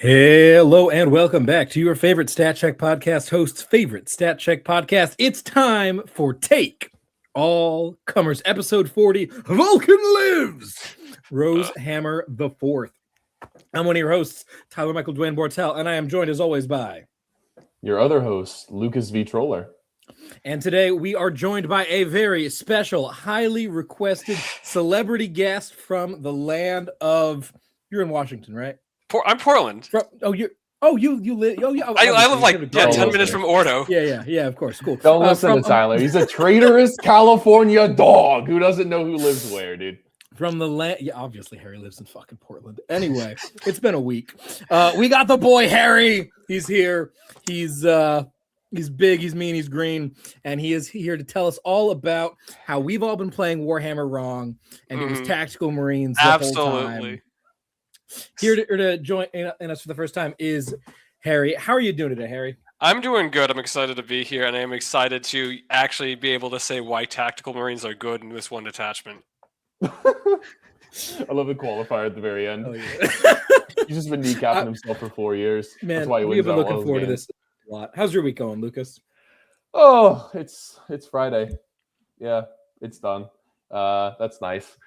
Hello and welcome back to your favorite Stat Check podcast host's favorite Stat Check podcast. It's time for Take All Comers, episode 40. Vulkan lives! Rosehammer IV. I'm one of your hosts, Tyler Michael Dwayne Bortel, and I am joined as always by your other host, Lukas V. Troller. And today we are joined by a very special, highly requested celebrity guest from the land of. You're in Washington, right? I'm Portland. You live. I live like 10 minutes from Ordo. Yeah. Of course, cool. Don't listen to Tyler. He's a traitorous California dog who doesn't know who lives where, dude. From the land, yeah. Obviously, Harry lives in fucking Portland. Anyway, it's been a week. We got the boy Harry. He's here. He's big. He's mean. He's green, and he is here to tell us all about how we've all been playing Warhammer wrong, and it was Tactical Marines the whole time. Here to join in us for the first time is Harry. How are you doing today, Harry? I'm doing good. I'm excited to be here, and I'm excited to actually be able to say why Tactical Marines are good in this one detachment. I love the qualifier at the very end. Oh, yeah. He's just been kneecapping himself for 4 years. Man, that's why he we've been looking forward to this a lot. How's your week going, Lukas? Oh, it's Friday. Yeah, it's done. That's nice.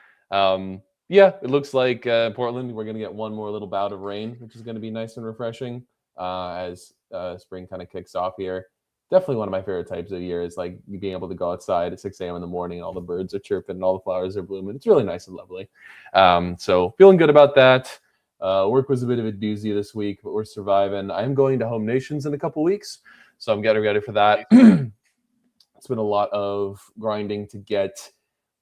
Yeah, it looks like Portland, we're going to get one more little bout of rain, which is going to be nice and refreshing as spring kind of kicks off here. Definitely one of my favorite types of year is like being able to go outside at 6 a.m. in the morning and all the birds are chirping and all the flowers are blooming. It's really nice and lovely. So feeling good about that. Work was a bit of a doozy this week, but we're surviving. I'm going to Home Nations in a couple weeks, so I'm getting ready for that. It's been a lot of grinding to get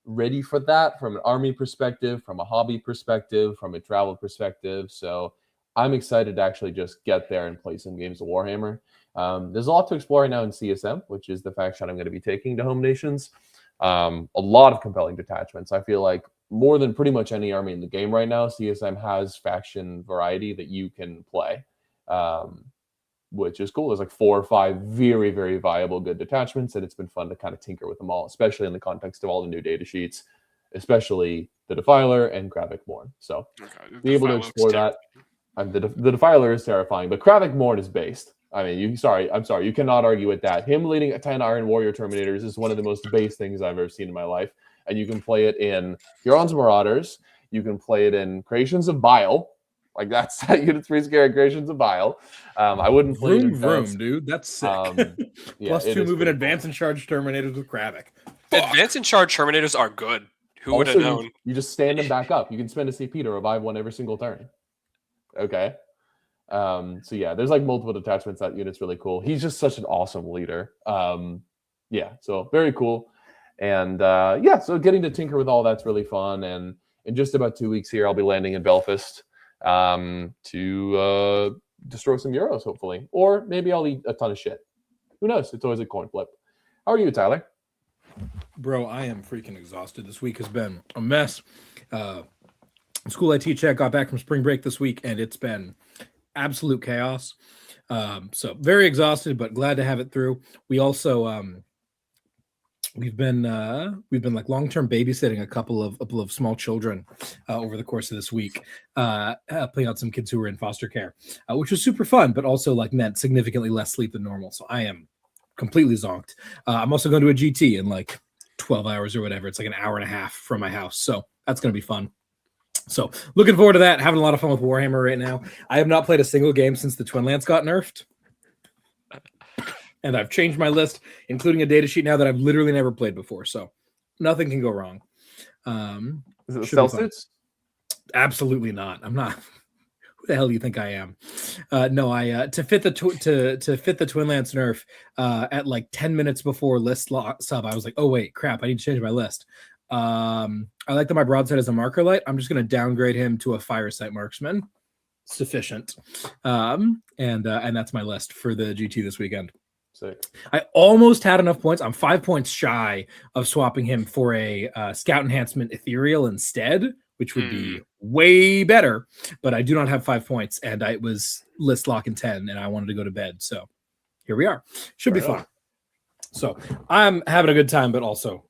ready for that from an army perspective, from a hobby perspective, from a travel perspective. So I'm excited to actually just get there and play some games of Warhammer. There's a lot to explore right now in CSM, which is the faction I'm going to be taking to Home Nations. A lot of compelling detachments. I feel like more than pretty much any army in the game right now, CSM has faction variety that you can play, which is cool. There's like 4 or 5 very, very viable good detachments, and it's been fun to kind of tinker with them all, especially in the context of all the new data sheets, especially the Defiler and Kravik Morn. So be able to explore that. The Defiler is terrifying, but Kravik Morn is based. I mean, I'm sorry, you cannot argue with that. Him leading a 10 Iron Warrior Terminators is one of the most base things I've ever seen in my life, and you can play it in Huron's Marauders. You can play it in Creations of Bile. Like that's that unit's pretty scary. Creations of Bile. I wouldn't play Vroom, dude. That's sick. Yeah, Plus 2 moving Advance and Charge Terminators with Kravik. Advance and Charge Terminators are good. Who would have known? You just stand them back up. You can spend a CP to revive one every single turn. Okay. So yeah, there's like multiple detachments. That unit's really cool. He's just such an awesome leader. Yeah, so very cool. And yeah, so getting to tinker with all that's really fun. And in just about 2 weeks here, I'll be landing in Belfast to destroy some Euros, hopefully. Or maybe I'll eat a ton of shit. Who knows? It's always a coin flip. How are you, Tyler? Bro, I am freaking exhausted. This week has been a mess. School I teach at got back from spring break this week, and it's been absolute chaos. So very exhausted, but glad to have it through. We also we've been like long-term babysitting a couple of small children over the course of this week, playing out some kids who were in foster care, which was super fun, but also like meant significantly less sleep than normal. So I am completely zonked. I'm also going to a GT in like 12 hours or whatever. It's like an hour and a half from my house, so that's going to be fun. So looking forward to that. Having a lot of fun with Warhammer right now. I have not played a single game since the Twin Lance got nerfed. And I've changed my list, including a data sheet now that I've literally never played before. So nothing can go wrong. Is it the cell suits? Absolutely not. I'm not. Who the hell do you think I am? No, I to fit the Twin Lance nerf at like 10 minutes before list sub, I was like, oh wait, crap, I need to change my list. I like that my broadside is a marker light. I'm just going to downgrade him to a fire sight marksman. Sufficient. And that's my list for the GT this weekend. Sick. I almost had enough points. I'm 5 points shy of swapping him for a scout enhancement ethereal instead, which would be way better. But I do not have 5 points, and I was list lock in 10, and I wanted to go to bed. So here we are. Should be fun. So I'm having a good time, but also,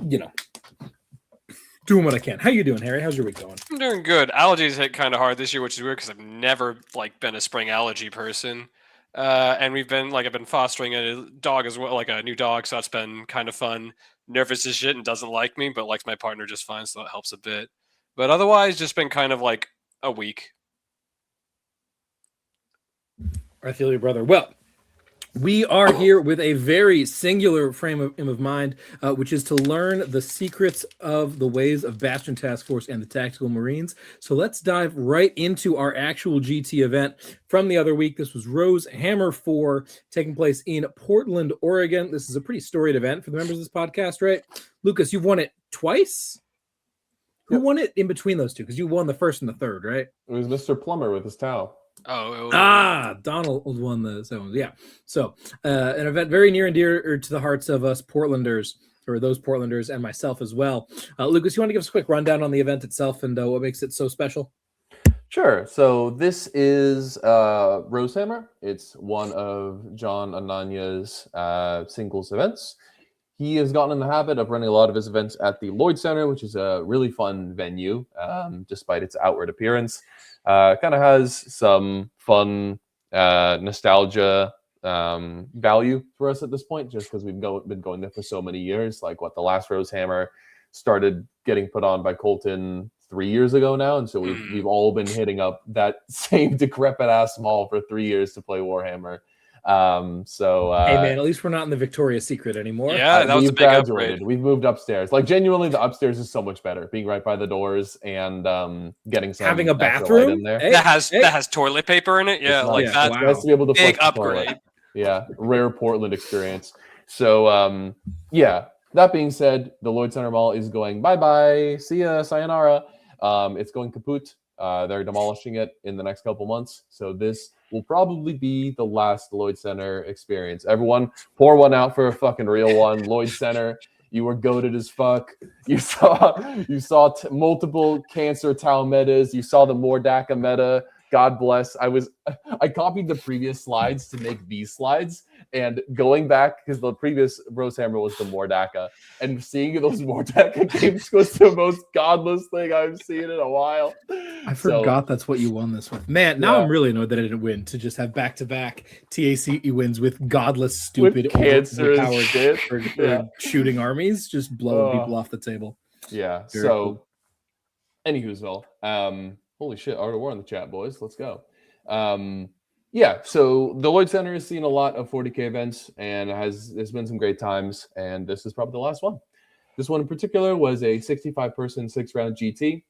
you know, Doing what I can. How you doing, Harry? How's your week going? I'm doing good. Allergies hit kind of hard this year, which is weird because I've never been a spring allergy person. And I've been fostering a dog as well, like a new dog, so that's been kind of fun. Nervous as shit and doesn't like me, but likes my partner just fine, so that helps a bit. But otherwise, just been kind of like a week. I feel you, brother. Well, we are here with a very singular frame of mind, which is to learn the secrets of the ways of Bastion Task Force and the Tactical Marines. So let's dive right into our actual GT event from the other week. This was Rosehammer IV, taking place in Portland, Oregon. This is a pretty storied event for the members of this podcast, right? Lukas, you've won it twice? Who won it in between those two? Because you won the first and the third, right? It was Mr. Plumber with his towel. Donald won the second one. Yeah. So an event very near and dear to the hearts of us Portlanders, or those Portlanders, and myself as well. Lukas, you want to give us a quick rundown on the event itself and what makes it so special? Sure. So this is Rosehammer. It's one of John Anania's singles events. He has gotten in the habit of running a lot of his events at the Lloyd Center, which is a really fun venue, despite its outward appearance. Kind of has some fun nostalgia value for us at this point, just because we've been going there for so many years. Like the last Rosehammer started getting put on by Colton 3 years ago now, and so we've all been hitting up that same decrepit ass mall for 3 years to play Warhammer. Hey man, at least we're not in the Victoria's Secret anymore. Yeah, that was a big upgrade. We've moved upstairs. Like genuinely, the upstairs is so much better. Being right by the doors and getting some having a bathroom in there that has toilet paper in it. Yeah, like that. Wow. Nice to be able to big upgrade. Yeah, rare Portland experience. So yeah. That being said, the Lloyd Center Mall is going bye-bye. See ya, sayonara. It's going kaput. They're demolishing it in the next couple months. So this will probably be the last Lloyd Center experience. Everyone, pour one out for a fucking real one. Lloyd Center, you were goated as fuck. You saw multiple cancer tau metas. You saw the Mordaka meta. God bless. I copied the previous slides to make these slides, and going back, because the previous Rosehammer was the Mordaka, and seeing those Mordaka games was the most godless thing I've seen in a while. I forgot that's what you won this with. Man, now I'm really annoyed that I didn't win, to just have back-to-back TACE wins with godless, stupid, cancerous shit. Or shooting armies, just blowing people off the table. Yeah, Very cool. Anywho'sville, holy shit, Art of War in the chat, boys. Let's go. Yeah, so the Lloyd Center has seen a lot of 40K events and there's been some great times, and this is probably the last one. This one in particular was a 65-person 6-round GT,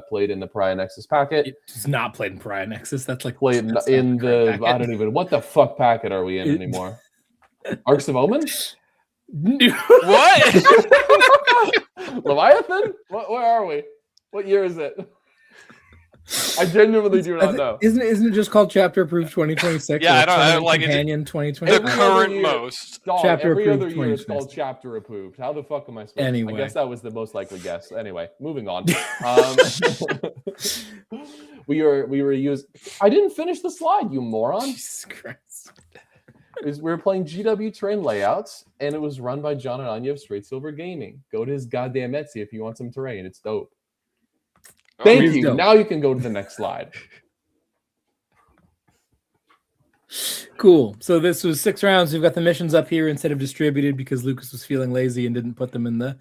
played in the Pariah Nexus packet. It's not played in Pariah Nexus. That's like played in the packet. I don't even, what the fuck packet are we in anymore? Arcs of Omen? What? Leviathan? Where are we? What year is it? I genuinely do not know. Isn't it just called Chapter Approved 2026? Yeah, I don't like Companion it. 2020. The current most. Dog, Chapter every approved other year is 2026. called Chapter Approved. How the fuck am I supposed Anyway. I guess that was the most likely guess. Anyway, moving on. we were used. I didn't finish the slide, you moron. Jesus Christ. We were playing GW terrain layouts, and it was run by John Anania of Straight Silver Gaming. Go to his goddamn Etsy if you want some terrain. It's dope. Thank you. Dope. Now you can go to the next slide. Cool. So this was 6 rounds. We've got the missions up here instead of distributed because Lukas was feeling lazy and didn't put them in the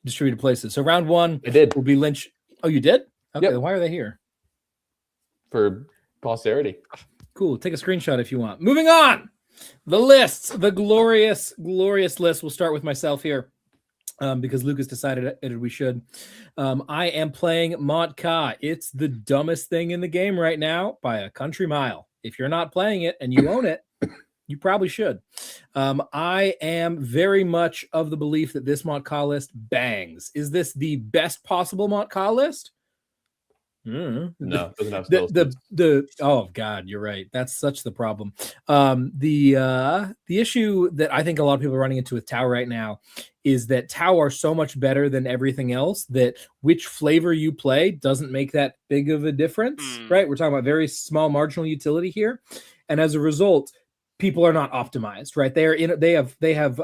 distributed places. So round 1 I did. will be Lynch. Oh, you did? Okay. Yep. Then why are they here? For posterity. Cool. Take a screenshot if you want. Moving on. The lists. The glorious, glorious list. We'll start with myself here. Because Lukas decided we should. I am playing Mont Ka. It's the dumbest thing in the game right now by a country mile. If you're not playing it and you own it, you probably should. I am very much of the belief that this Mont Ka list bangs. Is this the best possible Mont Ka list? No, it doesn't have spells. Oh god, you're right. That's such the problem. The issue that I think a lot of people are running into with Tau right now is that Tau are so much better than everything else that which flavor you play doesn't make that big of a difference, right? We're talking about very small marginal utility here, and as a result, people are not optimized, right? They have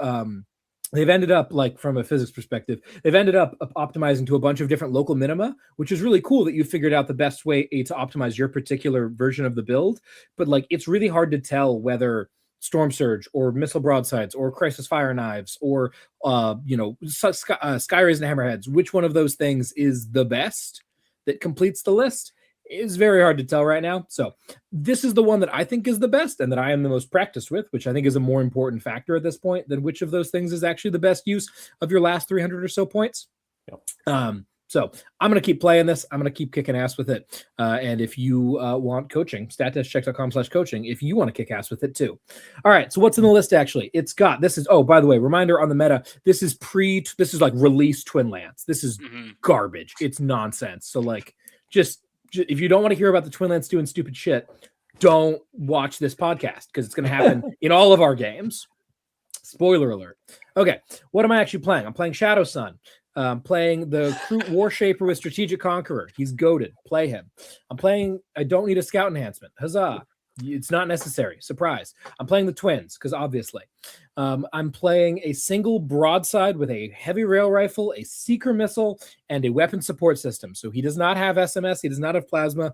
they've ended up, like, from a physics perspective, they've ended up optimizing to a bunch of different local minima, which is really cool that you figured out the best way to optimize your particular version of the build. But like, it's really hard to tell whether Storm Surge or Missile Broadsides or Crisis Fire Knives or Sky Rays and Hammerheads, which one of those things is the best that completes the list. Is very hard to tell right now. So this is the one that I think is the best and that I am the most practiced with, which I think is a more important factor at this point than which of those things is actually the best use of your last 300 or so points. Yep. So I'm going to keep playing this. I'm going to keep kicking ass with it. And if you want coaching, stat-check.com/coaching, if you want to kick ass with it too. All right. So what's in the list actually? It's got, this is, oh, by the way, reminder on the meta, this is like release Twin Lance. This is garbage. It's nonsense. So like, just if you don't want to hear about the Twin Lance doing stupid shit, don't watch this podcast because it's going to happen in all of our games. Spoiler alert. Okay, what am I actually playing? I'm playing Shadow Sun. I'm playing the Kroot Warshaper with Strategic Conqueror. He's goated. Play him. I'm playing, I don't need a scout enhancement. Huzzah. It's not necessary. Surprise. I'm playing the Twins because obviously. I'm playing a single broadside with a heavy rail rifle, a seeker missile, and a weapon support system. So he does not have SMS. He does not have plasma.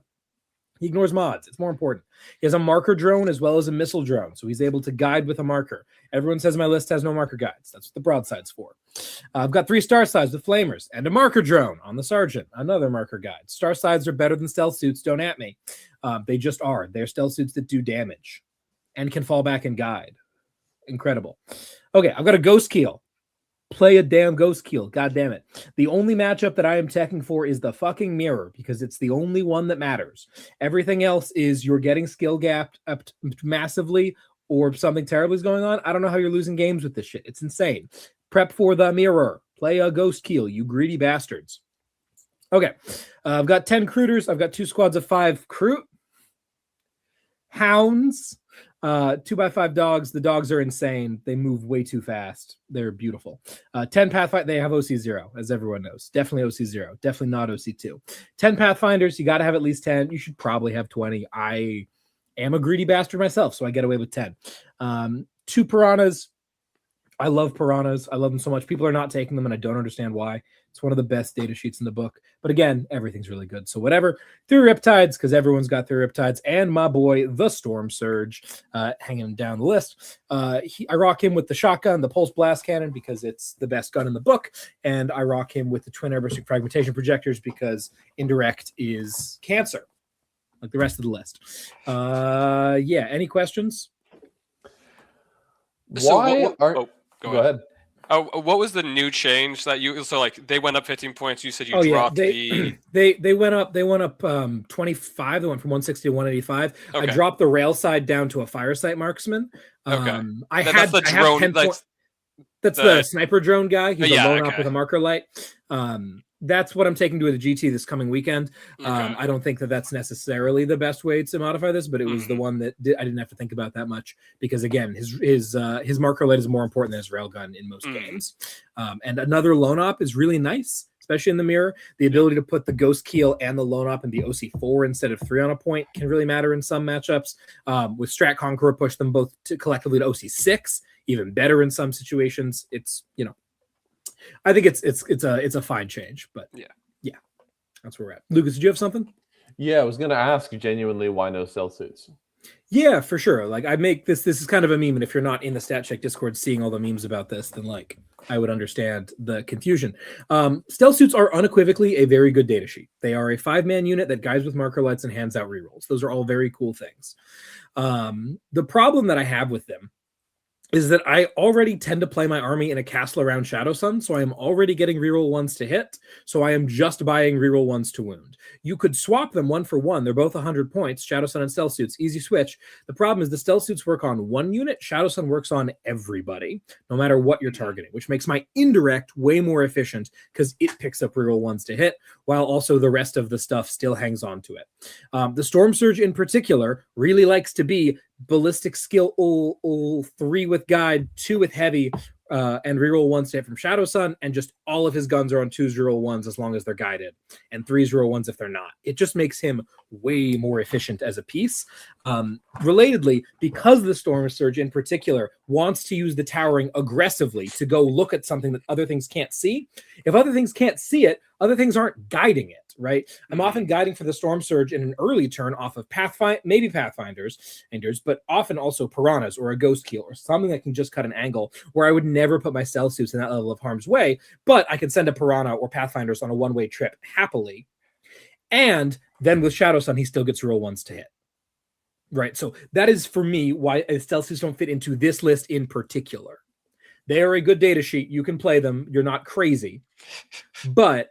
He ignores mods. It's more important. He has a marker drone as well as a missile drone. So he's able to guide with a marker. Everyone says my list has no marker guides. That's what the broadside's for. I've got 3 star sides with flamers and a marker drone on the sergeant. Another marker guide. Star sides are better than stealth suits. Don't at me. They just are. They're stealth suits that do damage and can fall back and guide. Incredible. Okay, I've got a ghost keel. Play a damn ghost keel. God damn it. The only matchup that I am teching for is the fucking mirror because it's the only one that matters. Everything else is you're getting skill gapped up massively or something terribly is going on. I don't know how you're losing games with this shit. It's insane. Prep for the mirror. Play a ghost keel, you greedy bastards. Okay. I've got 10 Krooters. I've got 2 squads of 5 Kroot. Hounds. 2x5 dogs. The dogs are insane. They move way too fast. They're beautiful. 10 Pathfinder. They have OC0, as everyone knows. Definitely OC0. Definitely not OC2. 10 Pathfinders. You got to have at least 10. You should probably have 20. I am a greedy bastard myself, so I get away with 10. 2 Piranhas. I love Piranhas. I love them so much. People are not taking them, and I don't understand why. It's one of the best data sheets in the book. But again, everything's really good. So whatever. 3 Riptides, because everyone's got 3 Riptides. And my boy, the Storm Surge, hanging down the list. I rock him with the shotgun, the Pulse Blast Cannon, because it's the best gun in the book. And I rock him with the Twin Airburst Fragmentation Projectors, because indirect is cancer, like the rest of the list. Yeah, any questions? Why Go ahead. Oh, what was the new change that you? So like they went up 15 points. You said you dropped they went up. They went up 25. They went from 160 to 185. Okay. I dropped the rail side down to a fire sight marksman. Okay. That's the drone. That's the sniper drone guy. He's a lone up with a marker light. That's what I'm taking to the GT this coming weekend. I don't think that that's necessarily the best way to modify this, but it was the one that I didn't have to think about that much because again, his marker light is more important than his railgun in most games. And another lone op is really nice, especially in the mirror. The ability to put the ghost keel and the lone op in the OC4 instead of 3 on a point can really matter in some matchups. With Strat Conqueror, push them both collectively to OC6, even better in some situations. It's I think it's a fine change, but yeah, that's where we're at. Lucas, did you have something? Yeah, I was gonna ask genuinely why no stealth suits. Yeah, for sure. Like I make this is kind of a meme, and if you're not in the Stat Check Discord seeing all the memes about this, then like I would understand the confusion. Stealth suits are unequivocally a very good data sheet. They are a 5-man unit that guides with marker lights and hands out rerolls. Those are all very cool things. The problem that I have with them is that I already tend to play my army in a castle around Shadow Sun, so I am already getting reroll 1s to hit, so I am just buying reroll 1s to wound. You could swap them 1 for 1. They're both 100 points, Shadow Sun and Stealth Suits, easy switch. The problem is the Stealth Suits work on 1 unit, Shadow Sun works on everybody, no matter what you're targeting, which makes my indirect way more efficient because it picks up reroll 1s to hit, while also the rest of the stuff still hangs on to it. The Storm Surge in particular really likes to be ballistic skill all 3 with guide, 2 with heavy, and reroll 1s to hit from Shadow Sun, and just all of his guns are on 2s reroll 1s as long as they're guided, and 3s reroll 1s if they're not. It just makes him way more efficient as a piece. Relatedly, because the Storm Surge in particular wants to use the towering aggressively to go look at something that other things can't see, if other things can't see it, other things aren't guiding it, right? I'm often guiding for the Storm Surge in an early turn off of maybe Pathfinders, but often also Piranhas or a Ghost Keel or something that can just cut an angle where I would never put my stealth suits in that level of harm's way, but I can send a Piranha or Pathfinders on a one-way trip happily. And then with Shadow Sun, he still gets roll 1s to hit. Right, so that is for me why stealth suits don't fit into this list in particular. They are a good data sheet. You can play them. You're not crazy. But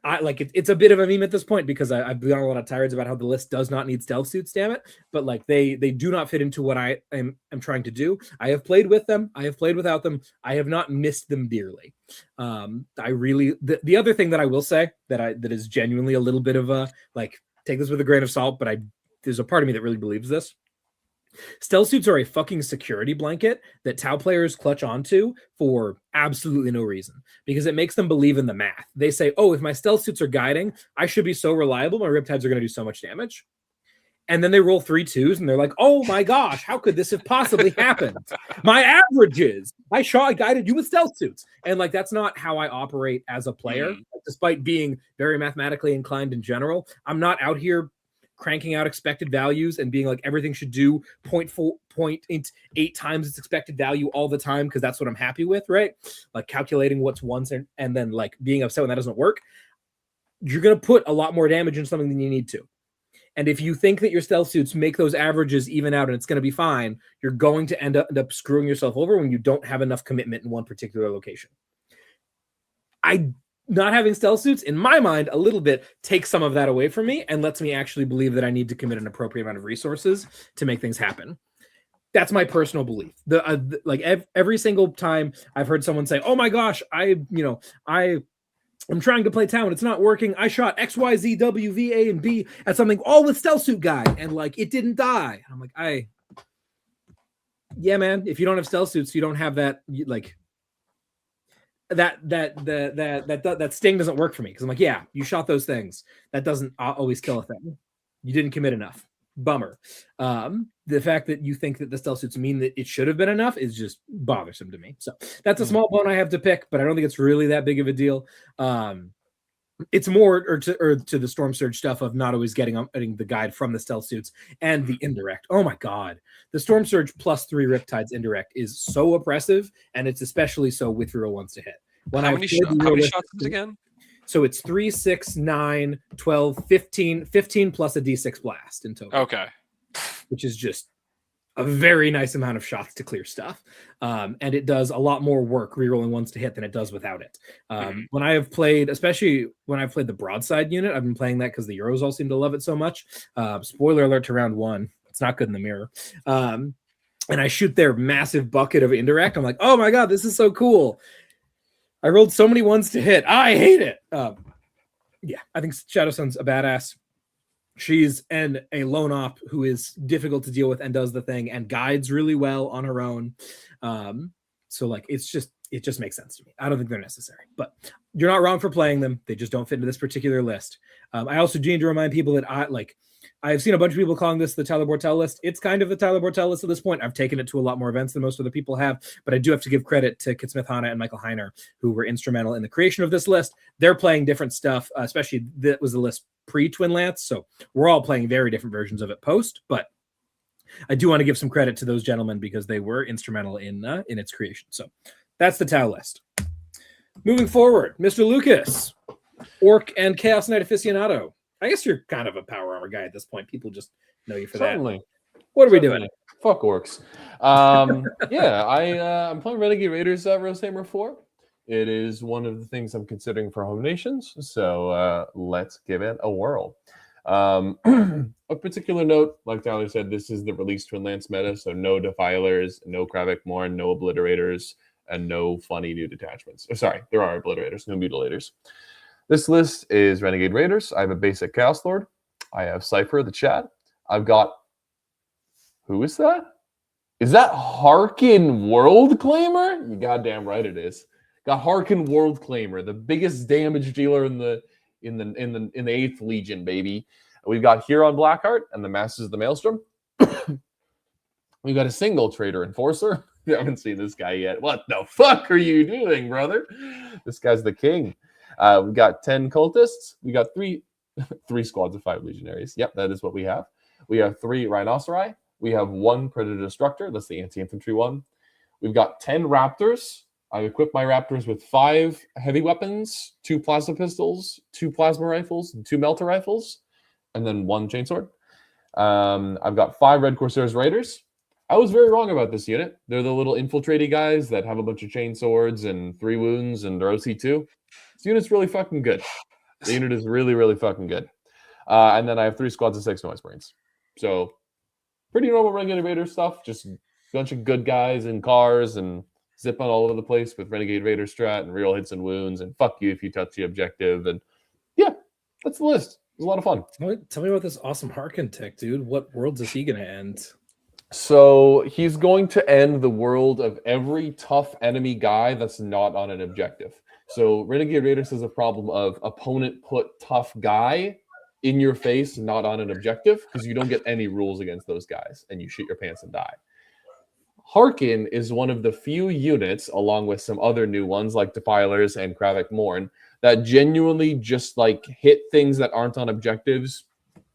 I like it. It's a bit of a meme at this point because I've been on a lot of tirades about how the list does not need stealth suits, damn it. But like they do not fit into what I am trying to do. I have played with them. I have played without them. I have not missed them dearly. The other thing that I will say that is genuinely a little bit of a like, take this with a grain of salt, but there's a part of me that really believes this. Stealth suits are a fucking security blanket that Tau players clutch onto for absolutely no reason because it makes them believe in the math. They say, oh, if my stealth suits are guiding, I should be so reliable. My Riptides are going to do so much damage. And then they roll 3 2s and they're like, oh my gosh, how could this have possibly happened? My averages, I guided you with stealth suits. And like, that's not how I operate as a player. Despite being very mathematically inclined in general, I'm not out here cranking out expected values and being like everything should do 0.8 times its expected value all the time because that's what I'm happy with, right? Like calculating what's once and then like being upset when that doesn't work. You're going to put a lot more damage in something than you need to. And if you think that your stealth suits make those averages even out and it's going to be fine, you're going to end up screwing yourself over when you don't have enough commitment in one particular location. Not having stealth suits, in my mind, a little bit takes some of that away from me and lets me actually believe that I need to commit an appropriate amount of resources to make things happen. That's my personal belief. Every single time I've heard someone say, "Oh my gosh, I'm trying to play Tau and it's not working. I shot X, Y, Z, W, V, A, and B at something all with stealth suit guy, and like it didn't die." I'm like, yeah, man. If you don't have stealth suits, you don't have that like. That sting doesn't work for me because I'm like, yeah, you shot those things. That doesn't always kill a thing. You didn't commit enough. Bummer. The fact that you think that the stealth suits mean that it should have been enough is just bothersome to me. So that's a small bone I have to pick, but I don't think it's really that big of a deal. It's more to the Storm Surge stuff of not always getting the guide from the stealth suits and the indirect. Oh my god, the Storm Surge +3 Riptides indirect is so oppressive, and it's especially so with reroll 1s to hit. How many shots is it again? So it's 3, 6, 9, 12, 15 plus a D6 blast in total. Okay, which is just a very nice amount of shots to clear stuff. And it does a lot more work rerolling 1s to hit than it does without it. When I have played, especially when I've played the broadside unit, I've been playing that because the Euros all seem to love it so much. Spoiler alert to round 1. It's not good in the mirror. And I shoot their massive bucket of indirect. I'm like, oh my God, this is so cool. I rolled so many 1s to hit. I hate it. Yeah, I think Shadow Sun's a badass. She's a lone op who is difficult to deal with and does the thing and guides really well on her own. So like it just makes sense to me. I don't think they're necessary, but you're not wrong for playing them. They just don't fit into this particular list. I also need to remind people that I've seen a bunch of people calling this the Tyler Bortel list. It's kind of the Tyler Bortel list at this point. I've taken it to a lot more events than most other people have, but I do have to give credit to Kit Smith Hanna and Michael Heiner, who were instrumental in the creation of this list. They're playing different stuff, especially that was the list pre-Twin Lance, so we're all playing very different versions of it post, but I do want to give some credit to those gentlemen because they were instrumental in its creation. So that's the Tau list. Moving forward, Mr. Lukas, Orc and Chaos Knight aficionado. I guess you're kind of a power armor guy at this point. People just know you for Certainly. that. What are we doing? Fuck orcs. Yeah, I'm playing Renegade Raiders Rosehammer IV. It is one of the things I'm considering for home nations, so let's give it a whirl. A particular note, like Tyler said, this is the released Twin Lance meta, so no Defilers, no Kravik Morn, no Obliterators, and no funny new detachments. Oh, sorry, there are Obliterators, no Mutilators. This list is Renegade Raiders. I have a basic Chaos Lord. I have Cypher, the chat. I've got... Who is that? Is that Harkin World Claimer? You goddamn right it is. Got Harkin World Claimer, the biggest damage dealer in the 8th Legion, baby. We've got Huron Blackheart and the Masters of the Maelstrom. We've got a single Trader Enforcer. We haven't seen this guy yet. What the fuck are you doing, brother? This guy's the king. We've got 10 cultists. We got three squads of 5 legionaries. Yep, that is what we have. We have 3 rhinoceri. We have 1 Predator Destructor. That's the anti-infantry one. We've got 10 Raptors. I've equipped my Raptors with 5 heavy weapons, 2 plasma pistols, 2 plasma rifles, and 2 melter rifles, and then 1 chainsword. I've got 5 Red Corsairs Raiders. I was very wrong about this unit. They're the little infiltraty guys that have a bunch of chain swords and 3 wounds and they're OC2. This unit's really fucking good. The unit is really, really fucking good. And then I have 3 squads of 6 Noise Marines. So pretty normal Renegade Raiders stuff. Just a bunch of good guys in cars and zipping all over the place with Renegade Raider strat and real hits and wounds. And fuck you if you touch the objective. And yeah, that's the list. It was a lot of fun. Tell me about this awesome Harkin tech, dude. What worlds is he going to end? So he's going to end the world of every tough enemy guy that's not on an objective. So Renegade Raiders has a problem of opponent put tough guy in your face, not on an objective, because you don't get any rules against those guys, and you shit your pants and die. Harkin is one of the few units, along with some other new ones like Defilers and Kravik Morn, that genuinely just like hit things that aren't on objectives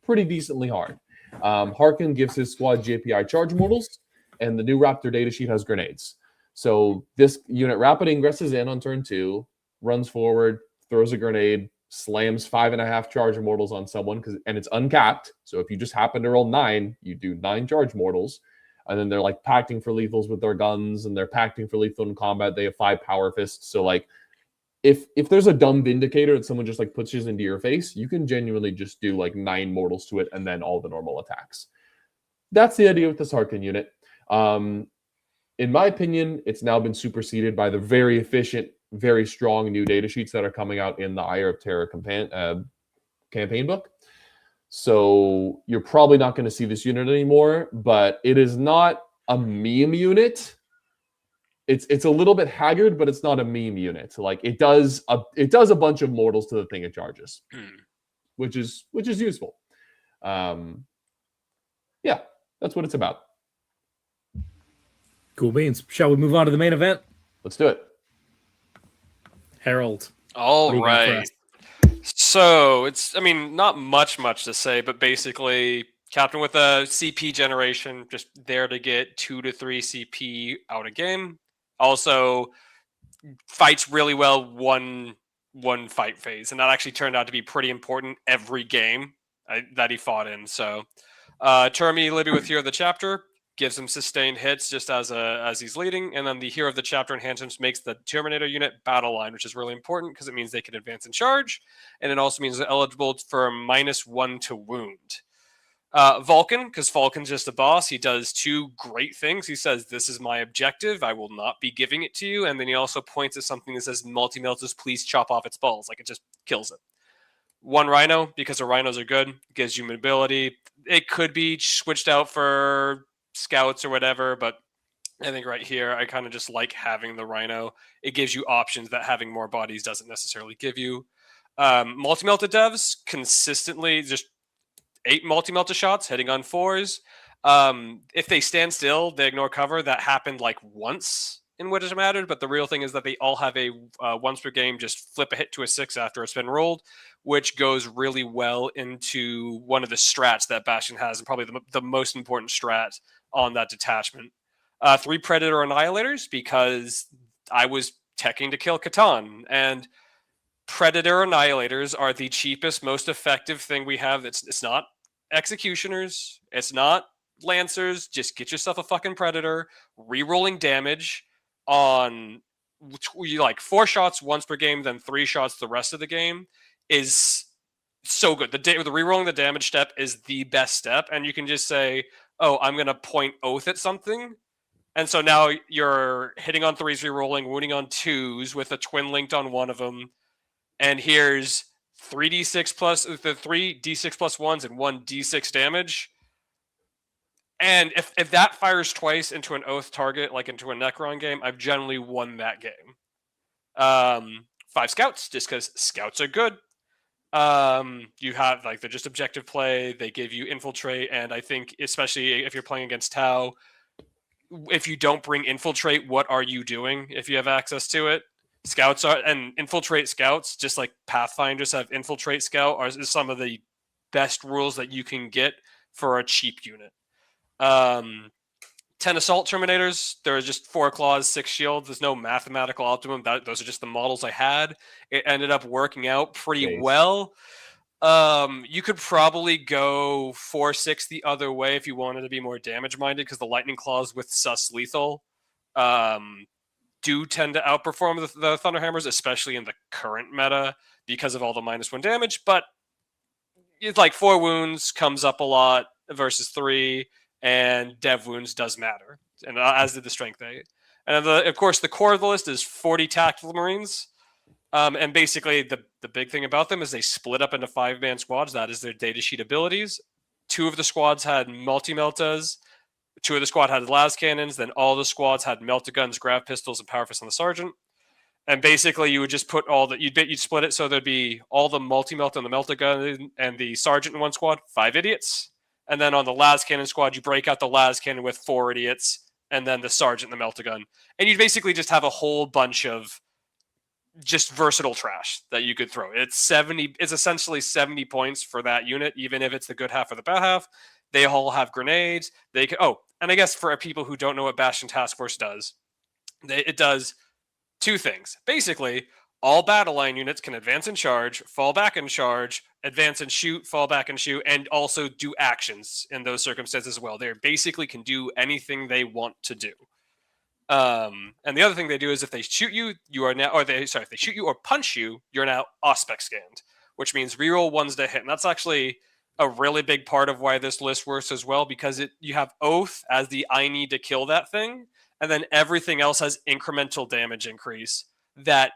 pretty decently hard. Harkin gives his squad JPI charge mortals, and the new Raptor datasheet has grenades. So this unit rapid ingresses in on turn 2, runs forward, throws a grenade, slams 5.5 charge mortals on someone, and it's uncapped. So if you just happen to roll 9, you do 9 charge mortals. And then they're like pacting for lethals with their guns, and they're pacting for lethal in combat. They have 5 power fists. So like if there's a dumb vindicator that someone just like pushes into your face, you can genuinely just do like 9 mortals to it and then all the normal attacks. That's the idea with this Harkin unit. In my opinion, it's now been superseded by the very efficient, very strong new data sheets that are coming out in the Ire of Terror campaign book. So you're probably not going to see this unit anymore, but it is not a meme unit. It's a little bit haggard, but it's not a meme unit. Like it does a bunch of mortals to the thing it charges, which is useful. Yeah, that's what it's about. Cool beans. Shall we move on to the main event? Let's do it. Harold. All right. So it's, I mean, not much to say, but basically captain with a CP generation, just there to get 2 to 3 CP out of game. Also fights really well one fight phase, and that actually turned out to be pretty important every game that he fought in. So Termi Libby with Hero of the Chapter gives him sustained hits just as he's leading, and then the Hero of the Chapter enhancements makes the Terminator unit battle line, which is really important because it means they can advance and charge, and it also means they're eligible for -1 to wound. Vulkan, because Vulkan's just a boss, he does 2 great things. He says, "This is my objective. I will not be giving it to you." And then he also points at something that says, "Multi-melters, please chop off its balls." Like, it just kills it. 1 Rhino, because the Rhinos are good, gives you mobility. It could be switched out for scouts or whatever, but I think right here, I kind of just like having the Rhino. It gives you options that having more bodies doesn't necessarily give you. Multi-melta devs, consistently just 8 multi-melta shots, hitting on 4s. If they stand still, they ignore cover. That happened like once in What It Mattered, but the real thing is that they all have a once per game, just flip a hit to a 6 after it's been rolled, which goes really well into one of the strats that Bastion has, and probably the most important strat on that detachment. 3 Predator Annihilators, because I was teching to kill Catan, and Predator Annihilators are the cheapest, most effective thing we have. It's not Executioners, it's not Lancers. Just get yourself a fucking Predator. Rerolling damage on like 4 shots once per game, then 3 shots the rest of the game is so good. The rerolling the damage step is the best step, and you can just say, "Oh, I'm gonna point oath at something," and so now you're hitting on 3s, rerolling, wounding on 2s with a twin linked on one of them, and here's 3d6 plus the 3d6 plus 1s and 1d6 damage. And if that fires twice into an Oath target, like into a Necron game, I've generally won that game. 5 scouts, just because scouts are good. You have like they're just objective play. They give you infiltrate, and I think especially if you're playing against Tau, if you don't bring infiltrate, what are you doing if you have access to it? Scouts are and infiltrate scouts, just like Pathfinders have infiltrate scout, is some of the best rules that you can get for a cheap unit. 10 assault terminators. There are just 4 claws, 6 shields. There's no mathematical optimum. Those are just the models I had. It ended up working out pretty well. You could probably go 4-6 the other way if you wanted to be more damage minded, because the lightning claws with sus lethal do tend to outperform the Thunderhammers, especially in the current meta because of all the -1 damage. But it's like 4 wounds comes up a lot versus 3. And dev wounds does matter, and as did the strength 8. And of course, the core of the list is 40 tactical marines. And basically, the big thing about them is they split up into 5-man squads. That is their data sheet abilities. 2 of the squads had multi-meltas. 2 of the squad had las cannons. Then all the squads had melta guns, grav pistols, and power fists on the sergeant. And basically, you would just put all the you'd split it so there'd be all the multi-melta and the melta gun and the sergeant in one squad, 5 idiots. And then on the las cannon squad, you break out the las cannon with 4 idiots, and then the sergeant and the melta gun. And you basically just have a whole bunch of just versatile trash that you could throw. It's essentially 70 points for that unit, even if it's the good half or the bad half. They all have grenades. And I guess for people who don't know what Bastion Task Force does, it does 2 things. Basically, all battle line units can advance and charge, fall back and charge, advance and shoot, fall back and shoot, and also do actions in those circumstances as well. They basically can do anything they want to do. And the other thing they do is if they shoot you, if they shoot you or punch you, you're now Auspex scanned, which means reroll 1s to hit. And that's actually a really big part of why this list works as well, because you have Oath as the I need to kill that thing, and then everything else has incremental damage increase. That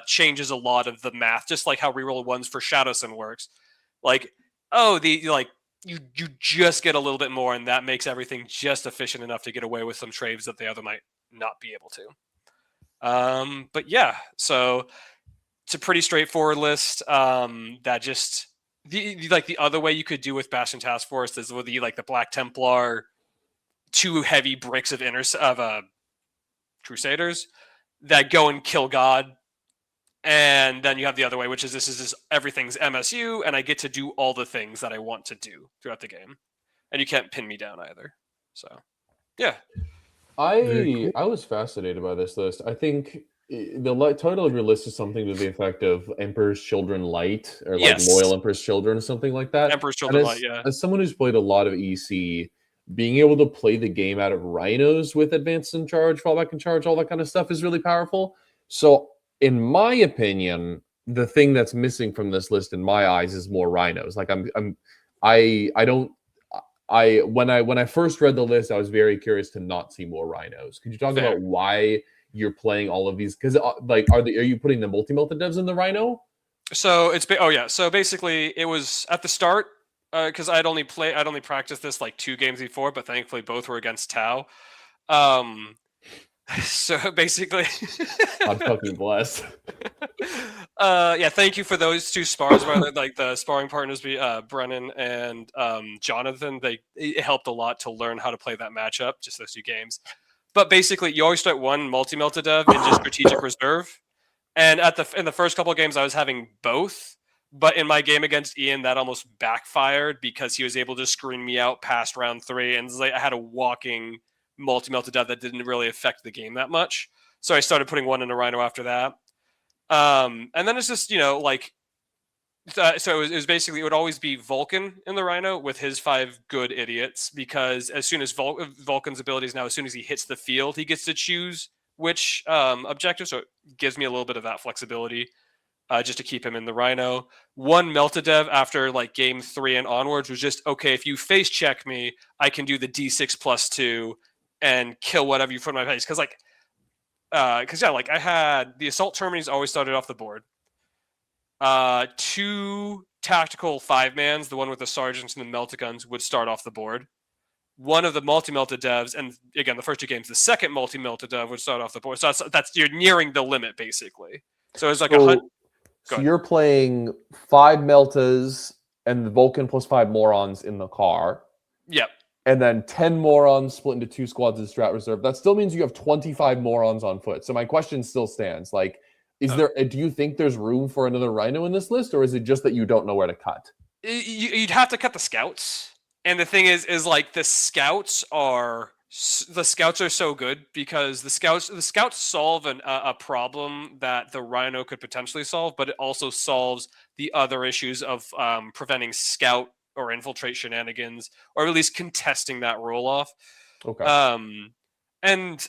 changes a lot of the math, just like how reroll 1s for Shadowsun works. You just get a little bit more, and that makes everything just efficient enough to get away with some trades that the other might not be able to. But yeah, so it's a pretty straightforward list. That just the other way you could do with Bastion Task Force is with the Black Templar, 2 heavy bricks of Crusaders that go and kill God. And then you have the other way, which is this is everything's MSU, and I get to do all the things that I want to do throughout the game. And you can't pin me down either. So, yeah. I was fascinated by this list. I think the title of your list is something to the effect of Emperor's Children Light, or Loyal Emperor's Children, or something like that. Emperor's Children Light, yeah. As someone who's played a lot of EC, being able to play the game out of rhinos with advance and charge, fallback and charge, all that kind of stuff is really powerful. So, in my opinion, the thing that's missing from this list, in my eyes, is more rhinos. When I first read the list, I was very curious to not see more rhinos. Could you talk about why you're playing all of these? Because are you putting the multi-melted devs in the rhino? So So basically, it was at the start. Because I'd only practiced this 2 games before, but thankfully both were against Tau. So basically, I'm fucking blessed. Thank you for those 2 spars, the sparring partners, Brennan and Jonathan. It helped a lot to learn how to play that matchup. Just those 2 games. But basically, you always start 1 multi-melta dev in just strategic reserve, and in the first couple of games, I was having both. But in my game against Ian, that almost backfired because he was able to screen me out past round 3, and I had a walking multi-melta dev that didn't really affect the game that much. So I started putting 1 in a rhino after that. And then it's just, so it was basically, it would always be Vulkan in the rhino with his 5 good idiots, because as soon as Vulkan's abilities now, as soon as he hits the field, he gets to choose which objective. So it gives me a little bit of that flexibility. Just to keep him in the rhino. 1 melta dev after game 3 and onwards was just, okay, if you face check me, I can do the D6 plus 2 and kill whatever you put in my face. Because I had the assault terminators always started off the board. 2 tactical 5-mans, the one with the sergeants and the melta guns, would start off the board. one of the multi-melta devs, and again, the first 2 games, the second multi-melta dev would start off the board. So that's you're nearing the limit basically. So it's like so you're playing 5 meltas and the Vulkan plus 5 morons in the car. Yep. And then 10 morons split into 2 squads of strat reserve. That still means you have 25 morons on foot. So my question still stands. Like, do you think there's room for another Rhino in this list, or is it just that you don't know where to cut? You'd have to cut the scouts. And the thing is like the scouts are so good because the scouts solve a problem that the Rhino could potentially solve, but it also solves the other issues of preventing scout or infiltrate shenanigans, or at least contesting that roll off. Okay. And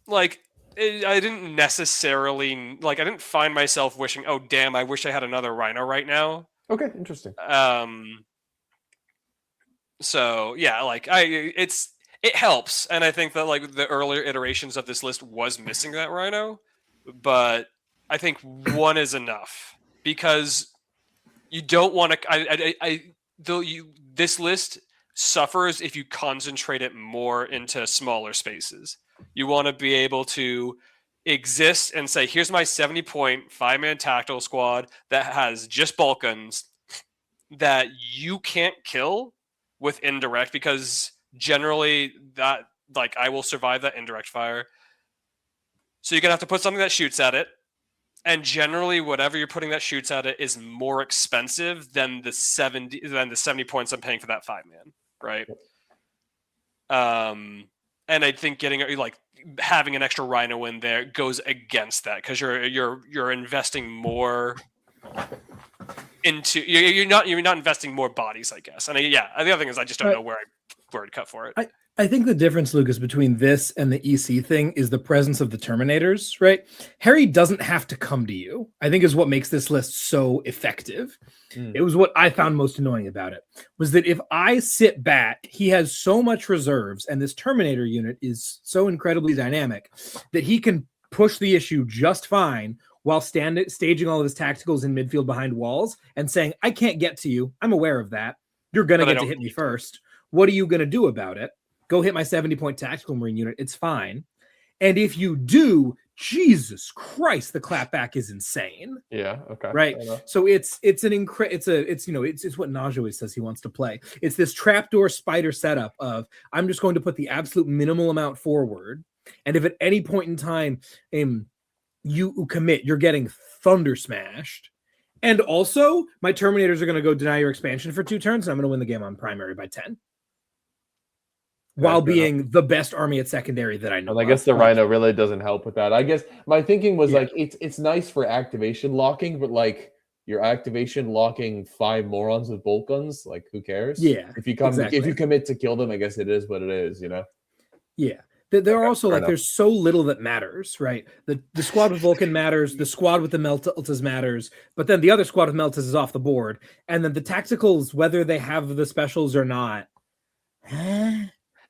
like I didn't necessarily I didn't find myself wishing, oh damn, I wish I had another Rhino right now. Okay, interesting. So yeah, like it helps, and I think that like the earlier iterations of this list was missing that Rhino, but I think 1 is enough because you don't want to. This list suffers if you concentrate it more into smaller spaces. You want to be able to exist and say, here's my 70-point 5-man tactical squad that has just Vulkans that you can't kill with indirect, because generally that I will survive that indirect fire. So you're gonna have to put something that shoots at it, and generally whatever you're putting that shoots at it is more expensive than the 70 points I'm paying for that 5-man, right? And I think having an extra Rhino in there goes against that, because you're investing more into you're not investing more bodies, I guess. And the other thing is I just don't know where to cut for it. I think the difference, Lucas, between this and the EC thing is the presence of the Terminators, right? Harry doesn't have to come to you, I think, is what makes this list so effective. It was what I found most annoying about it, was that if I sit back, he has so much reserves, and this Terminator unit is so incredibly dynamic that he can push the issue just fine while staging all of his tacticals in midfield behind walls and saying, I can't get to you. I'm aware of that. You're going to get to hit me first. What are you going to do about it? Go hit my 70-point tactical Marine unit. It's fine. And if you do, Jesus Christ, the clapback is insane. Yeah. Okay. Right. So it's what Naj always says he wants to play. It's this trapdoor spider setup of, I'm just going to put the absolute minimal amount forward. And if at any point in time, you commit, you're getting thunder smashed. And also my Terminators are going to go deny your expansion for 2 turns. And I'm going to win the game on primary by 10. While being the best army at secondary that I know. And I guess the Rhino really doesn't help with that. I guess my thinking was it's nice for activation locking, but your activation locking 5 morons with bolt guns, who cares? Yeah. If you commit to kill them, I guess it is what it is, Yeah. There are also there's so little that matters, right? The squad with Vulkan matters, the squad with the Meltas matters, but then the other squad with Meltas is off the board, and then the tacticals, whether they have the specials or not.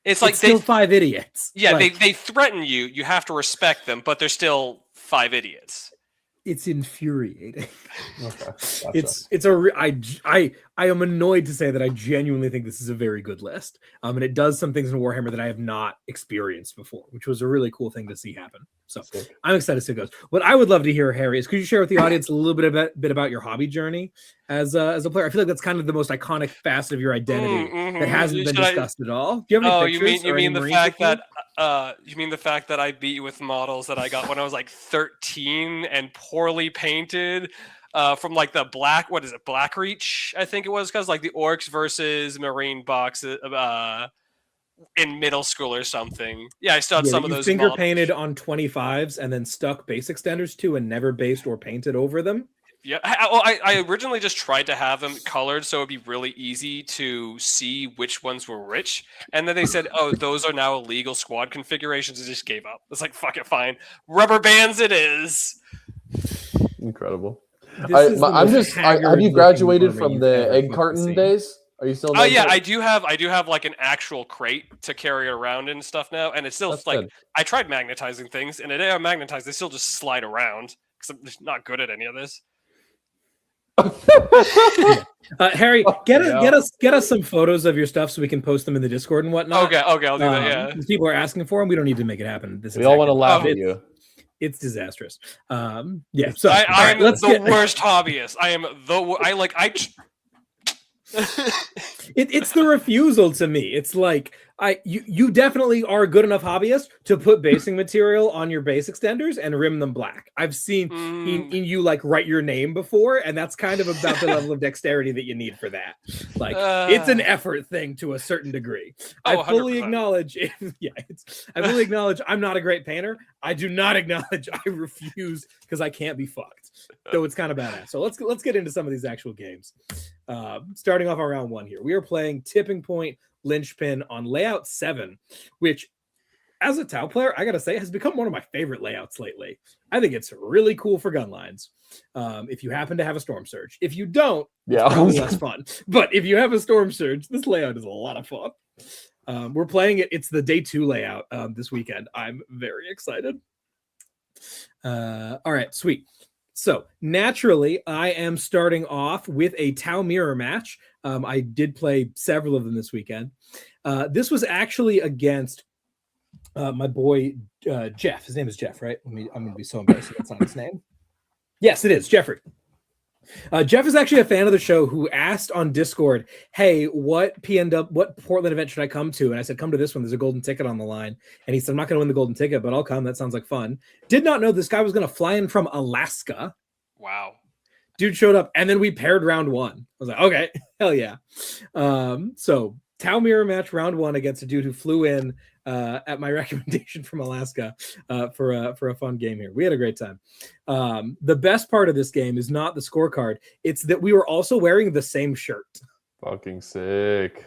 It's still 5 idiots. Yeah, they threaten you. You have to respect them, but they're still 5 idiots. It's infuriating. Okay, gotcha. I am annoyed to say that I genuinely think this is a very good list. And it does some things in Warhammer that I have not experienced before, which was a really cool thing to see happen. So I'm excited to see how it goes. What I would love to hear, Harry, is could you share with the audience a little bit about your hobby journey as a player? I feel like that's kind of the most iconic facet of your identity that hasn't been discussed at all. Do you have any pictures? You mean the fact that you mean the fact that I beat you with models that I got when I was 13 and poorly painted from the Black Reach, I think it was, because the Orcs versus Marine box in middle school or something. Yeah, I still had some of those finger painted on 25s and then stuck base extenders to and never based or painted over them. Yeah, I originally just tried to have them colored so it'd be really easy to see which ones were which, and then they said, "Oh, those are now illegal squad configurations." I just gave up. It's fuck it, fine, rubber bands it is. Incredible. Have you graduated from the egg carton days? Are you still? Oh yeah, I do have an actual crate to carry around and stuff now, and it's still good. I tried magnetizing things, and they are magnetized. They still just slide around because I'm just not good at any of this. Harry, get us some photos of your stuff so we can post them in the Discord and whatnot. Okay, I'll do that. Yeah, because people are asking for them. We don't need to make it happen. We all want to laugh at you. It's disastrous. Yeah. So I'm the worst hobbyist. It's the refusal to me. It's like you definitely are a good enough hobbyist to put basing material on your base extenders and rim them black. I've seen in you like write your name before, and that's kind of about the level of dexterity that you need for that. Like it's an effort thing to a certain degree. I fully acknowledge I fully acknowledge I'm not a great painter. I do not acknowledge I refuse because I can't be fucked. So it's kind of badass. So let's get into some of these actual games. Starting off on round 1 here, we are playing Tipping Point Linchpin on layout 7, which as a Tau player, I gotta say, has become one of my favorite layouts lately. I think it's really cool for gun lines. If you happen to have a Storm Surge, if you don't, it's probably less fun. But if you have a Storm Surge, this layout is a lot of fun. We're playing it. It's the day 2 layout this weekend. I'm very excited. All right, sweet. So naturally, I am starting off with a Tau mirror match. I did play several of them this weekend. This was actually against my boy Jeff. His name is Jeff, right? I'm going to be so embarrassed if that's not his name. Yes, it is Jeffrey. Jeff is actually a fan of the show who asked on Discord, hey, what Portland event should I come to? And I said, come to this one. There's a golden ticket on the line. And he said, I'm not going to win the golden ticket, but I'll come. That sounds like fun. Did not know this guy was going to fly in from Alaska. Wow. Dude showed up, and then we paired round 1. I was like, okay, hell yeah. So Tau mirror match round 1 against a dude who flew in at my recommendation from Alaska for a fun game here. We had a great time. The best part of this game is not the scorecard. It's that we were also wearing the same shirt. Fucking sick.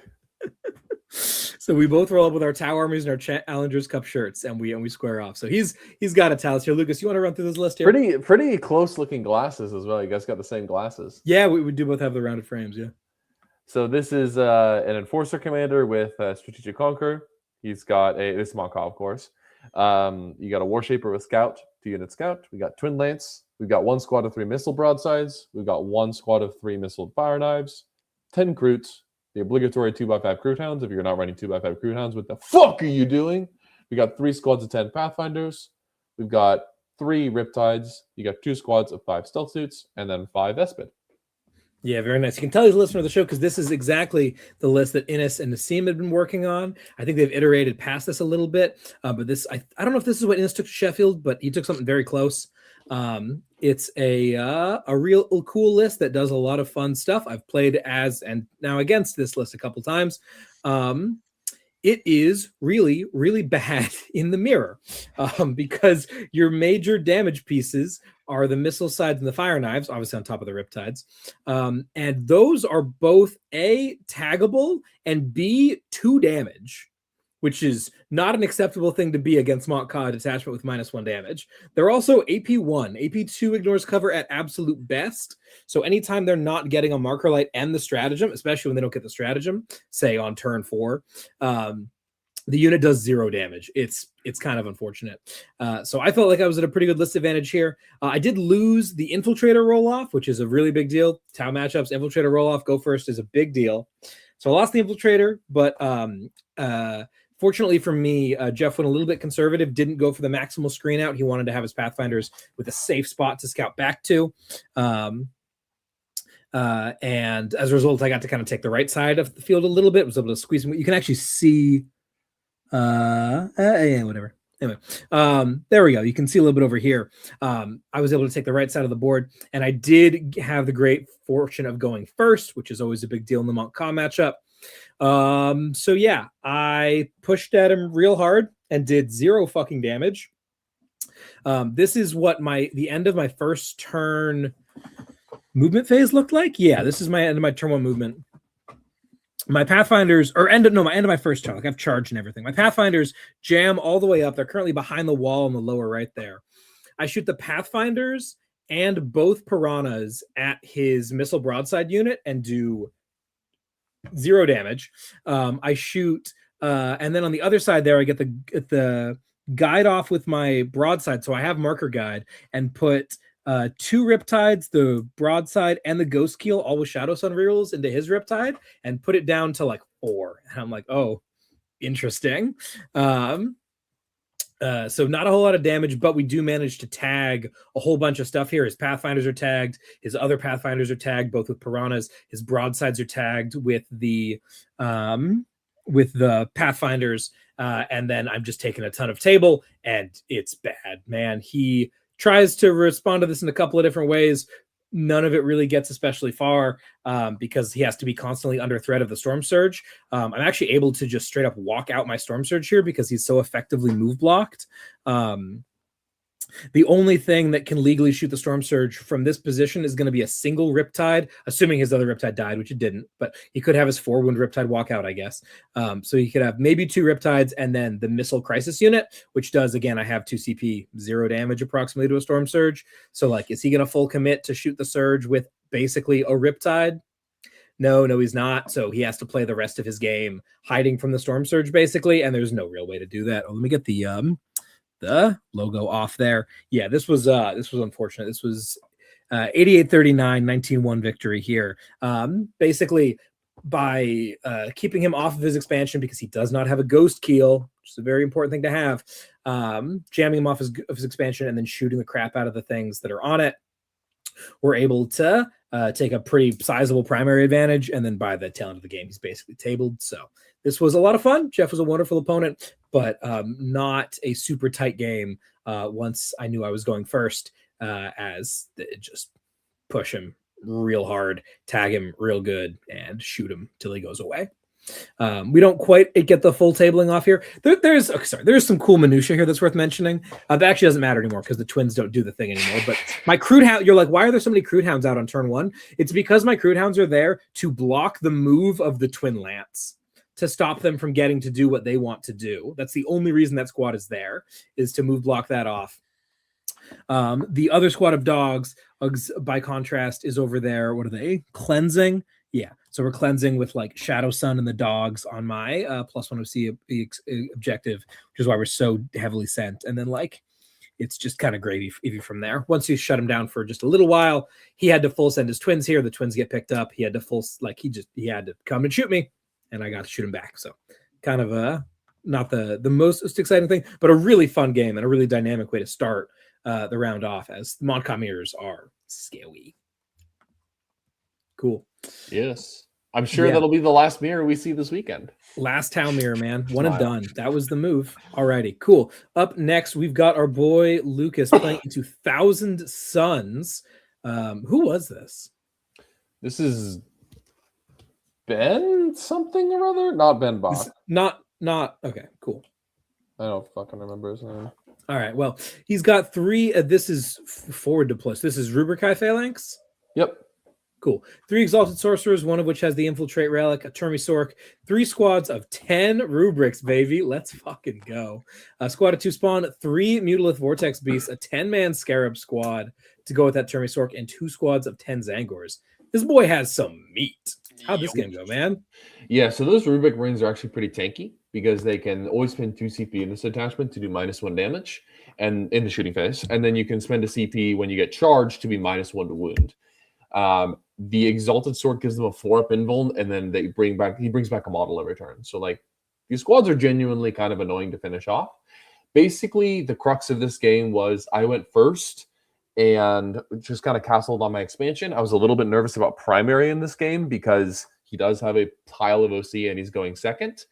So we both roll up with our Tau armies and our Challengers Cup shirts, and we square off. So he's got a Tau here. Lucas, you want to run through this list here? Pretty close looking glasses as well. You guys got the same glasses. Yeah, we do both have the rounded frames. Yeah. So this is an Enforcer Commander with Strategic Conqueror. He's got this is Montcalm, of course. You got a Warshaper with Scout, 2-unit Scout. We got Twin Lance. We've got 1 squad of 3 missile broadsides. We've got 1 squad of 3 missile fire knives, 10 Croots, the obligatory 2x5 Croot Hounds. If you're not running 2x5 Croot Hounds, what the fuck are you doing? We got 3 squads of 10 Pathfinders. We've got 3 Riptides. You got 2 squads of 5 Stealth Suits, and then 5 Espid. Yeah, very nice. You can tell he's a listener of the show because this is exactly the list that Innes and Nassim had been working on. I think they've iterated past this a little bit, but this I don't know if this is what Innes took to Sheffield, but he took something very close. It's a real cool list that does a lot of fun stuff. I've played as and now against this list a couple times. It is really, really bad in the mirror because your major damage pieces are the missile sides and the fire knives, obviously on top of the riptides. And those are both A, taggable, and B, 2 damage, which is not an acceptable thing to be against Montcalm detachment with -1 damage. They're also AP1. AP2 ignores cover at absolute best. So anytime they're not getting a marker light and the stratagem, especially when they don't get the stratagem, say on turn 4, the unit does 0 damage. It's kind of unfortunate. So I felt like I was at a pretty good list advantage here. I did lose the Infiltrator roll-off, which is a really big deal. Tau matchups, Infiltrator roll-off, go first is a big deal. So I lost the Infiltrator, but fortunately for me, Jeff went a little bit conservative, didn't go for the maximal screen out. He wanted to have his Pathfinders with a safe spot to scout back to. And as a result, I got to kind of take the right side of the field a little bit, was able to squeeze them. You can actually see, yeah, whatever. Anyway, there we go. You can see a little bit over here. I was able to take the right side of the board, and I did have the great fortune of going first, which is always a big deal in the Montcalm matchup. So yeah, I pushed at him real hard and did 0 fucking damage. This is what the end of my first turn movement phase looked like. Yeah, this is my end of my turn 1 movement. My Pathfinders, my end of my first turn, like I've charged and everything. My Pathfinders jam all the way up. They're currently behind the wall in the lower right there. I shoot the Pathfinders and both Piranhas at his missile broadside unit and do 0 damage. I shoot, and then on the other side there, I get the guide off with my broadside. So I have marker guide and put 2 Riptides, the Broadside, and the Ghost Keel, all with Shadow Sun rerolls into his Riptide, and put it down to like 4. And I'm like, oh, interesting. So not a whole lot of damage, but we do manage to tag a whole bunch of stuff here. His Pathfinders are tagged. His other Pathfinders are tagged, both with Piranhas. His Broadsides are tagged with the Pathfinders. And then I'm just taking a ton of table, and it's bad, man. He tries to respond to this in a couple of different ways. None of it really gets especially far because he has to be constantly under threat of the Storm Surge. I'm actually able to just straight up walk out my Storm Surge here because he's so effectively move blocked. The only thing that can legally shoot the Storm Surge from this position is going to be a single Riptide, assuming his other Riptide died, which it didn't, but he could have his 4-wound Riptide walk out, I guess. So he could have maybe 2 Riptides and then the Missile Crisis Unit, which does, again, I have 2 CP, 0 damage approximately to a Storm Surge. So, like, is he going to full commit to shoot the Surge with basically a Riptide? No, he's not. So he has to play the rest of his game hiding from the Storm Surge, basically, and there's no real way to do that. Oh, let me get the logo off there. Yeah, this was unfortunate. This was 88-39, 19-1 victory here. Basically, by keeping him off of his expansion because he does not have a Ghost Keel, which is a very important thing to have, jamming him off of his expansion and then shooting the crap out of the things that are on it, we're able to take a pretty sizable primary advantage, and then by the tail end of the game, he's basically tabled. So this was a lot of fun. Jeff was a wonderful opponent, but not a super tight game once I knew I was going first, as it just push him real hard, tag him real good, and shoot him till he goes away. We don't quite get the full tabling off here. There's some cool minutia here that's worth mentioning. That actually doesn't matter anymore because the Twins don't do the thing anymore. But my Crude Hound, you're like, why are there so many Crude Hounds out on turn 1? It's because my Crude Hounds are there to block the move of the Twin Lance, to stop them from getting to do what they want to do. That's the only reason that squad is there, is to move block that off. The other squad of dogs, by contrast, is over there. What are they? Cleansing. Yeah, so we're cleansing with like Shadow Sun and the dogs on my +1 OC objective, which is why we're so heavily sent. And then like it's just kind of gravy from there. Once you shut him down for just a little while, he had to full send his twins here. The twins get picked up. He had to he had to come and shoot me, and I got to shoot him back. So kind of not the most exciting thing, but a really fun game and a really dynamic way to start the round off, as the Montcalmiers are scary. Cool. Yes. I'm sure that'll be the last mirror we see this weekend. Last town mirror, man. One and done. That was the move. Alrighty, cool. Up next, we've got our boy Lukas playing into Thousand Suns. Who was this? This is Ben something or other? Not Ben Bach. Not okay, cool. I don't fucking remember his name. All right, well, he's got 3. This is forward deploys. This is Rubrikai Phalanx? Yep. Cool. 3 Exalted Sorcerers, one of which has the Infiltrate Relic, a Termisorc, 3 squads of 10 Rubrics, baby. Let's fucking go. A squad of 2 spawn, 3 Mutalith Vortex Beasts, a 10-man Scarab squad to go with that Termisorc, and 2 squads of 10 Zangors. This boy has some meat. How'd this game go, man? Yeah, so those Rubric Marines are actually pretty tanky because they can always spend 2 CP in this attachment to do -1 damage and in the shooting phase. And then you can spend a CP when you get charged to be -1 to wound. The Exalted Sword gives them a 4-up invuln, and then he brings back a model every turn. So like these squads are genuinely kind of annoying to finish off. Basically, the crux of this game was I went first and just kind of castled on my expansion. I was a little bit nervous about primary in this game because he does have a pile of OC and he's going second.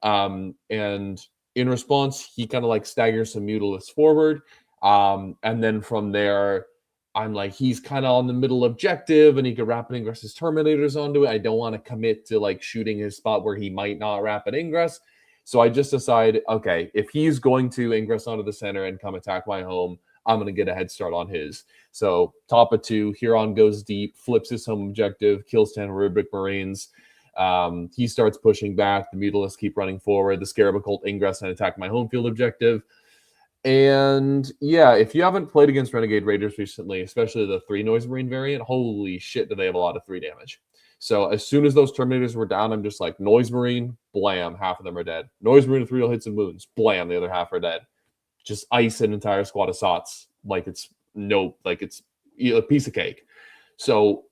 And in response, he kind of like staggers some Mutaliths forward. And then from there, I'm like, he's kind of on the middle objective and he could rapid ingress his Terminators onto it. I don't want to commit to like shooting his spot where he might not rapid ingress. So I just decide, okay, if he's going to ingress onto the center and come attack my home, I'm going to get a head start on his. So top of 2, Huron goes deep, flips his home objective, kills 10 Rubric Marines. He starts pushing back. The Mutaliths keep running forward. The Scarab Occult ingress and attack my home field objective. And yeah, if you haven't played against Renegade Raiders recently, especially the 3 Noise Marine variant, holy shit, do they have a lot of 3 damage. So as soon as those Terminators were down, I'm just like, Noise Marine, blam, half of them are dead. Noise Marine with 3 hits and wounds, blam, the other half are dead. Just ice an entire squad of Sots like it's a piece of cake. So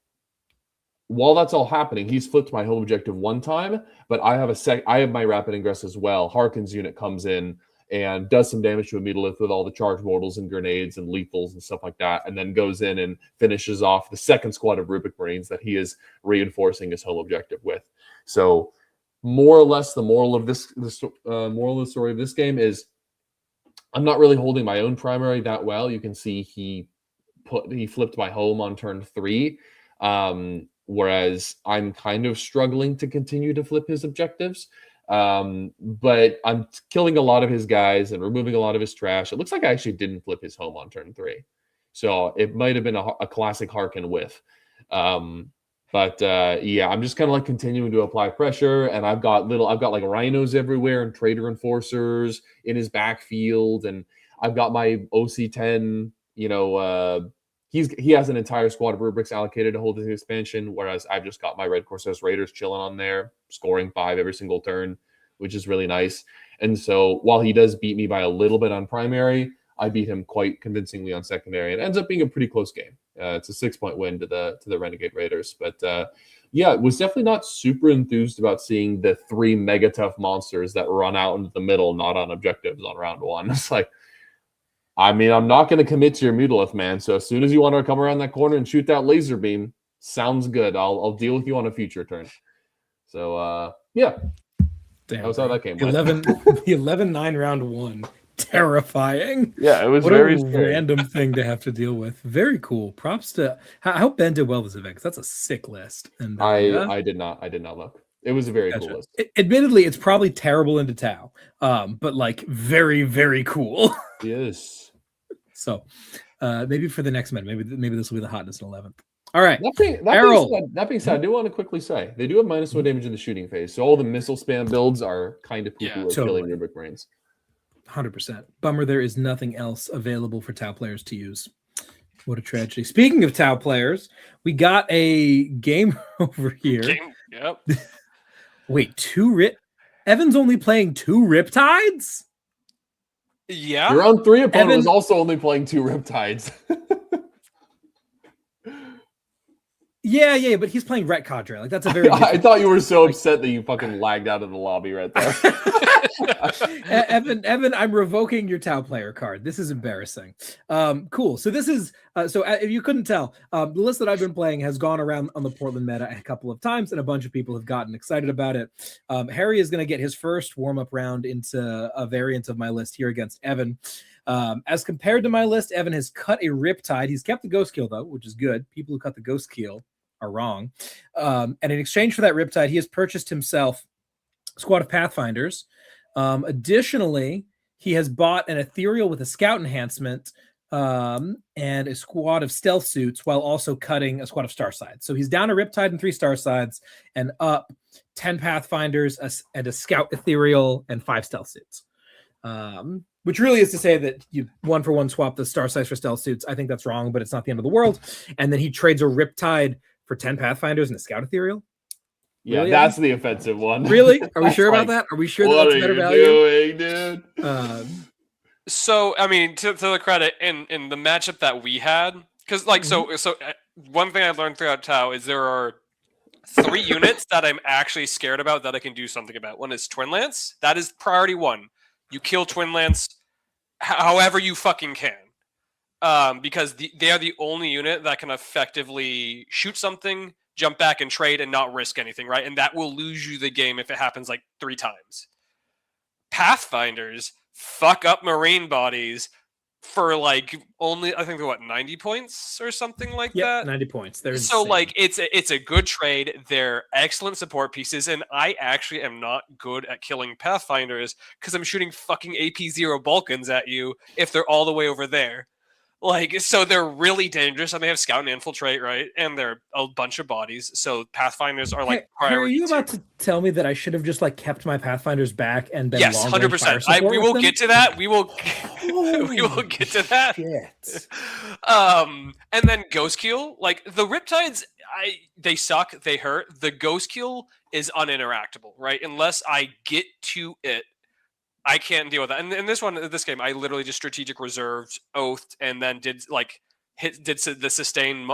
while that's all happening, he's flipped my home objective one time, but I have my rapid ingress as well. Harkin's unit comes in and does some damage to a Megalith with all the charge mortals and grenades and lethals and stuff like that, and then goes in and finishes off the second squad of Rubik Marines that he is reinforcing his home objective with. So more or less the moral of the story of this game is I'm not really holding my own primary that well. You can see he flipped my home on turn 3. Whereas I'm kind of struggling to continue to flip his objectives. But I'm killing a lot of his guys and removing a lot of his trash. It looks like I actually didn't flip his home on turn 3. So it might have been a classic Harkin whiff. Yeah, I'm just kind of like continuing to apply pressure, and I've got like rhinos everywhere and trader enforcers in his backfield, and I've got my OC10, he has an entire squad of rubrics allocated to hold his expansion, whereas I've just got my Red Corsairs Raiders chilling on there, scoring 5 every single turn, which is really nice. And so while he does beat me by a little bit on primary, I beat him quite convincingly on secondary. It ends up being a pretty close game. It's a 6-point win to the Renegade Raiders. But was definitely not super enthused about seeing the 3 mega tough monsters that run out into the middle, not on objectives on round 1. It's like, I mean, I'm not going to commit to your Mutalith, man. So as soon as you want to come around that corner and shoot that laser beam, sounds good. I'll deal with you on a future turn. So, yeah. Damn, that was how that game went. 11-9 round 1. Terrifying. Yeah, it was what very a scary. Random thing to have to deal with. Very cool. Props to I hope Ben did well this event, because that's a sick list. And I did not look. It was a very cool list. Admittedly, it's probably terrible into Tau, but like very, very cool. Yes. So maybe for the next meta, maybe this will be the hotness in 11th. All right. That being said, I do want to quickly say they do have -1 damage in the shooting phase, so all the missile spam builds are kind of people killing Rubik Marines. 100%. Bummer there is nothing else available for Tau players to use. What a tragedy. Speaking of Tau players, we got a game over here. Yep. Wait, Evan's only playing 2 Riptides? Yeah. Your round 3 opponent was also only playing 2 Riptides. Yeah, but he's playing Ret Cadre. Like, that's a very I thought you were so upset that you fucking lagged out of the lobby right there. Evan, I'm revoking your Tau player card. This is embarrassing. Cool. So this is if you couldn't tell, the list that I've been playing has gone around on the Portland meta a couple of times, and a bunch of people have gotten excited about it. Harry is going to get his first warm-up round into a variant of my list here against Evan. As compared to my list, Evan has cut a Riptide. He's kept the Ghost Kill, though, which is good. People who cut the Ghost Kill are wrong. And in exchange for that Riptide, he has purchased himself a squad of Pathfinders. Additionally, he has bought an Ethereal with a Scout enhancement and a squad of Stealth Suits, while also cutting a squad of Starsides. So he's down a Riptide and 3 Starsides, and up 10 Pathfinders and a Scout Ethereal and 5 Stealth Suits. Which really is to say that you 1-for-1 swap the Starsides for Stealth Suits. I think that's wrong, but it's not the end of the world. And then he trades a Riptide for 10 Pathfinders and a Scout Ethereal. Yeah, really, that's the offensive one. Really? Are we sure about that? Are we sure that's better value? What are you doing, dude? So, I mean, to the credit in the matchup that we had, because one thing I learned throughout Tau is there are 3 units that I'm actually scared about that I can do something about. One is Twin Lance. That is priority 1. You kill Twin Lance however you fucking can. Because they are the only unit that can effectively shoot something, jump back and trade, and not risk anything, right? And that will lose you the game if it happens like 3 times. Pathfinders fuck up Marine bodies for like only, I think they're 90 points or something like that. 90 points. So like it's a good trade. They're excellent support pieces, and I actually am not good at killing Pathfinders because I'm shooting fucking AP0 Vulkans at you if they're all the way over there. Like, so they're really dangerous, and they have Scout and Infiltrate, right? And they're a bunch of bodies, so Pathfinders are like priority. Are you about to tell me that I should have just like kept my Pathfinders back and been yes, 100%. We will get to that. We will get to that. Shit. And then Ghost Kill, like the Riptides, they suck, they hurt. The Ghost Kill is uninteractable, right? Unless I get to it, I can't deal with that. And in this game, I literally just strategic reserved, oathed, and then did like did the sustain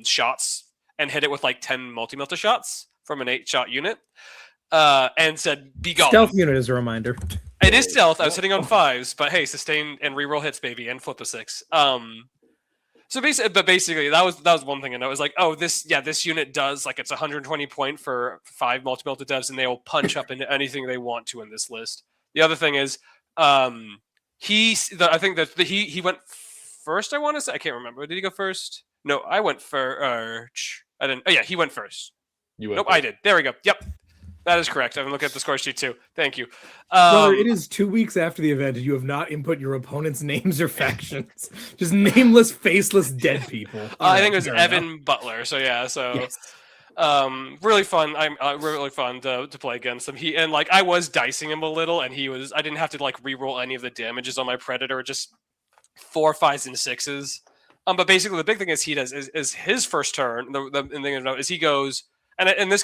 shots and hit it with like 10 multi-melta shots from an 8-shot unit, and said, "Be gone." Stealth unit as a reminder. It is stealth. I was hitting on 5s, but hey, sustain and reroll hits, baby, and flip the 6. So basically, that was one thing, and I was like, oh, this unit does like it's 120 point for 5 multi-melta devs, and they will punch up into anything they want to in this list. The other thing is, I think that he went first. I want to say, I can't remember. Did he go first? No, I went first. I didn't. Oh yeah, he went first. Nope, I did. There we go. Yep. That is correct. I'm looking at the score sheet too. Thank you. Brother, it is 2 weeks after the event and you have not input your opponent's names or factions. Just nameless, faceless, dead people. I think it was Evan Butler. So yeah, yes. Really fun. Really fun to play against him. I was dicing him a little, and I didn't have to like re-roll any of the damages on my Predator, just 4, 5s, and 6s. But basically the big thing is he does is his first turn. The thing to note is he goes, and this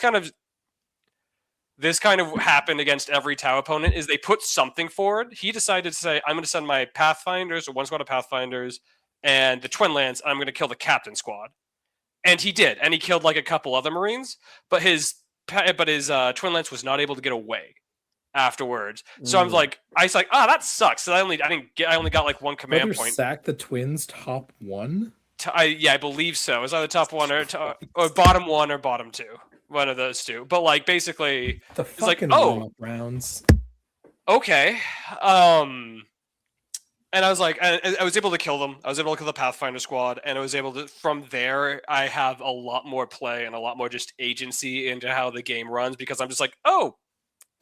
kind of happened against every Tau opponent, is they put something forward. He decided to say, I'm going to send my Pathfinders, or one squad of Pathfinders, and the Twin Lands, and I'm going to kill the Captain squad. And he did, and he killed like a couple other Marines, but his Twin Lance was not able to get away afterwards. So I was like, that sucks. So I only got like 1 command point. Sack the Twins top 1? I believe so. It was either top 1 or bottom 1 or bottom 2. One of those two, but like basically, it's like, oh, rounds. Okay, and I was like, I was able to kill them. I was able to kill the Pathfinder squad, and I was able to. From there, I have a lot more play and a lot more just agency into how the game runs, because I'm just like, oh,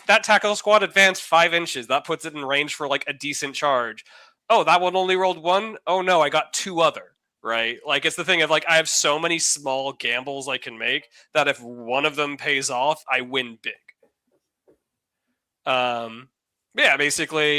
that tackle squad advanced 5 inches. That puts it in range for like a decent charge. Oh, that one only rolled 1. Oh no, I got 2 other. Right? Like, it's the thing of like, I have so many small gambles I can make that if one of them pays off, I win big. Yeah, basically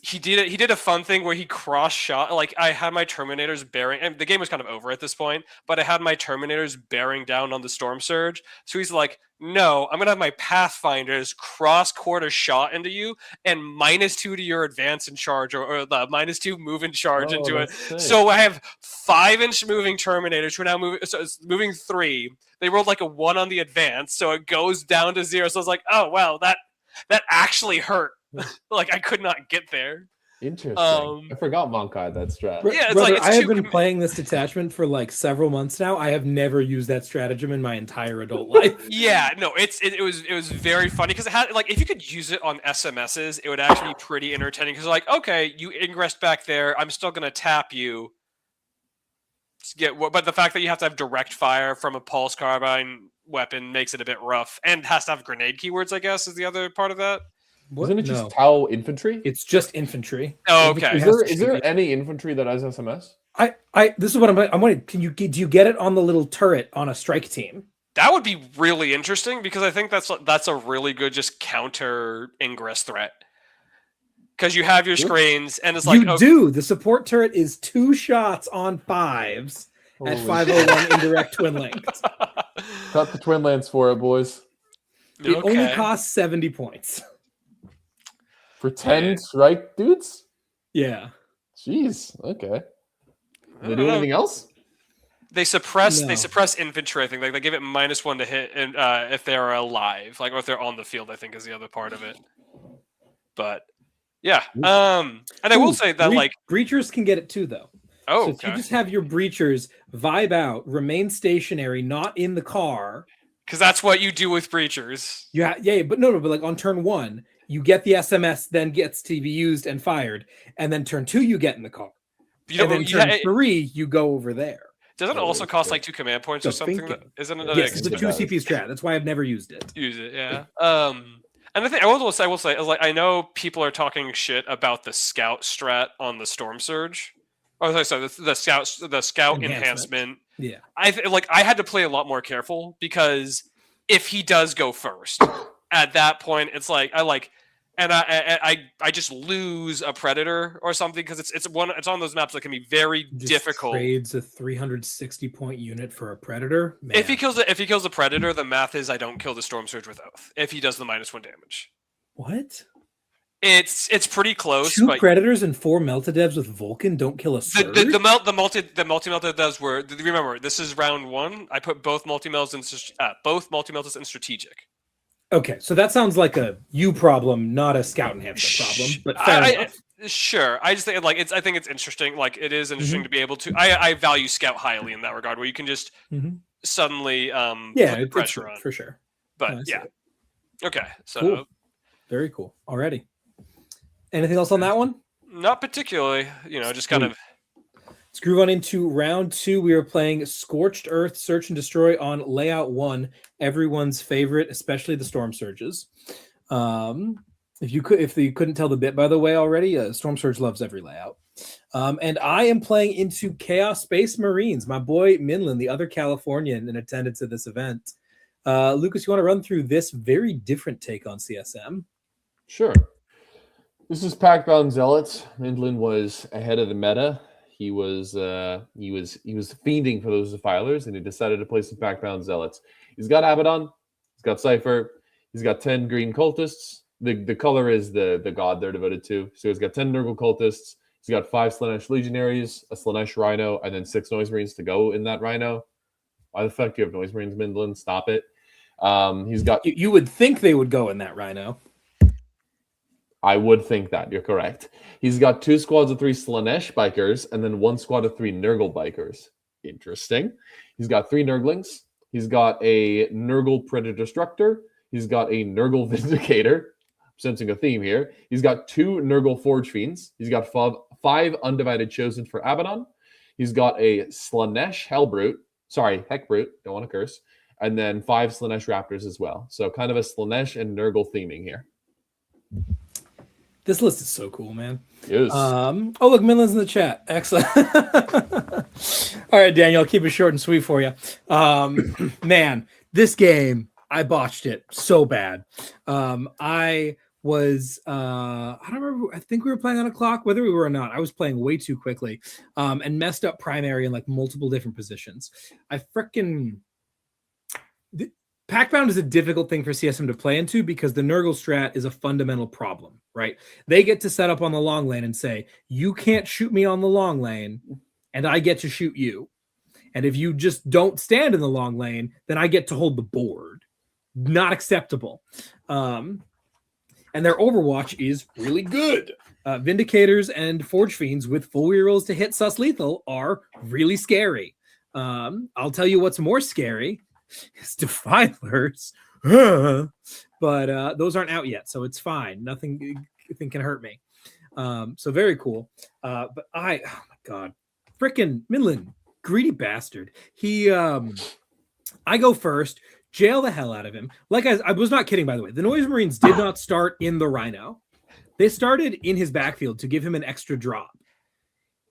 he did a fun thing where he cross shot. Like, I had my Terminators bearing, and the game was kind of over at this point, but I had my Terminators bearing down on the Storm Surge. So he's like, no, I'm gonna have my Pathfinders cross quarter shot into you and -2 to your advance and charge, or the -2 move and charge into it. Sick. So I have 5-inch moving Terminators who are now moving. So it's moving 3. They rolled like a 1 on the advance, so it goes down to 0. So I was like, oh wow, that actually hurt. Like, I could not get there. Interesting. I forgot Monk had that strat. Yeah, it's Brother, like, I have been playing this detachment for like several months now. I have never used that stratagem in my entire adult life. Yeah, no, it was very funny, because it had, like, if you could use it on SMSs, it would actually be pretty entertaining, because like, okay, you ingressed back there, I'm still gonna tap you. But the fact that you have to have direct fire from a pulse carbine weapon makes it a bit rough, and has to have grenade keywords, I guess, is the other part of that. Isn't it just Tau infantry? It's just infantry. Oh, okay. Is there any infantry that has SMS? This is what I'm wondering. Do you get it on the little turret on a strike team? That would be really interesting, because I think that's a really good just counter ingress threat. Because you have your screens, and it's like, The support turret is 2 shots on 5s at 501 indirect twin lengths. Cut the Twin Lance for it, boys. It only costs 70 points. For 10 strike dudes? Yeah. Jeez. Okay. Do they do anything else? They suppress infantry, I think. Like, they give it -1 to hit, and if they're alive, like, or if they're on the field, I think is the other part of it. But yeah. And I will say that like breachers can get it too, though. Oh, so if you just have your breachers vibe out, remain stationary, not in the car. Because that's what you do with breachers. Yeah, but no, but like on turn 1, you get the SMS, then gets to be used and fired, and then turn 2, you get in the car. And then turn 3, you go over there. Doesn't it also cost like 2 command points or something? Isn't it? Yes, it's a 2 CP strat. That's why I've never used it. Use it, yeah. And the thing I will say is, like, I know people are talking shit about the scout strat on the Storm Surge. Oh, sorry, the scout enhancement. Yeah, I had to play a lot more careful, because if he does go first, at that point it's like I just lose a Predator or something, because it's on those maps that can be very difficult. Trades a 360 point unit for a Predator. Man. If he kills the Predator, the math is I don't kill the Storm Surge with Oath if he does the -1 damage. What? It's pretty close. 2 but Predators and 4 Meltadevs with Vulkan don't kill a surge? the multi melted does were. Remember, this is round 1. I put both multi melts in in strategic. Okay, so that sounds like a you problem, not a scout enhancer problem. But fair enough. Sure. I just think I think it's interesting. Like it is interesting to be able to. I value scout highly in that regard, where you can just suddenly put the pressure on for sure. But yeah. Okay. So cool. Very cool. Already. Anything else on that one? Not particularly. Just kind of. Let's groove on into round 2. We are playing Scorched Earth Search and Destroy on layout 1. Everyone's favorite, especially the Storm Surges. If you couldn't tell the bit, by the way, already, Storm Surge loves every layout. And I am playing into Chaos Space Marines. My boy Minlin, the other Californian in attendance at this event. Lukas, you want to run through this very different take on CSM? Sure. This is Packbound Zealots. Minlin was ahead of the meta. He was fiending for those defilers, and he decided to play some Packbound Zealots. He's got Abaddon, he's got Cypher, he's got 10 green cultists. The color is the god they're devoted to. So he's got 10 Nurgle cultists, he's got 5 Slaanesh legionaries, a Slaanesh rhino, and then 6 noise marines to go in that rhino. Why the fuck do you have noise marines, Mindlin? Stop it. He's got. You would think they would go in that rhino. I would think that. You're correct. He's got 2 squads of 3 Slaanesh bikers and then 1 squad of 3 Nurgle bikers. Interesting. He's got 3 Nurglings. He's got a Nurgle Predator Destructor. He's got a Nurgle Vindicator. I'm sensing a theme here. He's got 2 Nurgle Forge Fiends. He's got 5 Undivided Chosen for Abaddon. He's got a Slaanesh Heckbrute. Don't want to curse. And then 5 Slaanesh Raptors as well. So kind of a Slaanesh and Nurgle theming here. This list is so cool, man. Yes. Oh, look, Minlin's in the chat. Excellent. All right, Daniel, I'll keep it short and sweet for you. Man, this game, I botched it so bad. I don't remember. I think we were playing on a clock, whether we were or not. I was playing way too quickly and messed up primary in like multiple different positions. Packbound is a difficult thing for CSM to play into because the Nurgle strat is a fundamental problem, right? They get to set up on the long lane and say, you can't shoot me on the long lane, and I get to shoot you. And if you just don't stand in the long lane, then I get to hold the board. Not acceptable. And their Overwatch is really good. Vindicators and Forge Fiends with full rerolls to hit sus lethal are really scary. I'll tell you what's more scary. It's Defilers, but those aren't out yet, so it's fine. Nothing can hurt me. So very cool. But oh my god, frickin' Minlin, greedy bastard. I go first, jail the hell out of him. Like I was not kidding, by the way. The Noise Marines did not start in the Rhino. They started in his backfield to give him an extra drop.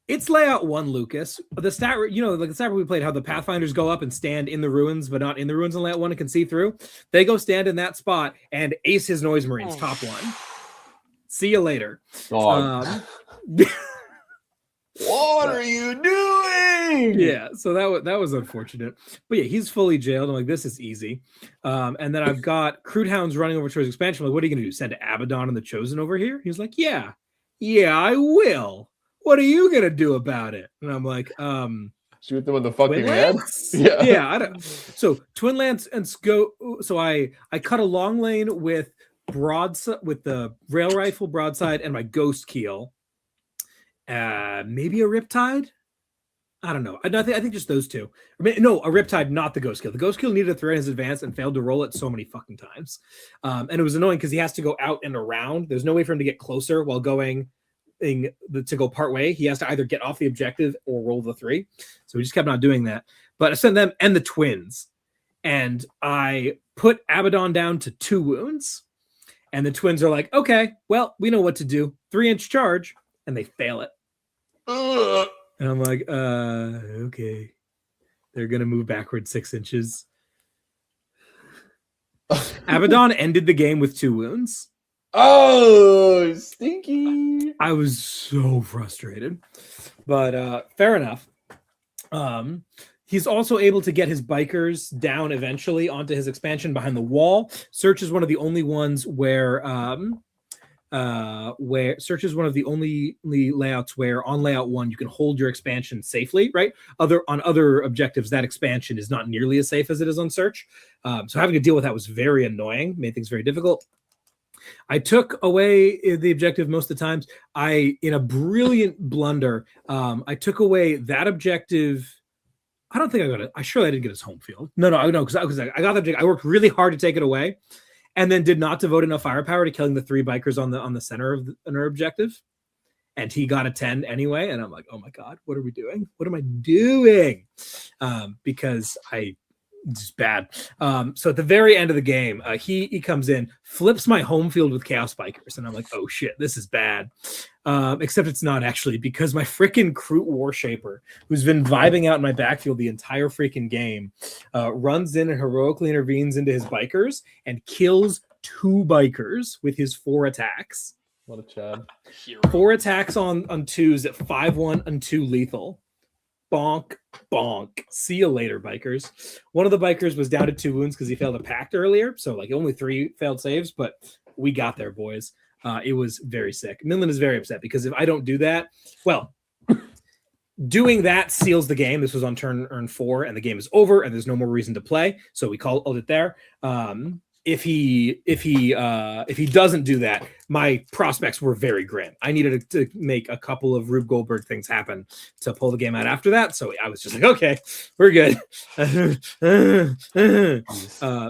It's layout 1, Lukas. The stat, like the stat we played, how the Pathfinders go up and stand in the ruins, but not in the ruins in layout 1 and can see through. They go stand in that spot and ace his Noise Marines, top 1. See you later. What are you doing? Yeah, so that was unfortunate. But yeah, he's fully jailed. I'm like, this is easy. And then I've got Crude Hounds running over towards expansion. I'm like, what are you going to do? Send Abaddon and the Chosen over here? He's like, yeah, I will. What are you gonna do about it? And I'm like, shoot them in the fucking head. Yeah. I don't. So Twin Lance and go. So I cut a long lane with the rail rifle broadside and my ghost keel. Maybe a Riptide. I don't know. I think just those two. No, a Riptide, not the ghost keel. The ghost keel needed a threat in his advance and failed to roll it so many fucking times. And it was annoying because he has to go out and around. There's no way for him to get closer while going. To go part way, he has to either get off the objective or roll the 3. So we just kept not doing that. But I sent them and the twins, and I put Abaddon down to 2 wounds, and the twins are like, okay, well, we know what to do. 3-inch charge, and they fail it. And I'm like, okay. They're gonna move backward 6 inches. Abaddon ended the game with 2 wounds. Oh, stinky. I was so frustrated, but fair enough. He's also able to get his bikers down eventually onto his expansion behind the wall. Search is one of the only ones where where search is one of the only layouts where on layout 1 you can hold your expansion safely, right? On other objectives, that expansion is not nearly as safe as it is on search. So having to deal with that was very annoying, made things very difficult. I took away the objective most of the times. In a brilliant blunder, I took away that objective. I don't think I got it. I didn't get his home field. No, because I got the objective. I worked really hard to take it away, and then did not devote enough firepower to killing the 3 bikers on the center of our objective. And he got a 10 anyway. And I'm like, oh my God, what are we doing? What am I doing? Because just bad. So at the very end of the game, he comes in, flips my home field with Chaos Bikers, and I'm like, oh shit, this is bad. Except it's not actually, because my freaking Kroot Warshaper, who's been vibing out in my backfield the entire freaking game, runs in and heroically intervenes into his bikers and kills 2 bikers with his 4 attacks. What a Chad. 4 attacks on 2s at 5-1 and 2 lethal. Bonk, bonk. See you later, bikers. One of the bikers was down to 2 wounds because he failed a pact earlier. So like only 3 failed saves, but we got there, boys. It was very sick. Midland is very upset because if I don't do that, well, doing that seals the game. This was on turn 4 and the game is over and there's no more reason to play. So we called it there. If he doesn't do that, my prospects were very grim. I needed to make a couple of Rube Goldberg things happen to pull the game out after that. So I was just like, okay, we're good.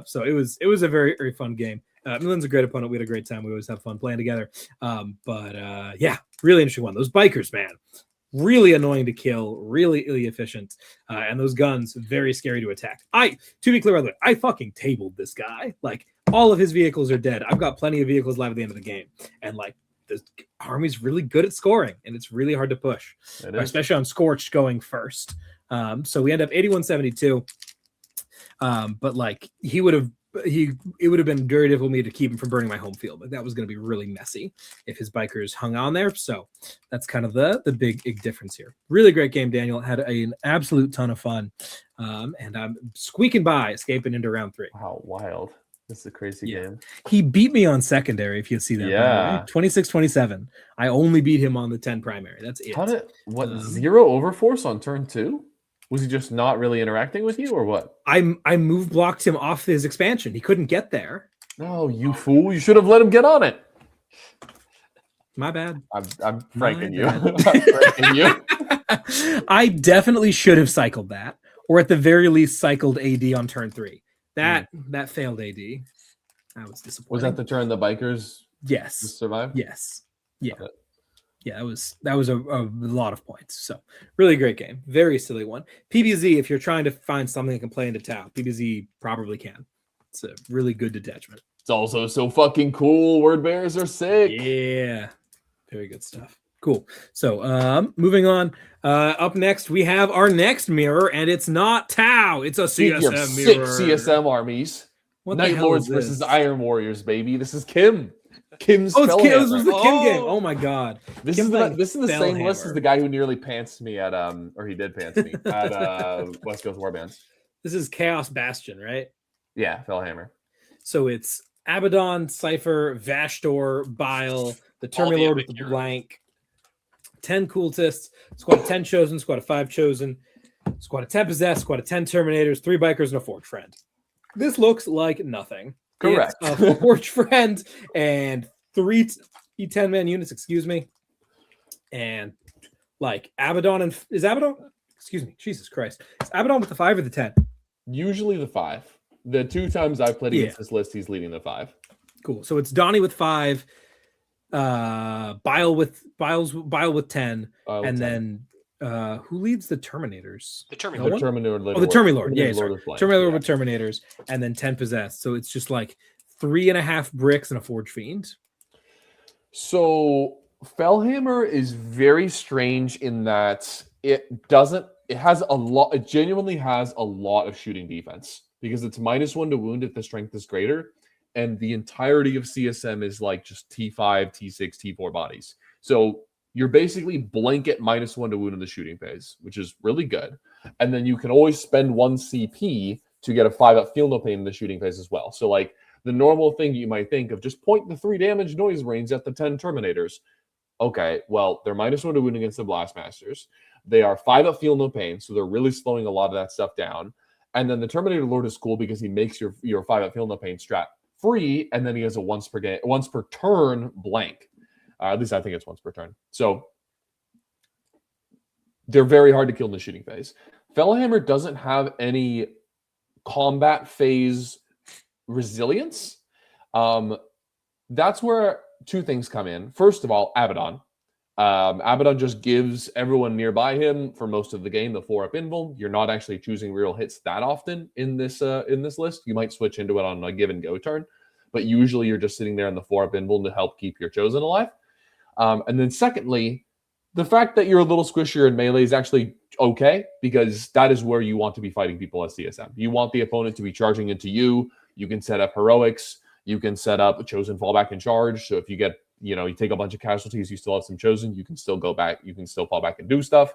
So it was a very, very fun game. Milan's a great opponent. We had a great time. We always have fun playing together. Yeah, really interesting one. Those bikers, man. Really annoying to kill, really efficient, and those guns very scary to attack. To be clear, by the way, I fucking tabled this guy. Like all of his vehicles are dead. I've got plenty of vehicles live at the end of the game, and like the army's really good at scoring, and it's really hard to push, especially on Scorched going first. So we end up 81-72. But like it would have been very difficult for me to keep him from burning my home field. Like that was going to be really messy if his bikers hung on there. So that's kind of the big difference here. Really great game, Daniel. Had an absolute ton of fun. And I'm squeaking by, escaping into round 3. Wow, wild. This is a crazy game. He beat me on secondary, if you see that. Yeah. 26-27. I only beat him on the 10 primary. That's it. 0 overforce on turn 2? Was he just not really interacting with you, or what? I move blocked him off his expansion. He couldn't get there. No, you fool! You should have let him get on it. My bad. I'm pranking you. I'm pranking you. I definitely should have cycled that, or at the very least, cycled AD on turn 3. That failed AD. I was disappointed. Was that the turn the bikers? Yes. Survived. Yes. Yeah. Yeah, that was a lot of points. So really great game. Very silly one. PBZ, if you're trying to find something that can play into Tau, PBZ probably can. It's a really good detachment. It's also so fucking cool. Word bearers are sick. Yeah. Very good stuff. Cool. So moving on. Up next, we have our next mirror, and it's not Tau. It's a CSM mirror. 6 CSM armies. Night Lords versus Iron Warriors, baby. This is Kim. Kim's This was the Kim game. Oh my God. This is the same list as the guy who nearly pantsed me at or he did pants me at West Coast Warbands. This is Chaos Bastion, right? Yeah, Fellhammer. So it's Abaddon, Cypher, Vashtor, Bile, the Terminlord with the blank, 10 cultists, squad of 10 chosen, squad of 5 chosen, squad of 10 possessed, squad of 10 Terminators, 3 bikers, and a Forge Friend. This looks like nothing. Correct. It's a Forge Friend and 3 10-man units, excuse me. And like Abaddon and is Abaddon? Excuse me, Jesus Christ. Is Abaddon with the 5 or the 10? Usually the 5. The 2 times I've played against this list, he's leading the 5. Cool. So it's Donnie with 5, Bile with 10, and then who leads the Terminators? The Terminlord. The Terminlord. Yeah, sorry. Terminlord with Terminators, and then 10 possessed. So it's just like 3.5 bricks and a Forge Fiend. So Fellhammer is very strange in that it genuinely has a lot of shooting defense because it's -1 to wound if the strength is greater, and the entirety of CSM is like just T5, T6, T4 bodies. So you're basically blanket -1 to wound in the shooting phase, which is really good. And then you can always spend 1 CP to get a 5-up feel no pain in the shooting phase as well. So like the normal thing you might think of, just point the 3 damage noise marines at the 10 Terminators. Okay, well, they're -1 to wound against the Blastmasters. They are 5 up feel no pain, so they're really slowing a lot of that stuff down. And then the Terminator Lord is cool because he makes your 5 up feel no pain strat free, and then he has a once per turn blank. At least I think it's once per turn. So they're very hard to kill in the shooting phase. Fellhammer doesn't have any combat phase resilience. That's where 2 things come in. First of all, Abaddon. Abaddon just gives everyone nearby him for most of the game the 4-up invul. You're not actually choosing real hits that often in this list. You might switch into it on a give and go turn, but usually you're just sitting there in the 4-up invul to help keep your chosen alive. And then secondly, the fact that you're a little squishier in melee is actually okay, because that is where you want to be fighting people as CSM. You want the opponent to be charging into you. You can set up heroics. You can set up a chosen fallback and charge. So if you get, you take a bunch of casualties, you still have some chosen, you can still go back, you can still fall back and do stuff.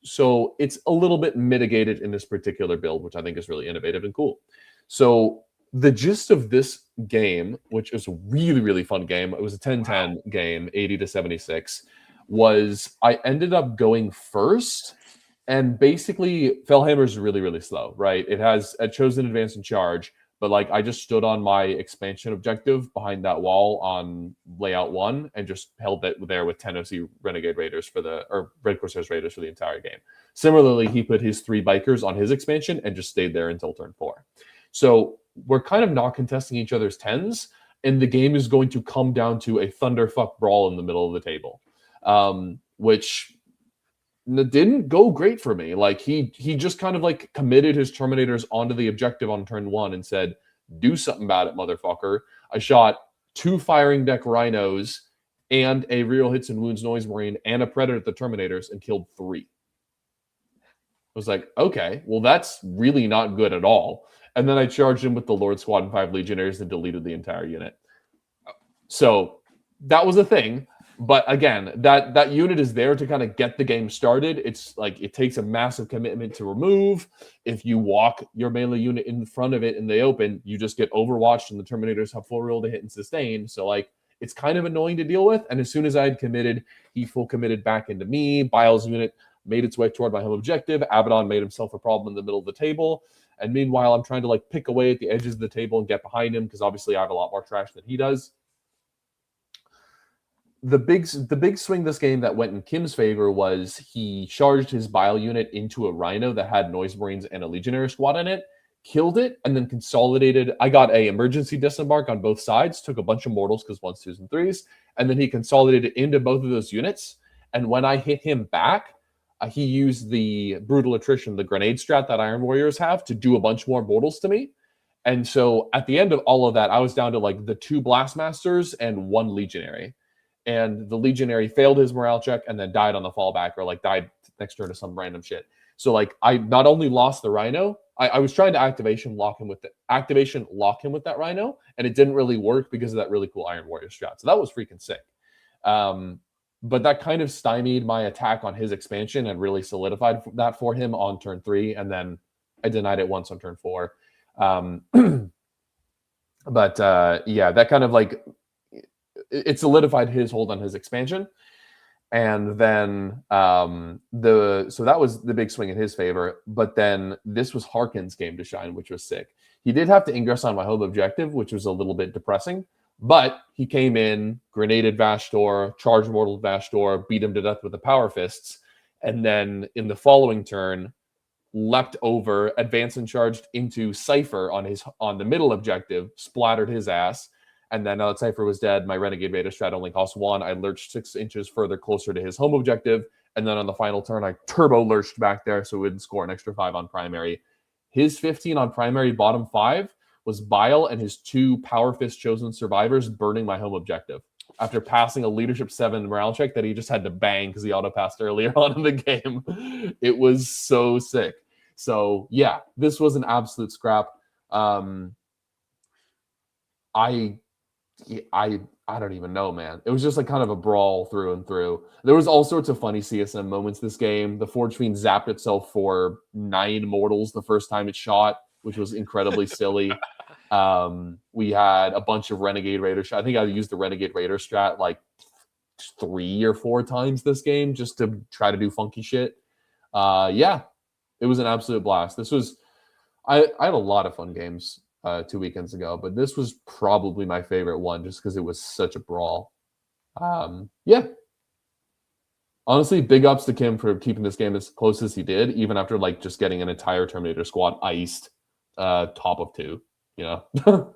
So it's a little bit mitigated in this particular build, which I think is really innovative and cool. So the gist of this game, which is a really, really fun game, it was a 10-10 game, 80-76, was I ended up going first, and basically Fellhammer's really, really slow, right? It has a chosen advance and charge, but like I just stood on my expansion objective behind that wall on layout 1 and just held it there with 10 OC Renegade Raiders or Red Corsairs Raiders for the entire game. Similarly, he put his 3 bikers on his expansion and just stayed there until turn 4. So we're kind of not contesting each other's 10s, and the game is going to come down to a thunderfuck brawl in the middle of the table, which didn't go great for me. Like he just kind of like committed his Terminators onto the objective on turn 1 and said, do something about it, motherfucker. I shot 2 firing deck rhinos and a real hits and wounds noise marine and a predator at the Terminators and killed 3. I was like, okay, well, that's really not good at all. And then I charged him with the Lord Squad and 5 Legionnaires and deleted the entire unit. So that was a thing. But again, that unit is there to kind of get the game started. It's like it takes a massive commitment to remove. If you walk your melee unit in front of it in the open, you just get overwatched and the Terminators have full roll to hit and sustain. So like it's kind of annoying to deal with. And as soon as I had committed, he full committed back into me. Bile's unit made its way toward my home objective. Abaddon made himself a problem in the middle of the table. And meanwhile, I'm trying to like pick away at the edges of the table and get behind him because obviously I have a lot more trash than he does. The big swing this game that went in Kim's favor was he charged his Bile unit into a Rhino that had Noise Marines and a Legionnaire squad in it, killed it, and then consolidated. I got a emergency disembark on both sides, took a bunch of mortals because 1s, 2s, and 3s, and then he consolidated into both of those units. And when I hit him back, he used the brutal attrition, the grenade strat that Iron Warriors have, to do a bunch more mortals to me. And so at the end of all of that, I was down to like the 2 Blastmasters and 1 Legionary. And the Legionary failed his morale check and then died on the fallback, or like died next turn to some random shit. So like I not only lost the Rhino, I was trying to activation lock him with that Rhino, and it didn't really work because of that really cool Iron Warrior strat. So that was freaking sick. But that kind of stymied my attack on his expansion and really solidified that for him on turn 3. And then I denied it once on turn 4. Yeah, that kind of like it solidified his hold on his expansion. And then so that was the big swing in his favor. But then this was Harkin's game to shine, which was sick. He did have to ingress on my home objective, which was a little bit depressing. But he came in, grenaded Vashtor, charged mortal Vashtor, beat him to death with the power fists, and then in the following turn, leapt over, advanced and charged into Cypher on the middle objective, splattered his ass. And then now that Cypher was dead, my Renegade Raider strat only cost 1. I lurched 6 inches further closer to his home objective. And then on the final turn, I turbo lurched back there so it would score an extra 5 on primary. His 15 on primary bottom 5 was Bile and his 2 Power Fist chosen survivors burning my home objective after passing a leadership 7 morale check that he just had to bang because he auto-passed earlier on in the game. It was so sick. So yeah, this was an absolute scrap. I don't even know, man. It was just like kind of a brawl through and through. There was all sorts of funny CSM moments this game. The Forge Fiend zapped itself for 9 mortals the first time it shot, which was incredibly silly. We had a bunch of Renegade Raiders. I think I used the Renegade Raider strat like 3 or 4 times this game just to try to do funky shit. Yeah, it was an absolute blast. This was I had a lot of fun games 2 weekends ago, but this was probably my favorite one just because it was such a brawl. Yeah. Honestly, big ups to Kim for keeping this game as close as he did, even after like just getting an entire Terminator squad iced top of 2. You know?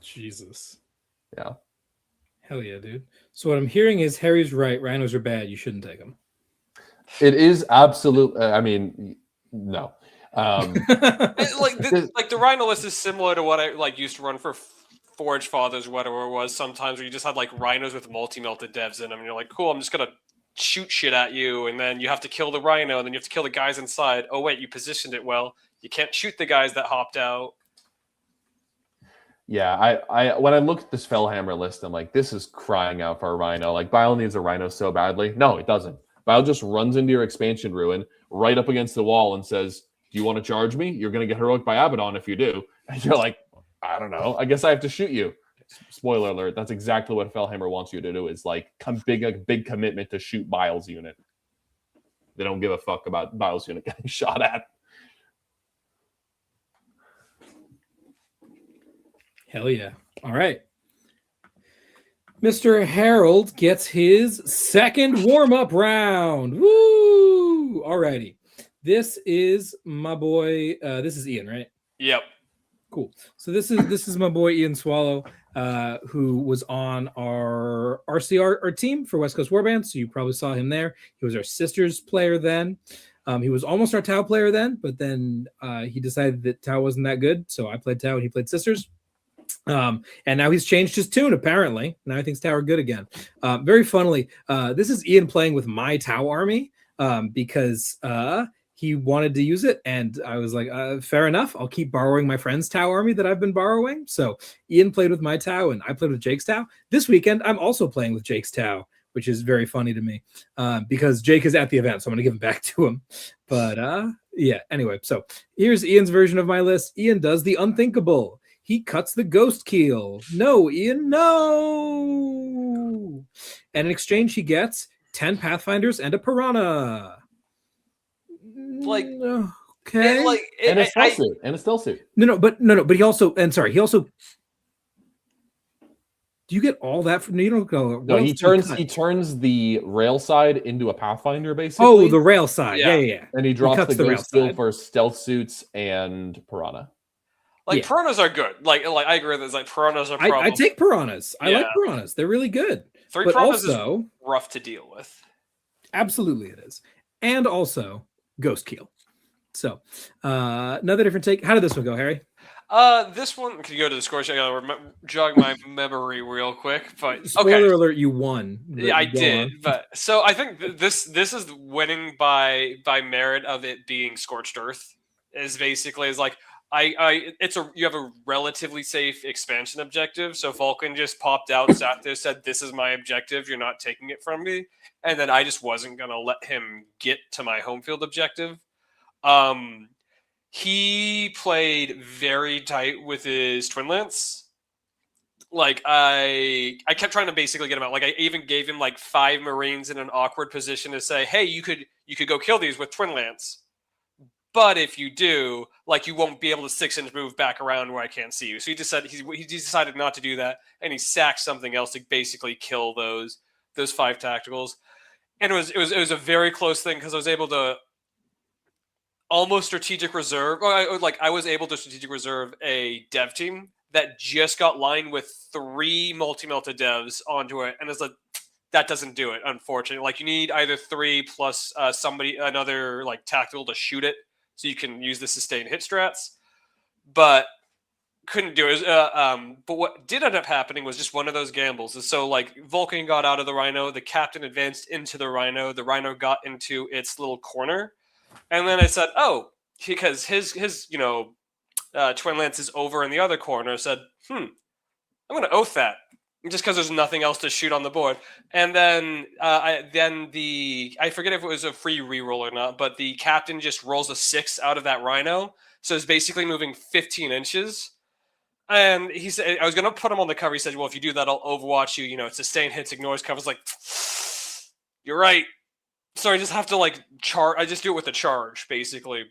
Jesus. Yeah. Hell yeah, dude. So what I'm hearing is Harry's right. Rhinos are bad. You shouldn't take them. It is absolute. I mean, no. The Rhino list is similar to what I like used to run for Forge Fathers, whatever it was. Sometimes where you just had like rhinos with multi-melted devs in them, and you're like, cool, I'm just gonna shoot shit at you, and then you have to kill the rhino, and then you have to kill the guys inside. Oh wait, you positioned it well. You can't shoot the guys that hopped out. Yeah, I when I look at this Fellhammer list, I'm like, this is crying out for a rhino. Like, Bile needs a rhino so badly. No, it doesn't. Bile just runs into your expansion ruin right up against the wall and says, do you want to charge me? You're going to get heroic by Abaddon if you do. And you're like, I don't know. I guess I have to shoot you. Spoiler alert. That's exactly what Fellhammer wants you to do, is like a big commitment to shoot Bile's unit. They don't give a fuck about Bile's unit getting shot at. Hell yeah. All right. Mr. Harold gets his second warm-up round. Woo! Alrighty. This is my boy. This is Ian, right? Yep. Cool. So this is my boy Ian Swallow, who was on our RCR our team for West Coast Warband. So you probably saw him there. He was our sisters player then. He was almost our Tau player then, but then he decided that Tau wasn't that good. So I played Tau and he played sisters. And now he's changed his tune, apparently. Now he thinks Tau are good again. Very funnily, this is Ian playing with my Tau army because he wanted to use it, and I was like, fair enough. I'll keep borrowing my friend's Tau army that I've been borrowing. So Ian played with my Tau, and I played with Jake's Tau. This weekend, I'm also playing with Jake's Tau, which is very funny to me because Jake is at the event, so I'm going to give him back to him. But yeah, anyway, so here's Ian's version of my list. Ian does the unthinkable. He cuts the ghost keel. No, Ian, no. And in exchange, he gets 10 Pathfinders and a Piranha. Like, okay. And a stealth suit. And a stealth suit. No, but he also, do you get all that from, you don't go. No, he turns the rail side into a Pathfinder, basically. Oh, the rail side. Yeah. And he drops the ghost keel for stealth suits and Piranha. Like, piranhas are good. Like I agree with this. Like, piranhas are probably... I take piranhas. I like piranhas. They're really good. 3 but piranhas also, is rough to deal with. Absolutely it is. And also, ghost keel. So, another different take. How did this one go, Harry? This one... Can you go to the score sheet? I gotta jog my memory real quick. But Spoiler alert, you won. Yeah, I did. But so I think this is winning by merit of it being Scorched Earth. Is like... you have a relatively safe expansion objective. So Vulkan just popped out, sat there, said, "This is my objective. You're not taking it from me." And then I just wasn't gonna let him get to my home field objective. He played very tight with his Twin Lance. Like I kept trying to basically get him out. Like I even gave him like 5 Marines in an awkward position to say, "Hey, you could go kill these with Twin Lance. But if you do, like, you won't be able to 6-inch move back around where I can't see you." So he decided not to do that, and he sacked something else to basically kill those 5 tacticals. And it was a very close thing because I was able to almost strategic reserve. I was able to strategic reserve a dev team that just got lined with 3 multi-melted devs onto it, and it's like, that doesn't do it, unfortunately. Like, you need either 3 plus another like tactical to shoot it, so you can use the sustained hit strats, but couldn't do it. But what did end up happening was just one of those gambles. So, like, Vulkan got out of the Rhino, the captain advanced into the Rhino got into its little corner, and then I said, oh, because his Twin Lance is over in the other corner, I said, I'm going to oath that. Just because there's nothing else to shoot on the board. And then I forget if it was a free reroll or not, but the captain just rolls a 6 out of that Rhino. So it's basically moving 15 inches. And he said, I was going to put him on the cover. He said, well, if you do that, I'll overwatch you. You know, sustain hits, ignores covers. Like, you're right. So I just have to like charge. I just do it with the charge, basically.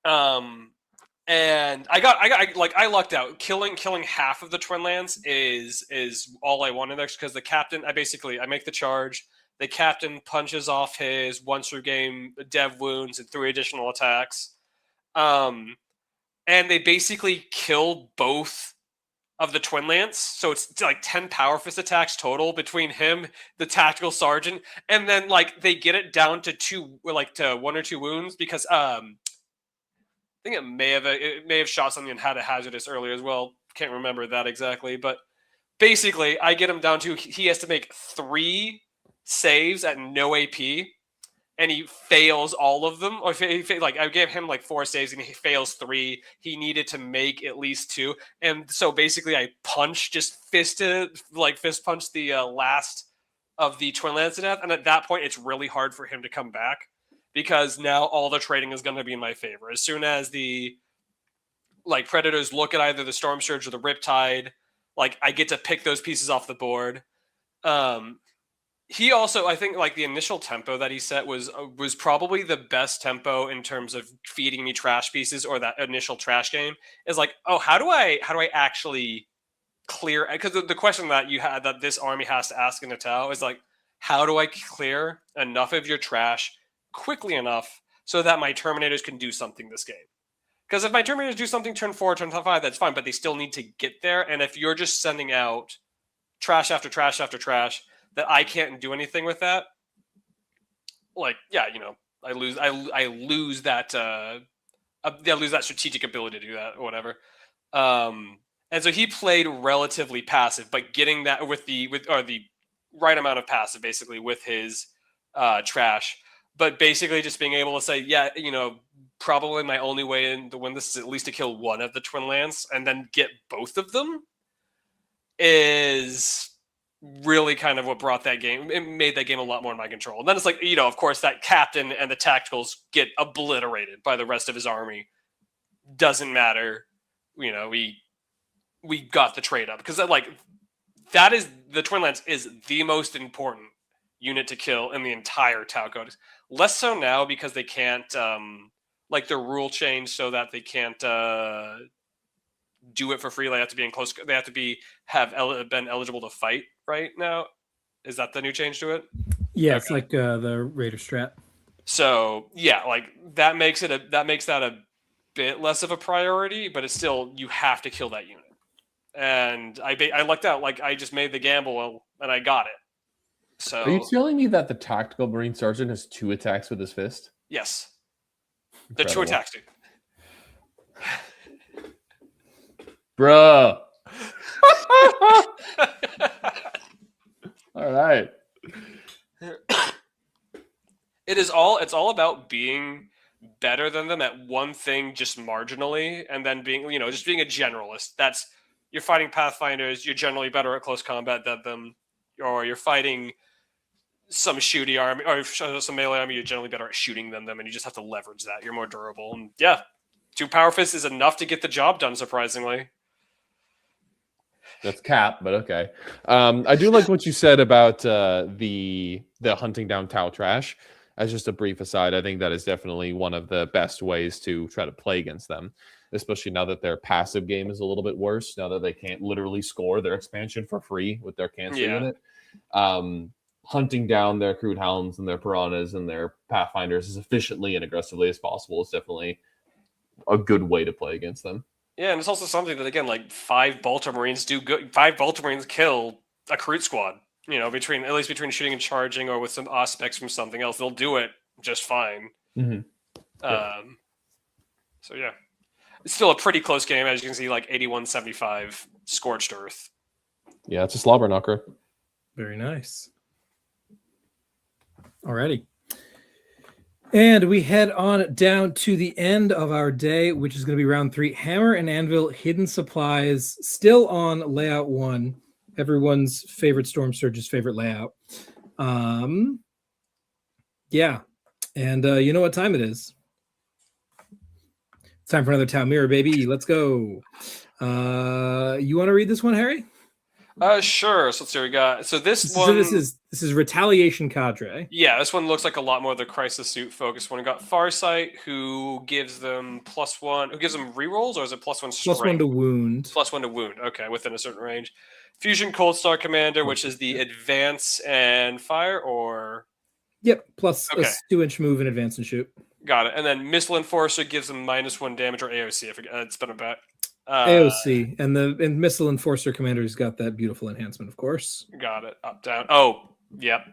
And I lucked out. Killing half of the Twin Lands is all I wanted there, because the captain, I make the charge. The captain punches off his once per game dev wounds and 3 additional attacks. And they basically kill both of the Twin Lance. So it's like 10 Power Fist attacks total between him, the tactical sergeant, and then like they get it down to 1 or 2 wounds, because I think it may have shot something and had a hazardous earlier as well. Can't remember that exactly, but basically I get him down to, he has to make 3 saves at no AP, and he fails all of them. Or I gave him like 4 saves and he fails 3. He needed to make at least 2, and so basically I fist punch the last of the Twin Lance to death. And at that point, it's really hard for him to come back, because now all the trading is going to be in my favor. As soon as the Predators look at either the Storm Surge or the Riptide, I get to pick those pieces off the board. He also, I think, the initial tempo that he set was probably the best tempo in terms of feeding me trash pieces, or that initial trash game is how do I actually clear? Because the question that you had, that this army has to ask in a Tau, is how do I clear enough of your trash quickly enough so that my Terminators can do something this game? Because if my Terminators do something turn 4, turn 5, that's fine, but they still need to get there. And if you're just sending out trash after trash after trash, that I can't do anything with that, I lose that strategic ability to do that or whatever. And so he played relatively passive, but getting that with the right amount of passive, basically, with his trash. But basically just being able to say, probably my only way to win this is at least to kill one of the Twin Lance and then get both of them, is really kind of what brought that game. It made that game a lot more in my control. And then it's of course, that captain and the tacticals get obliterated by the rest of his army. Doesn't matter. We got the trade up, because that is, the Twin Lance is the most important unit to kill in the entire Tau Codex. Less so now, because they can't the rule change so that they can't do it for free. They have to be in close. They have to been eligible to fight right now. Is that the new change to it? Yeah, okay. It's the Raider strat. So yeah, that makes that a bit less of a priority, but it's still, you have to kill that unit. And I lucked out. I just made the gamble and I got it. So are you telling me that the tactical Marine Sergeant has 2 attacks with his fist? Yes. The 2 attacks, dude. Bruh. All right. It's all about being better than them at one thing, just marginally, and then being, just being a generalist. That's, you're fighting Pathfinders, you're generally better at close combat than them, or you're fighting some shooty army or some melee army, you're generally better at shooting than them, and you just have to leverage that. You're more durable. And yeah, 2 Power Fists is enough to get the job done, surprisingly. That's cap, but okay. I do like what you said about the hunting down Tau trash. As just a brief aside, I think that is definitely one of the best ways to try to play against them, especially now that their passive game is a little bit worse, now that they can't literally score their expansion for free with their cancer unit. Hunting down their crude hounds and their piranhas and their pathfinders as efficiently and aggressively as possible is definitely a good way to play against them. Yeah, and it's also something that, again, 5 Baltimore Marines do good. 5 Baltimore Marines kill a Crute squad. Between shooting and charging, or with some aspects from something else, they'll do it just fine. Mm-hmm. So yeah, it's still a pretty close game, as you can see. 81-75 Scorched Earth. Yeah, it's a slobber knocker. Very nice. Alrighty. And we head on down to the end of our day, which is going to be round 3. Hammer and Anvil, Hidden Supplies, still on layout 1. Everyone's favorite Storm Surge's favorite layout. Yeah. And you know what time it is? It's time for another Tau Mirror, baby. Let's go. You want to read this one, Harry? Sure. So let's see what we got. So this is Retaliation Cadre. Yeah, this one looks like a lot more the Crisis Suit focused one. We got Farsight, who gives them +1. Who gives them rerolls, or is it +1 strength? +1 to wound. +1 to wound. Okay, within a certain range. Fusion Cold Star Commander, which is the advance and fire, or yep, plus a 2-inch move and advance and shoot. Got it. And then Missile Enforcer gives them -1 damage or AOC. I forget. It's been about AOC, and Missile Enforcer Commander's got that beautiful enhancement, of course. Got it. Up, down. Oh, yep.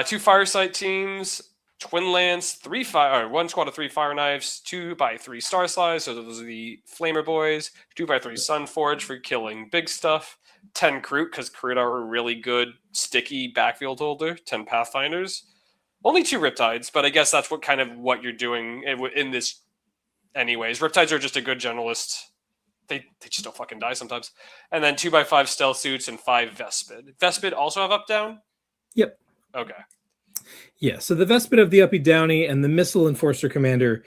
2 Firesight teams, Twin Lance, 3 fire, 1 squad of 3 Fire Knives, 2x3 Star Slice. So those are the Flamer Boys. 2x3 Sunforge for killing big stuff. 10 Kroot, because Kroot are a really good sticky backfield holder. 10 Pathfinders. Only 2 Riptides, but I guess that's what you're doing in this anyways. Riptides are just a good generalist. They just don't fucking die sometimes. And then 2x5 Stealth Suits and 5 Vespid. Vespid also have up down? Yep. Okay. Yeah, so the Vespid of the Uppy Downy and the Missile Enforcer Commander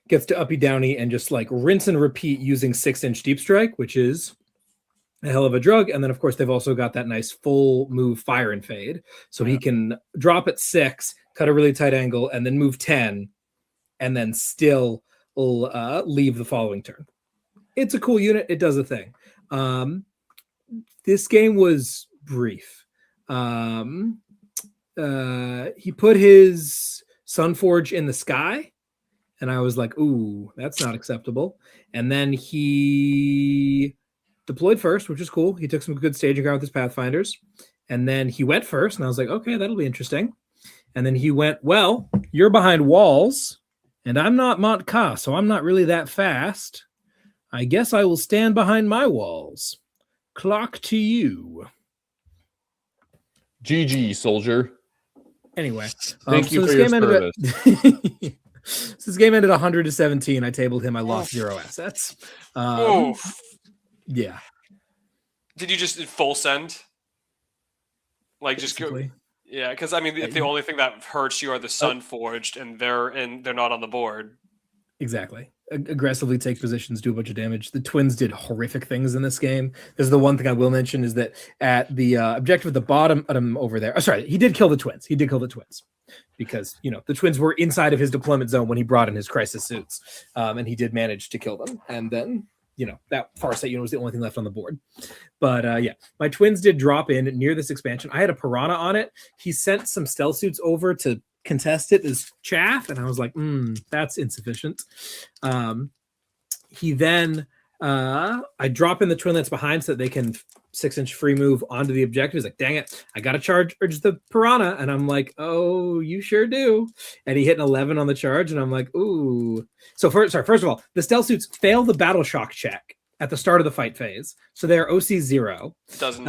gets to Uppy Downy and just like rinse and repeat using 6-inch Deep Strike, which is a hell of a drug. And then, of course, they've also got that nice full move Fire and Fade. So he can drop at 6, cut a really tight angle, and then move 10, and then still leave the following turn. It's a cool unit. It does a thing. This game was brief. He put his Sunforge in the sky, and I was like, ooh, that's not acceptable. And then he deployed first, which is cool. He took some good staging ground with his Pathfinders. And then he went first, and I was like, okay, that'll be interesting. And then he went, well, you're behind walls, and I'm not Mont-Ka, so I'm not really that fast. I guess I will stand behind my walls. Clock to you. GG, soldier. Anyway, thank you for your service. So this game ended 100-17. I tabled him. I lost 0 assets. Yeah. Did you just full send? Like just go? Yeah, because I mean, the only thing that hurts you are the Sunforged, and they're not on the board. Exactly. Aggressively take positions, do a bunch of damage. The Twins did horrific things in this game. This is the one thing I will mention is that at the objective at the bottom over there. Oh, sorry, he did kill the Twins. Because, the Twins were inside of his deployment zone when he brought in his Crisis Suits. And he did manage to kill them. And then, that Farsight unit was the only thing left on the board. But yeah, my Twins did drop in near this expansion. I had a Piranha on it. He sent some Stealth Suits over to contest it as chaff, and I was like, that's insufficient. He then I drop in the Twin Lance behind so that they can 6-inch free move onto the objective. He's like, dang it, I gotta charge the Piranha. And I'm like, oh, you sure do. And he hit an 11 on the charge, and I'm like, ooh. So first of all, the Stealth Suits fail the battle shock check at the start of the fight phase. So they're OC 0. Doesn't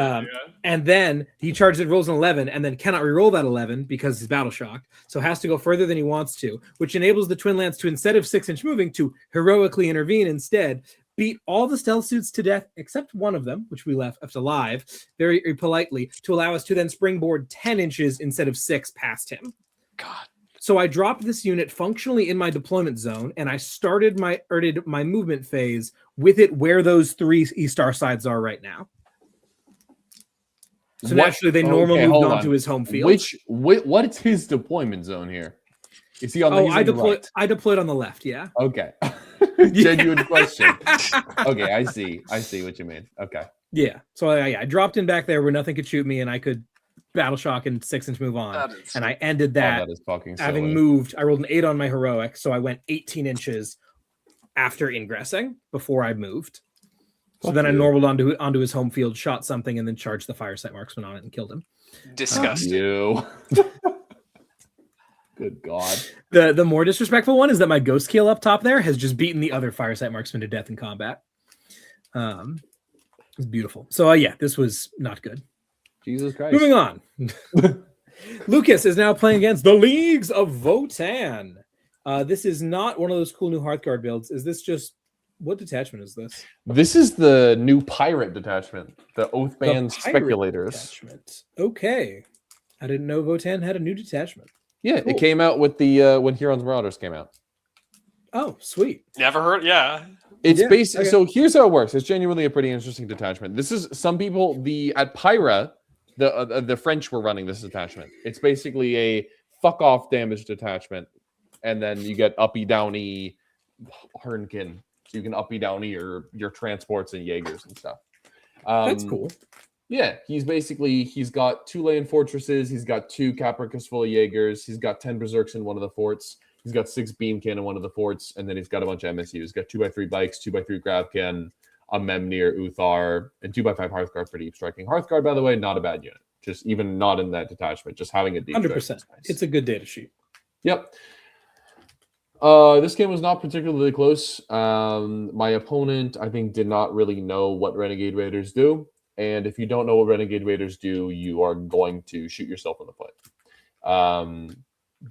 and then he charges it, rolls an 11, and then cannot reroll that 11 because he's battle shocked. So has to go further than he wants to, which enables the Twin Lance to, instead of 6-inch moving, to heroically intervene instead, beat all the Stealth Suits to death except one of them, which we left alive, very politely, to allow us to then springboard 10 inches instead of 6 past him. God. So I dropped this unit functionally in my deployment zone, and I started my movement phase with it where those 3 E-star sides are right now. So naturally, they normally moved on to his home field. What's his deployment zone here? Is he on the right? I deployed on the left, yeah. Okay. Genuine question. Okay, I see what you mean. Okay. Yeah. So I dropped in back there where nothing could shoot me, and I could battle shock and 6-inch move on. And I ended that, that is fucking silly. Having moved. I rolled an 8 on my heroic, so I went 18 inches after ingressing before I moved. So then I normaled onto his home field, shot something, and then charged the Firesight Marksman on it and killed him. Disgusting. You. Good God. The more disrespectful one is that my Ghost Keel up top there has just beaten the other Firesight Marksman to death in combat. It's beautiful. So yeah, this was not good. Jesus Christ. Moving on. Lukas is now playing against the Leagues of Votan. This is not one of those cool new Hearthguard builds. Is this just... What detachment is this? This is the new pirate detachment. The Oathband Speculators. Detachment. Okay. I didn't know Votan had a new detachment. Yeah, cool. It came out with the when Huron's Marauders came out. Oh, sweet. Never heard. Yeah. It's Yeah, basic. okay. So here's how it works. It's genuinely a pretty interesting detachment. This is some people at Pyra, the French were running this detachment. It's basically a fuck off damage detachment, and then you get uppy downy Hernkin, so you can uppy downy your transports and Jaegers and stuff. That's cool. Yeah, he's got 2 land fortresses. He's got 2 Capricus full of Jaegers. He's got 10 Berserks in one of the forts. He's got 6 beam cannon in one of the forts, and then he's got a bunch of MSUs. He's got 2x3 bikes, 2x3 grav can, a Memnir, Uthar, and 2x5 Hearthguard for deep striking. Hearthguard, by the way, not a bad unit. Just even not in that detachment, just having a deep 100%. strike is nice. It's a good data sheet. Yep. This game was not particularly close. My opponent, I think, did not really know what Renegade Raiders do. And if you don't know what Renegade Raiders do, you are going to shoot yourself in the foot.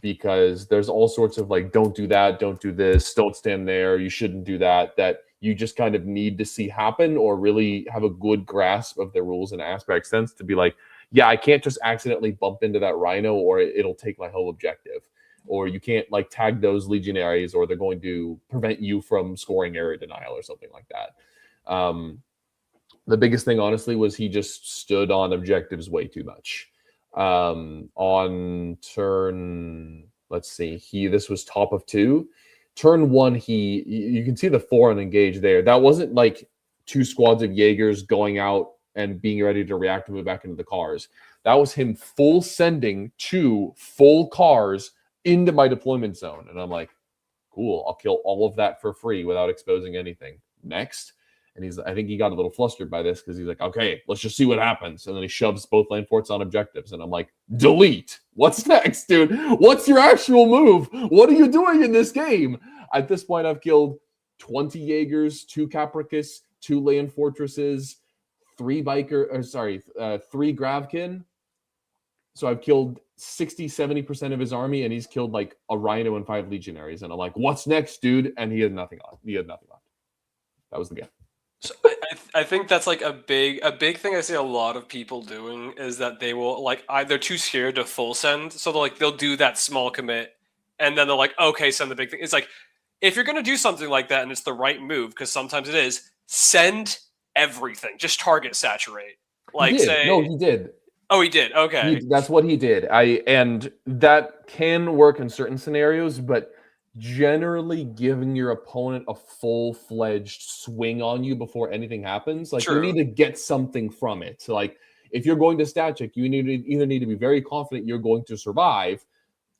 Because there's all sorts of like, don't do that, don't do this, don't stand there, you shouldn't do that, that you just kind of need to see happen or really have a good grasp of the rules and aspect sense to be like, yeah, I can't just accidentally bump into that rhino or it'll take my whole objective. Or you can't like tag those legionaries or they're going to prevent you from scoring area denial or something like that. The biggest thing, honestly, was he just stood on objectives way too much. On turn, let's see, this was top of 2. Turn 1, you can see the 4 on engage there. That wasn't like 2 squads of Jaegers going out and being ready to react and move back into the cars. That was him full sending 2 full cars into my deployment zone. And I'm like, cool, I'll kill all of that for free without exposing anything. Next. And I think he got a little flustered by this because he's like, okay, let's just see what happens. And then he shoves both land forts on objectives. And I'm like, delete. What's next, dude? What's your actual move? What are you doing in this game? At this point, I've killed 20 Jaegers, 2 Capricus, 2 land fortresses, 3 Gravkin. So I've killed 60-70% of his army, and he's killed like a Rhino and 5 Legionaries. And I'm like, what's next, dude? And he had nothing on. He had nothing left. That was the game. So I think that's like a big thing I see a lot of people doing is that they will like they're too scared to full send, so they'll do that small commit, and then they're like, okay, send the big thing. It's like if you're gonna do something like that and it's the right move, because sometimes it is, send everything, just target saturate. Like he did. Oh, he did. Okay, that's what he did. And that can work in certain scenarios, but generally giving your opponent a full-fledged swing on you before anything happens, like True. You need to get something from it. So like if you're going to stat check, you either need to be very confident you're going to survive.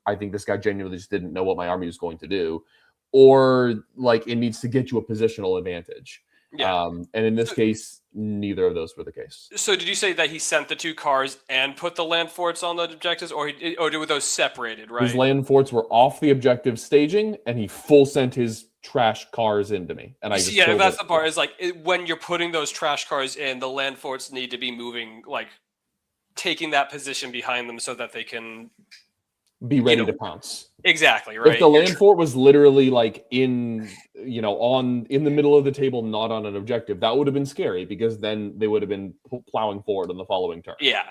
I think this guy genuinely just didn't know what my army was going to do, or like it needs to get you a positional advantage. Yeah. And in this case, neither of those were the case. So did you say that he sent the 2 cars and put the land forts on the objectives, or were those separated, right? His land forts were off the objective staging, and he full sent his trash cars into me. And that's the part. Is like when you're putting those trash cars in, the land forts need to be moving, like taking that position behind them so that they can be ready to pounce. Exactly, right. If the land fort was literally like in the middle of the table, not on an objective, that would have been scary because then they would have been plowing forward on the following turn. Yeah,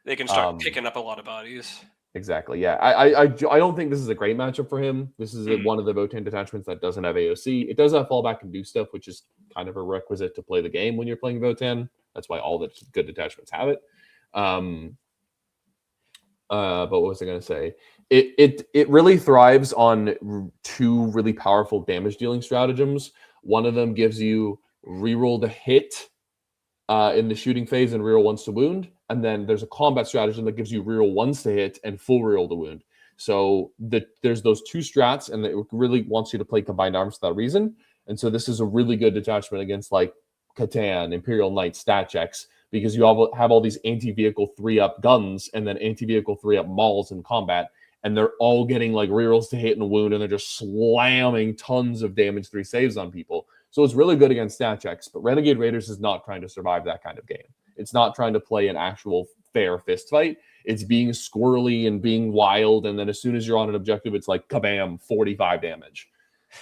they can start picking up a lot of bodies. Exactly. Yeah, I don't think this is a great matchup for him. This is one of the Votan detachments that doesn't have AOC. It does have fallback and do stuff, which is kind of a requisite to play the game when you're playing Votan. That's why all the good detachments have it. But what was I going to say? It really thrives on 2 really powerful damage dealing stratagems. One of them gives you reroll to hit in the shooting phase and reroll 1s to wound. And then there's a combat stratagem that gives you reroll 1s to hit and full reroll to wound. So there's those 2 strats, and it really wants you to play combined arms for that reason. And so this is a really good detachment against like Catan, Imperial Knight, stat checks, because you have all these anti-vehicle 3-up guns and then anti-vehicle 3-up mauls in combat. And they're all getting like rerolls to hit and wound, and they're just slamming tons of damage 3 saves on people. So it's really good against stat checks, but Renegade Raiders is not trying to survive that kind of game. It's not trying to play an actual fair fist fight. It's being squirrely and being wild, and then as soon as you're on an objective, it's like kabam, 45 damage.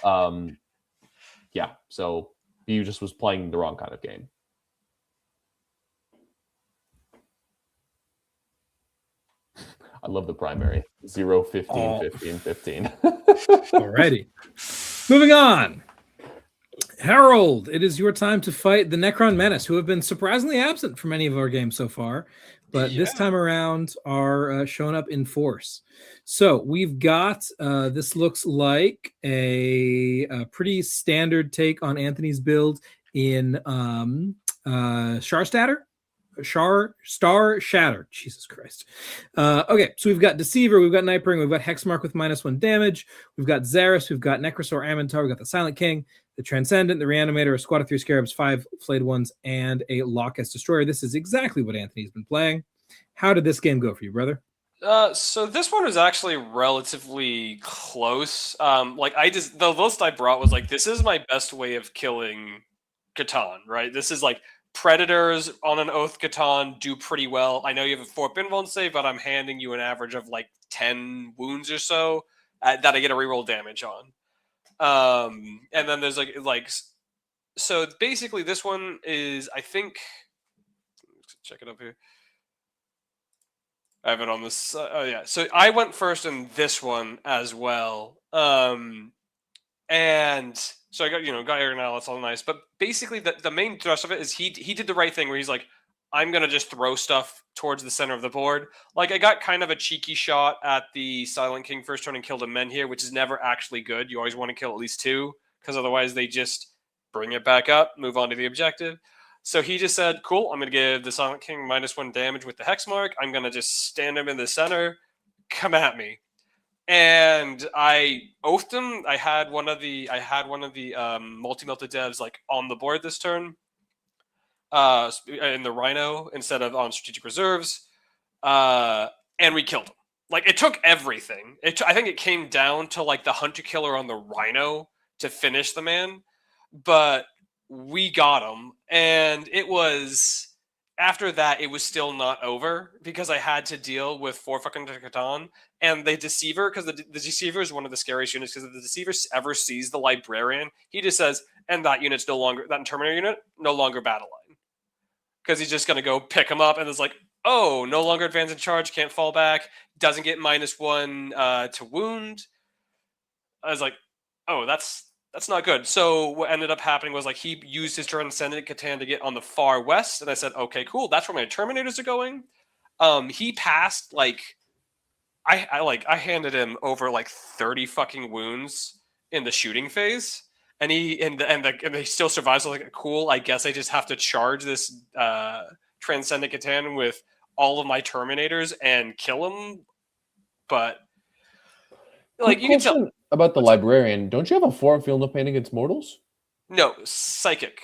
Yeah, so you just was playing the wrong kind of game. I love the primary. 0, 15, 15, 15. Alrighty. Moving on. Harold, it is your time to fight the Necron Menace, who have been surprisingly absent from any of our games so far, but this time around are showing up in force. So we've got, this looks like a pretty standard take on Anthony's build in Star Shatter. Jesus Christ. Okay, so we've got Deceiver, we've got Nightbring, we've got Hexmark with -1 damage, we've got Xeris, we've got Necrosaur Amintar, we've got the Silent King, the Transcendent, the Reanimator, a squad of 3 Scarabs, 5 Flayed Ones, and a Locust Destroyer. This is exactly what Anthony's been playing. How did this game go for you, brother? So this one was actually relatively close. The list I brought was like, this is my best way of killing Catan, right? This is like Predators on an Oath Catan do pretty well. I know you have a 4 pinball save, but I'm handing you an average of like 10 wounds or so that I get a reroll damage on. And then there's so basically this one is, I think, let's check it up here. I have it on this. Oh yeah. So I went first in this one as well. And so I got Aaron now, that's all nice. But basically the main thrust of it is he did the right thing where he's like, I'm going to just throw stuff towards the center of the board. Like, I got kind of a cheeky shot at the Silent King first turn and killed a men here, which is never actually good. You always want to kill at least 2, because otherwise they just bring it back up, move on to the objective. So he just said, cool, I'm going to give the Silent King -1 damage with the Hexmark. I'm going to just stand him in the center. Come at me. And I oathed him. I had one of the multi-melted devs like on the board this turn. In the Rhino instead of on strategic reserves, and we killed him. Like, it took everything. I think it came down to like the Hunter Killer on the Rhino to finish the man, but we got him. And it was, after that, it was still not over because I had to deal with 4 fucking Catan and the Deceiver, because the Deceiver is one of the scariest units, because if the Deceiver ever sees the Librarian, he just says, and that unit's no longer, that Terminator unit, no longer battle line. Because he's just going to go pick him up, and it's like, oh, no longer advance and charge, can't fall back, doesn't get -1 to wound. I was like, oh, that's not good. So what ended up happening was, like, he used his Transcendent Catan to get on the far west, and I said, okay, cool, that's where my Terminators are going. He passed, like, I handed him over like 30 fucking wounds in the shooting phase. And he still survives. So like, cool, I guess I just have to charge this Transcendent Catan with all of my Terminators and kill him. But like, you can tell about the Librarian. Don't you have a 4 Feel No Pain against mortals? No, Psychic.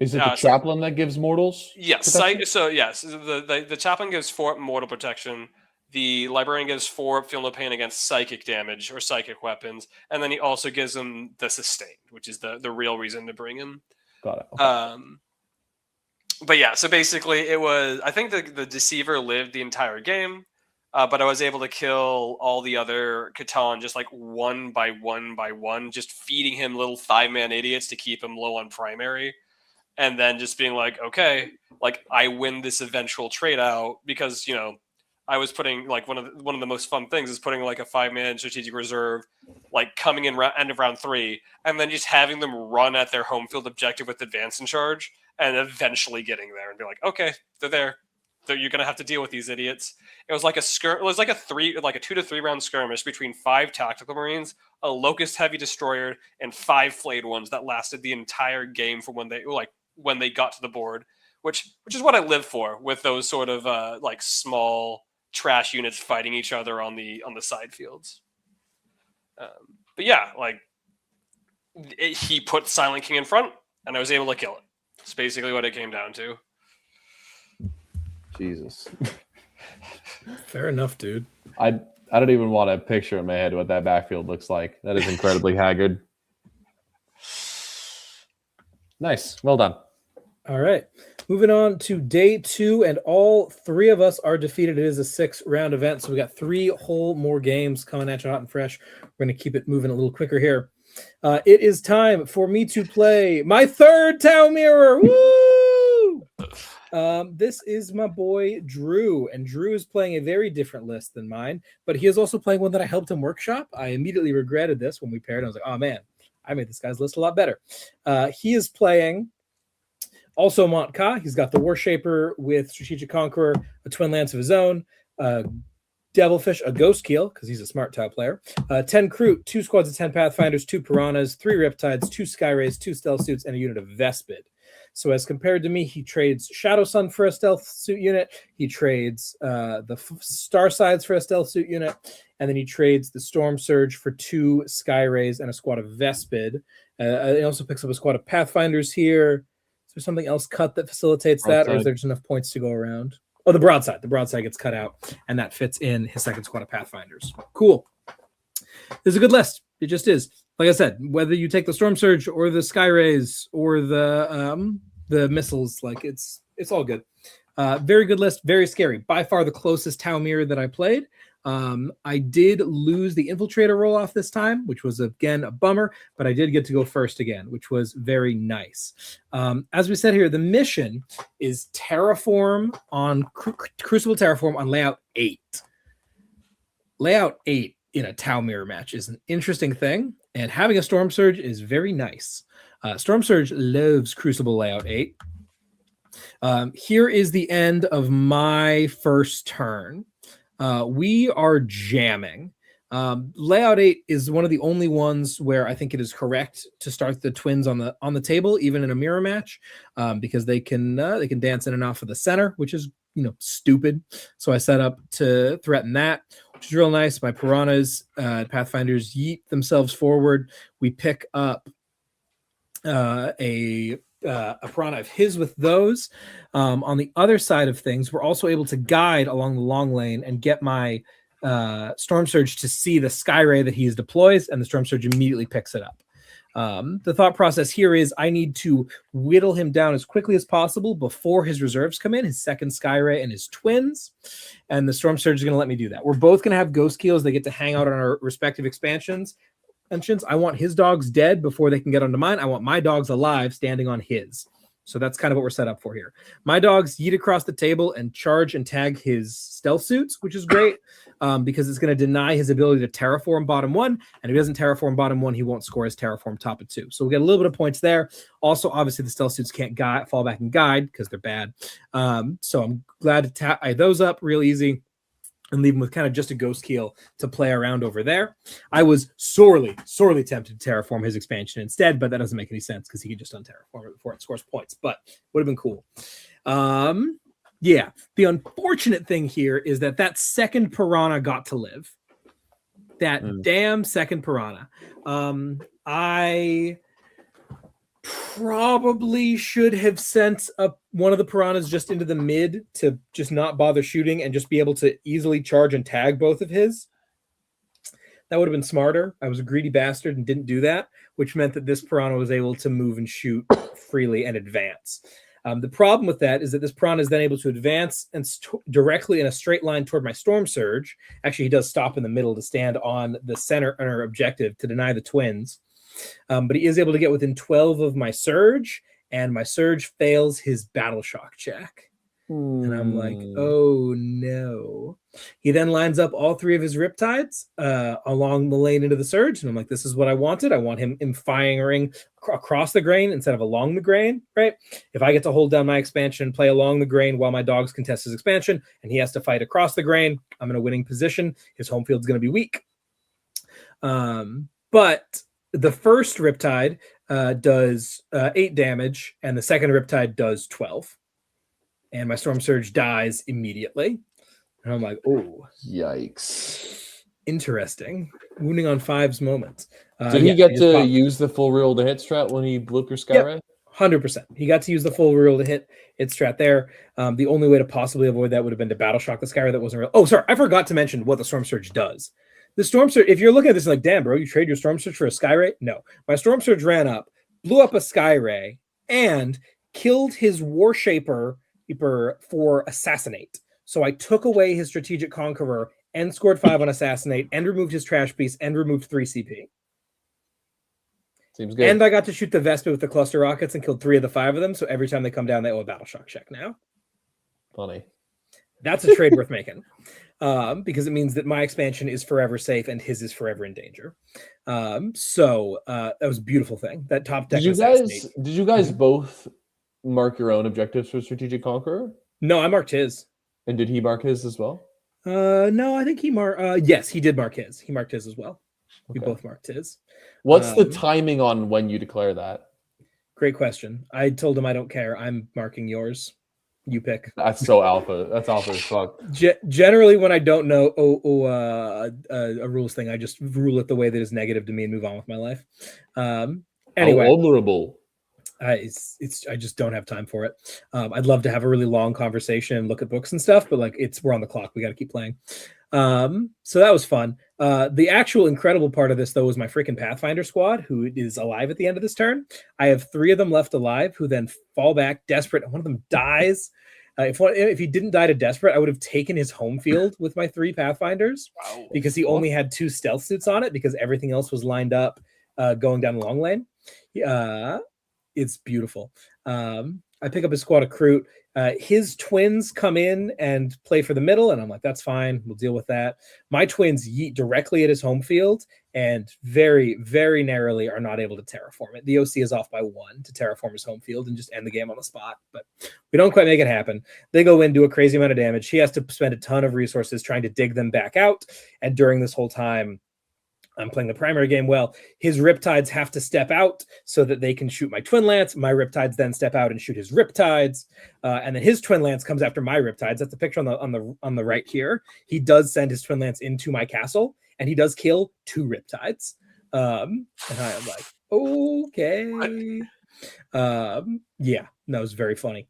Is it the Chaplain that gives mortals? Yes. So yes, the Chaplain gives 4 mortal protection. The Librarian gives 4 Feel No Pain against psychic damage or psychic weapons, and then he also gives him the Sustained, which is the real reason to bring him. Got it. Okay. But yeah, so basically it was, I think the Deceiver lived the entire game, but I was able to kill all the other Catan just like one by one, just feeding him little 5-man idiots to keep him low on primary, and then just being like, okay, like, I win this eventual trade out because, I was putting, like, one of the most fun things is putting like a 5-man strategic reserve, like, coming in end of round 3, and then just having them run at their home field objective with advance and charge, and eventually getting there and be like, okay, they're there. You're gonna have to deal with these idiots. It was like a 2 to 3 round skirmish between 5 tactical marines, a locust heavy destroyer, and 5 flayed ones that lasted the entire game from when they got to the board, which is what I live for, with those sort of like small trash units fighting each other on the side fields. But yeah, like, he put Silent King in front, and I was able to kill it. That's basically what it came down to. Jesus. Fair enough, dude. I don't even want to picture in my head what that backfield looks like. That is incredibly haggard. Nice. Well done. All right. Moving on to day 2, and all 3 of us are defeated. It is a 6-round event, so we got 3 whole more games coming at you hot and fresh. We're going to keep it moving a little quicker here. It is time for me to play my 3rd Tau Mirror. Woo! This is my boy Drew, and Drew is playing a very different list than mine, but he is also playing one that I helped him workshop. I immediately regretted this when we paired. I was like, oh man, I made this guy's list a lot better. He is playing also Montka. He's got the Warshaper with Strategic Conqueror, a Twin Lance of his own, Devilfish, a Ghost Keel, because he's a smart tile player, 10 Crew, 2 squads of 10 Pathfinders, 2 Piranhas, 3 Riptides, 2 Skyrays, 2 Stealth Suits, and a unit of Vespid. So as compared to me, he trades Shadow Sun for a Stealth Suit unit, he trades the Star Sides for a Stealth Suit unit, and then he trades the Storm Surge for 2 Skyrays and a squad of Vespid. He also picks up a squad of Pathfinders here. Is there something else cut that facilitates that, or is there just enough points to go around? Oh, the broadside. The broadside gets cut out, and that fits in his second squad of Pathfinders. Cool. This is a good list. It just is. Like I said, whether you take the Storm Surge or the Skyrays or the missiles, like it's all good. Very good list. Very scary. By far the closest Tau Mirror that I played. I did lose the Infiltrator roll off this time, which was again a bummer, but I did get to go first again, which was very nice. As we said here, the mission is Terraform on Crucible Terraform on layout 8. Layout 8 in a Tau Mirror match is an interesting thing, and having a Storm Surge is very nice. Storm Surge loves Crucible layout 8. Here is the end of my first turn. We are jamming. Layout 8 is one of the only ones where I think it is correct to start the twins on the table, even in a mirror match, because they can dance in and off of the center, which is stupid. So I set up to threaten that, which is real nice. My Piranhas, Pathfinders yeet themselves forward. We pick up a Piranha of his with those. On the other side of things, we're also able to guide along the long lane and get my Storm Surge to see the Skyray that he deploys, and the Storm Surge immediately picks it up. The thought process here is I need to whittle him down as quickly as possible before his reserves come in, his second Skyray and his twins, and the Storm Surge is going to let me do that. We're both going to have Ghost Keels. They get to hang out on our respective expansions. I want his dogs dead before they can get onto mine. I want my dogs alive standing on his. So that's kind of what we're set up for here. My dogs yeet across the table and charge and tag his stealth suits, which is great because it's going to deny his ability to terraform bottom 1. And if he doesn't terraform bottom 1, he won't score his terraform top of 2. So we get a little bit of points there. Also, obviously, the stealth suits can't fall back and guide because they're bad. So I'm glad to tie those up real easy and leave him with kind of just a Ghost Keel to play around over there. I was sorely tempted to terraform his expansion instead, but that doesn't make any sense because he could just unterraform it before it scores points, but would have been cool. Yeah, the unfortunate thing here is that second Piranha got to live. That damn second Piranha. I probably should have sent one of the Piranhas just into the mid to just not bother shooting and just be able to easily charge and tag both of his. That would have been smarter. I was a greedy bastard and didn't do that, which meant that this Piranha was able to move and shoot freely and advance. The problem with that is that this Piranha is then able to advance and directly in a straight line toward my Storm Surge. Actually, he does stop in the middle to stand on the center or objective to deny the twins. But he is able to get within 12 of my Surge, and my Surge fails his Battle Shock check. And I'm like, oh no. He then lines up all 3 of his Riptides along the lane into the Surge, and I'm like, this is what I wanted. I want him firing across the grain instead of along the grain, right? If I get to hold down my expansion and play along the grain while my dogs contest his expansion, and he has to fight across the grain, I'm in a winning position. His home field's going to be weak. But the first Riptide does 8 damage, and the second Riptide does 12. And my Storm Surge dies immediately. And I'm like, oh. Yikes. Interesting. Wounding on 5's moments. Did he get to use the full reel to hit strat when he blew up your Skyray? Yep, 100%. He got to use the full reel to hit strat there. The only way to possibly avoid that would have been to Battle Shock the Skyray. That wasn't real. Oh, sorry. I forgot to mention what the Storm Surge does. The Storm Surge, if you're looking at this like, damn, bro, you trade your Storm Surge for a Skyray? No. My Storm Surge ran up, blew up a Skyray, and killed his Warshaper for Assassinate. So I took away his Strategic Conqueror and scored 5 on Assassinate and removed his Trash Piece and removed 3 CP. Seems good. And I got to shoot the Vespa with the cluster rockets and killed 3 of the 5 of them. So every time they come down, they owe a Battle Shock check now. Funny. That's a trade worth making. because it means that my expansion is forever safe and his is forever in danger. So that was a beautiful thing. That top deck. Did you guys Mhm. both mark your own objectives for Strategic Conqueror? No, I marked his. And did he mark his as well? No, I think he marked. Yes, he did mark his. He marked his as well. We Okay. both marked his. What's the timing on when you declare that? Great question. I told him I don't care. I'm marking yours. You pick. That's so alpha. That's alpha as fuck. Generally, when I don't know a rules thing, I just rule it the way that is negative to me and move on with my life. Anyway, How honorable. I just don't have time for it. I'd love to have a really long conversation and look at books and stuff, but like we're on the clock. We got to keep playing. So that was fun. The actual incredible part of this, though, was my freaking Pathfinder squad, who is alive at the end of this turn. I have 3 of them left alive, who then fall back desperate. One of them dies. If he didn't die to desperate, I would have taken his home field with my 3 Pathfinders, because he only had 2 stealth suits on it, because everything else was lined up going down the long lane. It's beautiful. I pick up his squad of Kroot. His twins come in and play for the middle, and I'm like, that's fine. We'll deal with that. My twins yeet directly at his home field and very, very narrowly are not able to terraform it. The OC is off by 1 to terraform his home field and just end the game on the spot, but we don't quite make it happen. They go in, do a crazy amount of damage. He has to spend a ton of resources trying to dig them back out, and during this whole time, I'm playing the primary game well. His Riptides have to step out so that they can shoot my Twin Lance. My Riptides then step out and shoot his Riptides, and then his Twin Lance comes after my Riptides. That's the picture on the right here. He does send his Twin Lance into my castle, and he does kill 2 Riptides. And I am like, okay, yeah, that was very funny.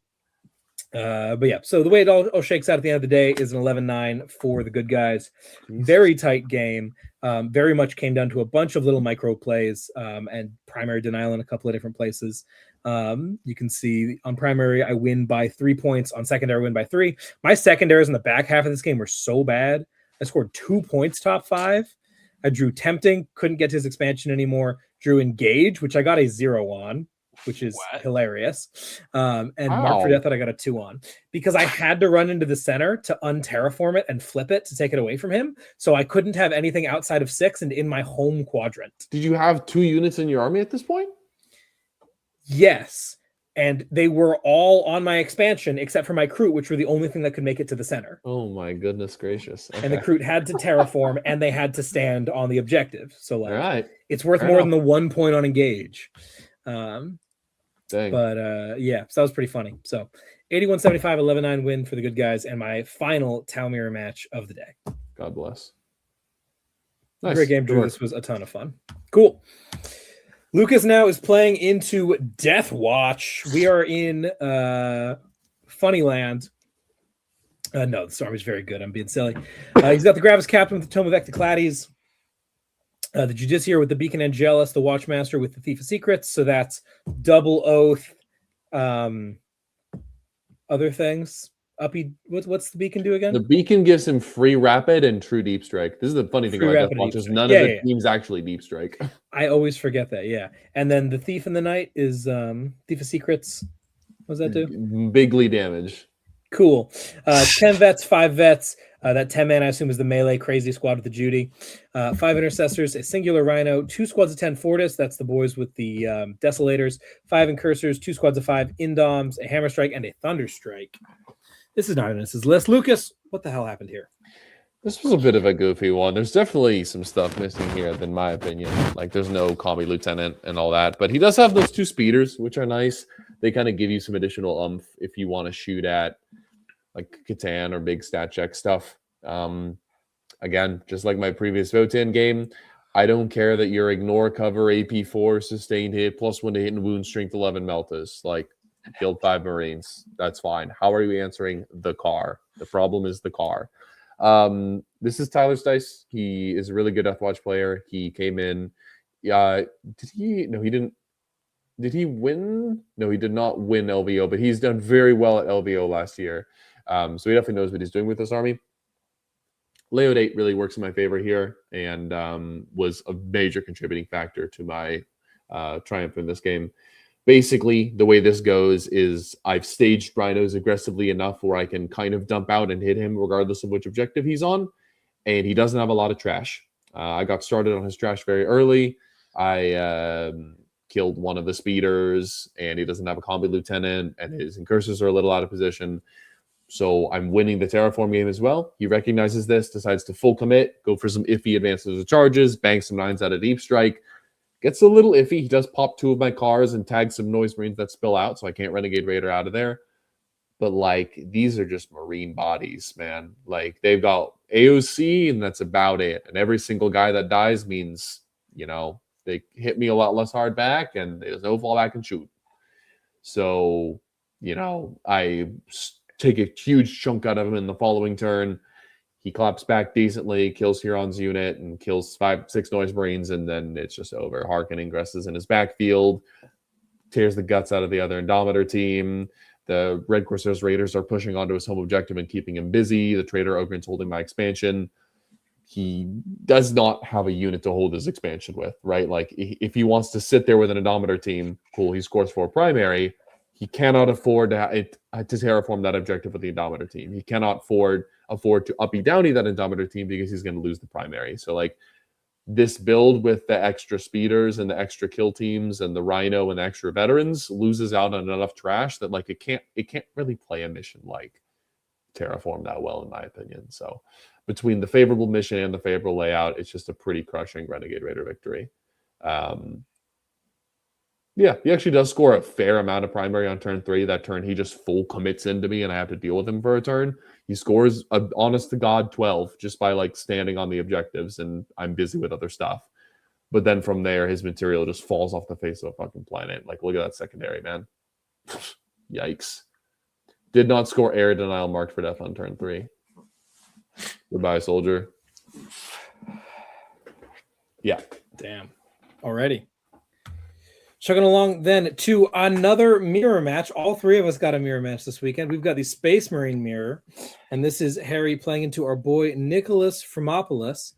But yeah, so the way it all shakes out at the end of the day is an 11-9 for the good guys. Very tight game. Very much came down to a bunch of little micro plays and primary denial in a couple of different places. You can see on primary, I win by 3 points. On secondary, I win by 3. My secondaries in the back half of this game were so bad. I scored 2 points top 5. I drew Tempting, couldn't get to his expansion anymore. Drew Engage, which I got a 0 on, which is hilarious. And Mark for Death that I got a 2 on, because I had to run into the center to unterraform it and flip it to take it away from him. So I couldn't have anything outside of 6 and in my home quadrant. Did you have 2 units in your army at this point? Yes. And they were all on my expansion except for my Kroot, which were the only thing that could make it to the center. Oh my goodness gracious. Okay. And the Kroot had to terraform and they had to stand on the objective. So like, all right. It's worth more than the 1 point on Engage. Dang. But yeah, so that was pretty funny. So 81-75, 11-9 win for the good guys, and my final Tau Mirror match of the day. God bless. Nice. Great game, Drew. This was a ton of fun. Cool. Lukas now is playing into Deathwatch. We are in Funnyland. No, the storm is very good. I'm being silly. He's got the Gravis Captain with the Tome of Ectoclades. The Judiciary with the Beacon Angelus, the Watchmaster with the Thief of Secrets. So that's Double Oath. Other things. What's the Beacon do again? The Beacon gives him free Rapid and True Deep Strike. This is the funny thing about Deathwatch is none of the teams actually Deep Strike. I always forget that, yeah. And then the Thief in the Night is Thief of Secrets. What does that do? Bigly damage. Cool. 10 vets, 5 vets. That 10 man, I assume, is the melee crazy squad with the Judy. 5 intercessors, a singular rhino, 2 squads of 10 Fortis. That's the boys with the Desolators. 5 incursors, 2 squads of 5 Indoms, a Hammer Strike, and a Thunder Strike. This is not in this list. Lukas, what the hell happened here? This was a bit of a goofy one. There's definitely some stuff missing here, in my opinion. Like, there's no Combi Lieutenant and all that. But he does have those 2 speeders, which are nice. They kind of give you some additional oomph if you want to shoot at like Catan or big stat check stuff. Again, just like my previous Votan game, I don't care that you're ignore cover, AP4, sustained hit, +1 to hit and wound, strength 11 Meltas. Like, killed 5 Marines. That's fine. How are you answering the car? The problem is the car. This is Tyler's dice. He is a really good Deathwatch player. He came in. Did he? No, he didn't. Did he win? No, he did not win LVO, but he's done very well at LVO last year. So he definitely knows what he's doing with this army. Layout 8 really works in my favor here and was a major contributing factor to my triumph in this game. basically, the way this goes is I've staged rhinos aggressively enough where I can kind of dump out and hit him regardless of which objective he's on, and he doesn't have a lot of trash. I got started on his trash very early. I killed one of the speeders, and he doesn't have a combi lieutenant, and his incursors are a little out of position. So I'm winning the terraform game as well. He recognizes this, decides to full commit, go for some iffy advances or charges, bang some 9s out of deep strike. Gets a little iffy. He does pop 2 of my cars and tag some noise marines that spill out, so I can't Renegade Raider out of there. But like, these are just marine bodies, man. Like, they've got AOC, and that's about it. And every single guy that dies means, you know, they hit me a lot less hard back, and there's no fall back and shoot. So, you know, I take a huge chunk out of him in the following turn. He claps back decently, kills Huron's unit, and kills 5-6 noise marines, and then it's just over. Harkin ingresses in his backfield, tears the guts out of the other Indomitor team. The Red Corsairs Raiders are pushing onto his home objective and keeping him busy. The Trader Ogren's holding my expansion. He does not have a unit to hold his expansion with, right? Like, if he wants to sit there with an Indomitor team, cool, he scores 4 primary. He cannot afford to terraform that objective with the Indomitor team. He cannot afford to uppy downy that Indomitor team because he's going to lose the primary. So, like, this build with the extra speeders and the extra kill teams and the Rhino and the extra veterans loses out on enough trash that, like, it can't really play a mission like terraform that well, in my opinion. So between the favorable mission and the favorable layout, it's just a pretty crushing Renegade Raider victory. Yeah, he actually does score a fair amount of primary on turn 3. That turn, he just full commits into me, and I have to deal with him for a turn. He scores a honest to God 12 just by like standing on the objectives, and I'm busy with other stuff. But then from there, his material just falls off the face of a fucking planet. Like, look at that secondary, man. Yikes. Did not score air denial marked for death on turn 3. Goodbye, soldier. Yeah. Damn. Already. Chugging along then to another mirror match. All 3 of us got a mirror match this weekend. We've got the Space Marine mirror, and this is Harry playing into our boy Nicholas Fromopoulos.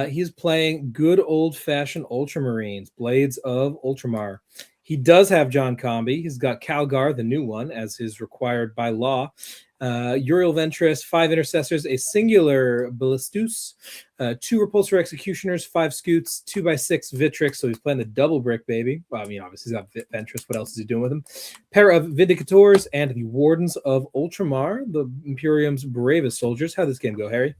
He's playing good old-fashioned Ultramarines, Blades of Ultramar. He does have John Combi. He's got Calgar, the new one, as is required by law. Uriel Ventress, 5 Intercessors, a singular Ballistus, 2 Repulsor Executioners, 5 Scoots, 2x6 Vitrix, so he's playing the double brick, baby. Well, I mean, obviously he's got Ventress. What else is he doing with him? Pair of Vindicators and the Wardens of Ultramar, the Imperium's bravest soldiers. How'd this game go, Harry?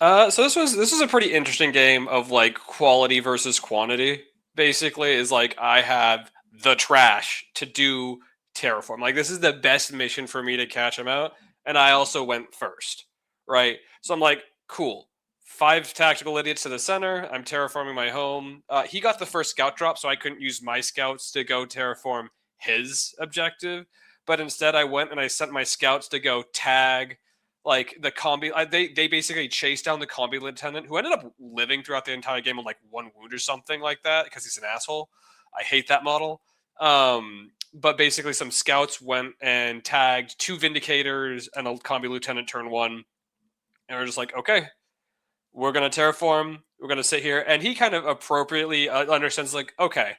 So this was a pretty interesting game of like quality versus quantity. Basically, is like I have the trash to do terraform. Like, this is the best mission for me to catch him out. And I also went first, right? So I'm like, cool. 5 tactical idiots to the center. I'm terraforming my home. He got the first scout drop, so I couldn't use my scouts to go terraform his objective. But instead, I went and I sent my scouts to go tag, like, the combi. They basically chased down the combi lieutenant, who ended up living throughout the entire game on like 1 wound or something like that, because he's an asshole. I hate that model. But basically some scouts went and tagged 2 Vindicators and a combi lieutenant turn 1. And we're just like, okay, we're going to terraform. We're going to sit here. And he kind of appropriately understands, like, okay,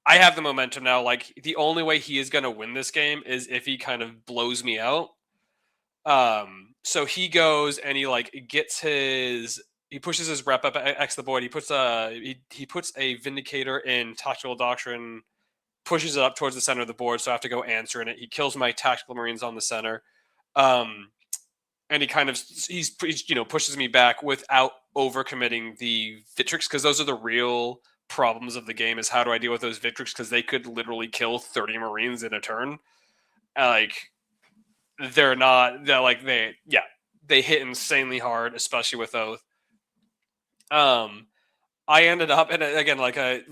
I have the momentum now. Like, the only way he is going to win this game is if he kind of blows me out. So he goes and he like gets he pushes his rep up X the board. He puts a Vindicator in Tactical Doctrine, pushes it up towards the center of the board, so I have to go answer in it. He kills my Tactical Marines on the center. And he kind of pushes me back without overcommitting the Victrix, because those are the real problems of the game, is how do I deal with those Victrix, because they could literally kill 30 Marines in a turn. They hit insanely hard, especially with Oath. I ended up, and again, I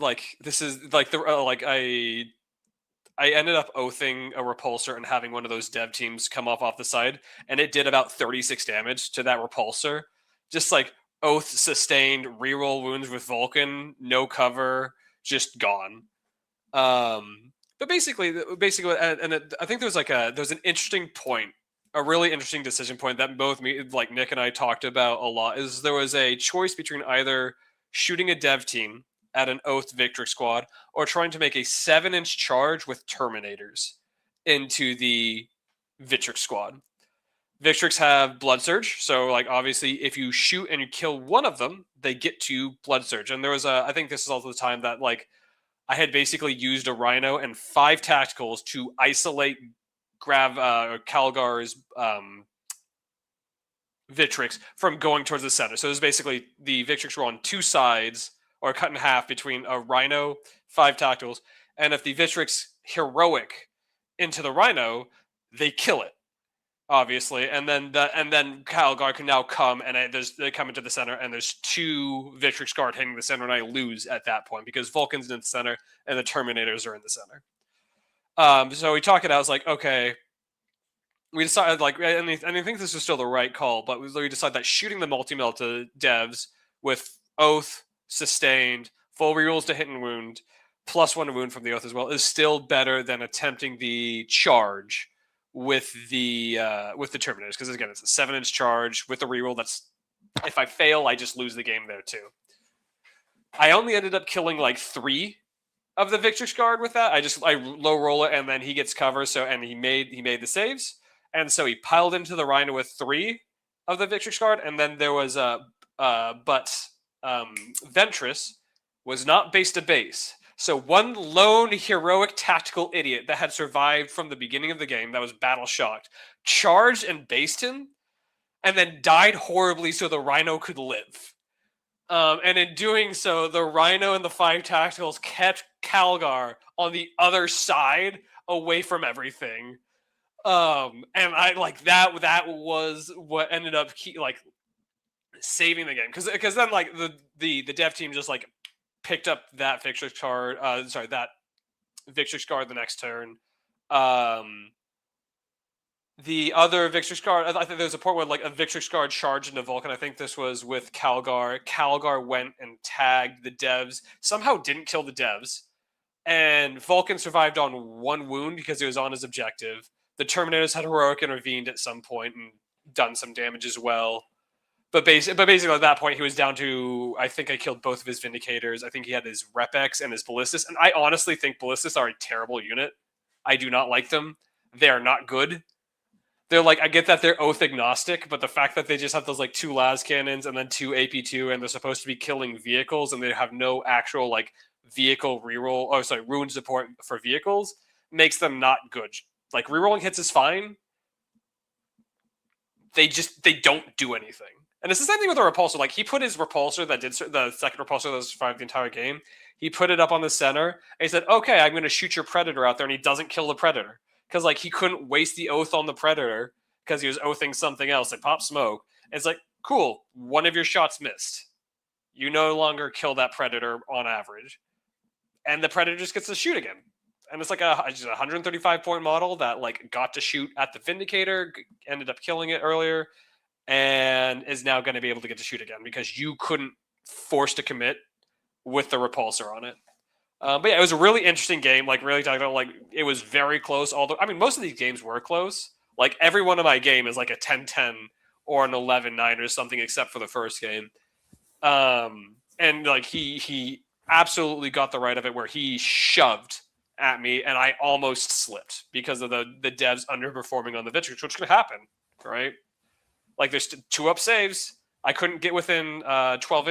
ended up oathing a repulsor and having one of those dev teams come off the side, and it did about 36 damage to that repulsor. Just like oath sustained, reroll wounds with Vulkan, no cover, just gone. But basically, I think there's an interesting point, a really interesting decision point that both Nick and I talked about a lot. Is there was a choice between either shooting a dev team at an Oath Victrix squad, or trying to make a 7-inch charge with Terminators into the Victrix squad. Victrix have Blood Surge, so like obviously if you shoot and you kill one of them, they get to Blood Surge. And there was I think this is also the time that like I had basically used a Rhino and 5 tacticals to isolate Calgar's Victrix from going towards the center. So it was basically the Victrix were on 2 sides or cut in half between a Rhino, 5 tacticals, and if the Victrix heroic into the Rhino, they kill it. Obviously, and then Calgar can now come and they come into the center, and there's 2 Victrix guard hitting the center, and I lose at that point because Vulkan's in the center and the Terminators are in the center. So we talked it out. I was like, okay, we decided like, and I think this is still the right call, but we decided that shooting the multi-mill to devs with Oath, sustained, full rerolls to hit and wound, +1 to wound from the Oath as well, is still better than attempting the charge with the Terminators, because again it's a 7-inch charge with a reroll. That's if I fail, I just lose the game there too. I only ended up killing like 3 of the Victrix guard with that. I low roll it and then he gets cover. So and he made the saves, and so he piled into the Rhino with 3 of the Victrix guard, and then there was Ventress was not base to base. So one lone heroic tactical idiot that had survived from the beginning of the game, that was battle shocked, charged and based him, and then died horribly so the Rhino could live. And in doing so, the Rhino and the 5 tacticals kept Calgar on the other side, away from everything. And I like that was what ended up saving the game, because then like the dev team just like picked up that Victrix card. That Victrix card the next turn. The other Victrix card, I think there's a point where like a Victrix card charged into Vulkan. I think this was with Calgar. Calgar went and tagged the devs. Somehow didn't kill the devs, and Vulkan survived on 1 wound because he was on his objective. The Terminators had heroic intervened at some point and done some damage as well. But basically at that point, he was down to, I think I killed both of his Vindicators. I think he had his Rep-X and his Ballistas. And I honestly think Ballistas are a terrible unit. I do not like them. They are not good. They're like, I get that they're Oath agnostic, but the fact that they just have those like 2 las cannons and then 2 AP2, and they're supposed to be killing vehicles, and they have no actual like vehicle reroll, wound support for vehicles, makes them not good. Like rerolling hits is fine. They don't do anything. And it's the same thing with the repulsor. Like he put his repulsor that did the second repulsor that survived the entire game. He put it up on the center and he said, "Okay, I'm going to shoot your predator out there," and he doesn't kill the predator because like he couldn't waste the Oath on the predator because he was oathing something else, like pop smoke. And it's like, cool, 1 of your shots missed. You no longer kill that predator on average, and the predator just gets to shoot again. And it's like just a 135 point model that like got to shoot at the Vindicator, ended up killing it earlier, and is now going to be able to get to shoot again because you couldn't force to commit with the repulsor on it. But yeah, it was a really interesting game. Like really talking about like it was very close. Although I mean, most of these games were close. Like every one of my game is like a 10-10 or an 11-9 or something, except for the first game. And like he absolutely got the right of it where he shoved at me and I almost slipped because of the devs underperforming on the Victrix, which could happen, right? Like there's 2 up saves. I couldn't get within 12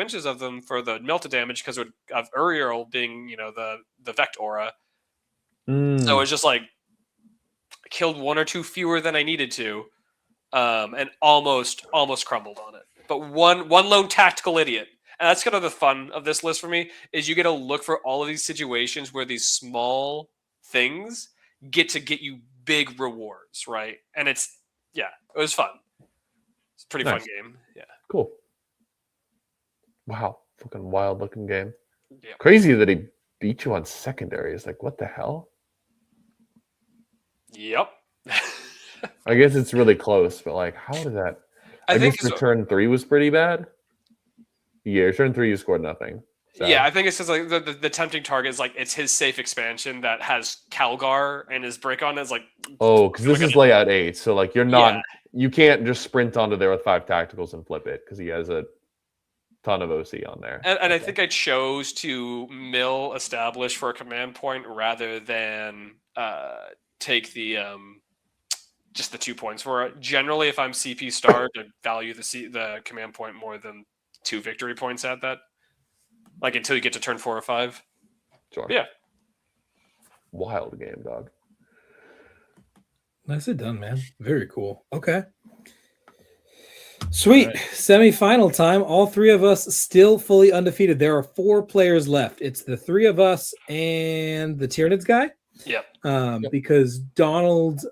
inches of them for the melted damage because of Uriel being, the Vect aura. So it's just like I killed 1 or 2 fewer than I needed to, and almost crumbled on it. But one lone tactical idiot. And that's kind of the fun of this list for me, is you get to look for all of these situations where these small things get you big rewards, right? And it was fun. It's a pretty fun game. Yeah. Cool. Wow. Fucking wild looking game. Yeah. Crazy that he beat you on secondary. It's like, what the hell? Yep. I guess it's really close, but like, how did that? I think turn 3 was pretty bad. Yeah, turn 3 you scored nothing. So. Yeah, I think it's just like the tempting target is like it's his safe expansion that has Calgar and his break on. It's like, oh, because this is layout 8, so like you can't just sprint onto there with 5 tacticals and flip it because he has a ton of OC on there. And I think I chose to mill establish for a command point rather than take the just the 2 points for it. Generally, if I'm CP starved, I value the command point more than 2 victory points at that. Like until you get to turn 4 or 5. Sure. But yeah. Wild game, dog. Nicely done, man. Very cool. Okay. Sweet. Right. Semi-final time. All 3 of us still fully undefeated. There are 4 players left. It's the 3 of us and the Tyranids guy. Yep. Because Donald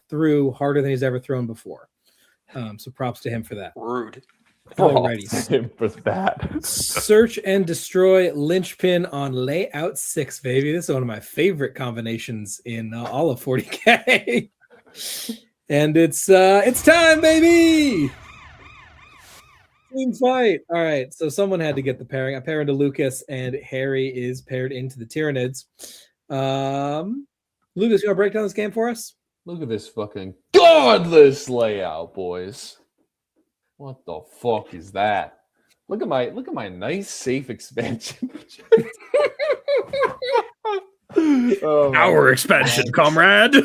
threw harder than he's ever thrown before. So props to him for that. Rude. Alrighty. Him for that. Search and destroy linchpin on layout 6, baby. This is one of my favorite combinations in all of 40K. And it's time, baby. Team fight. All right. So someone had to get the pairing. I pair into Lukas, and Harry is paired into the Tyranids. Lukas, you want to break down this game for us? Look at this fucking godless layout, boys. What the fuck is that? Look at my nice safe expansion. Our expansion, comrade.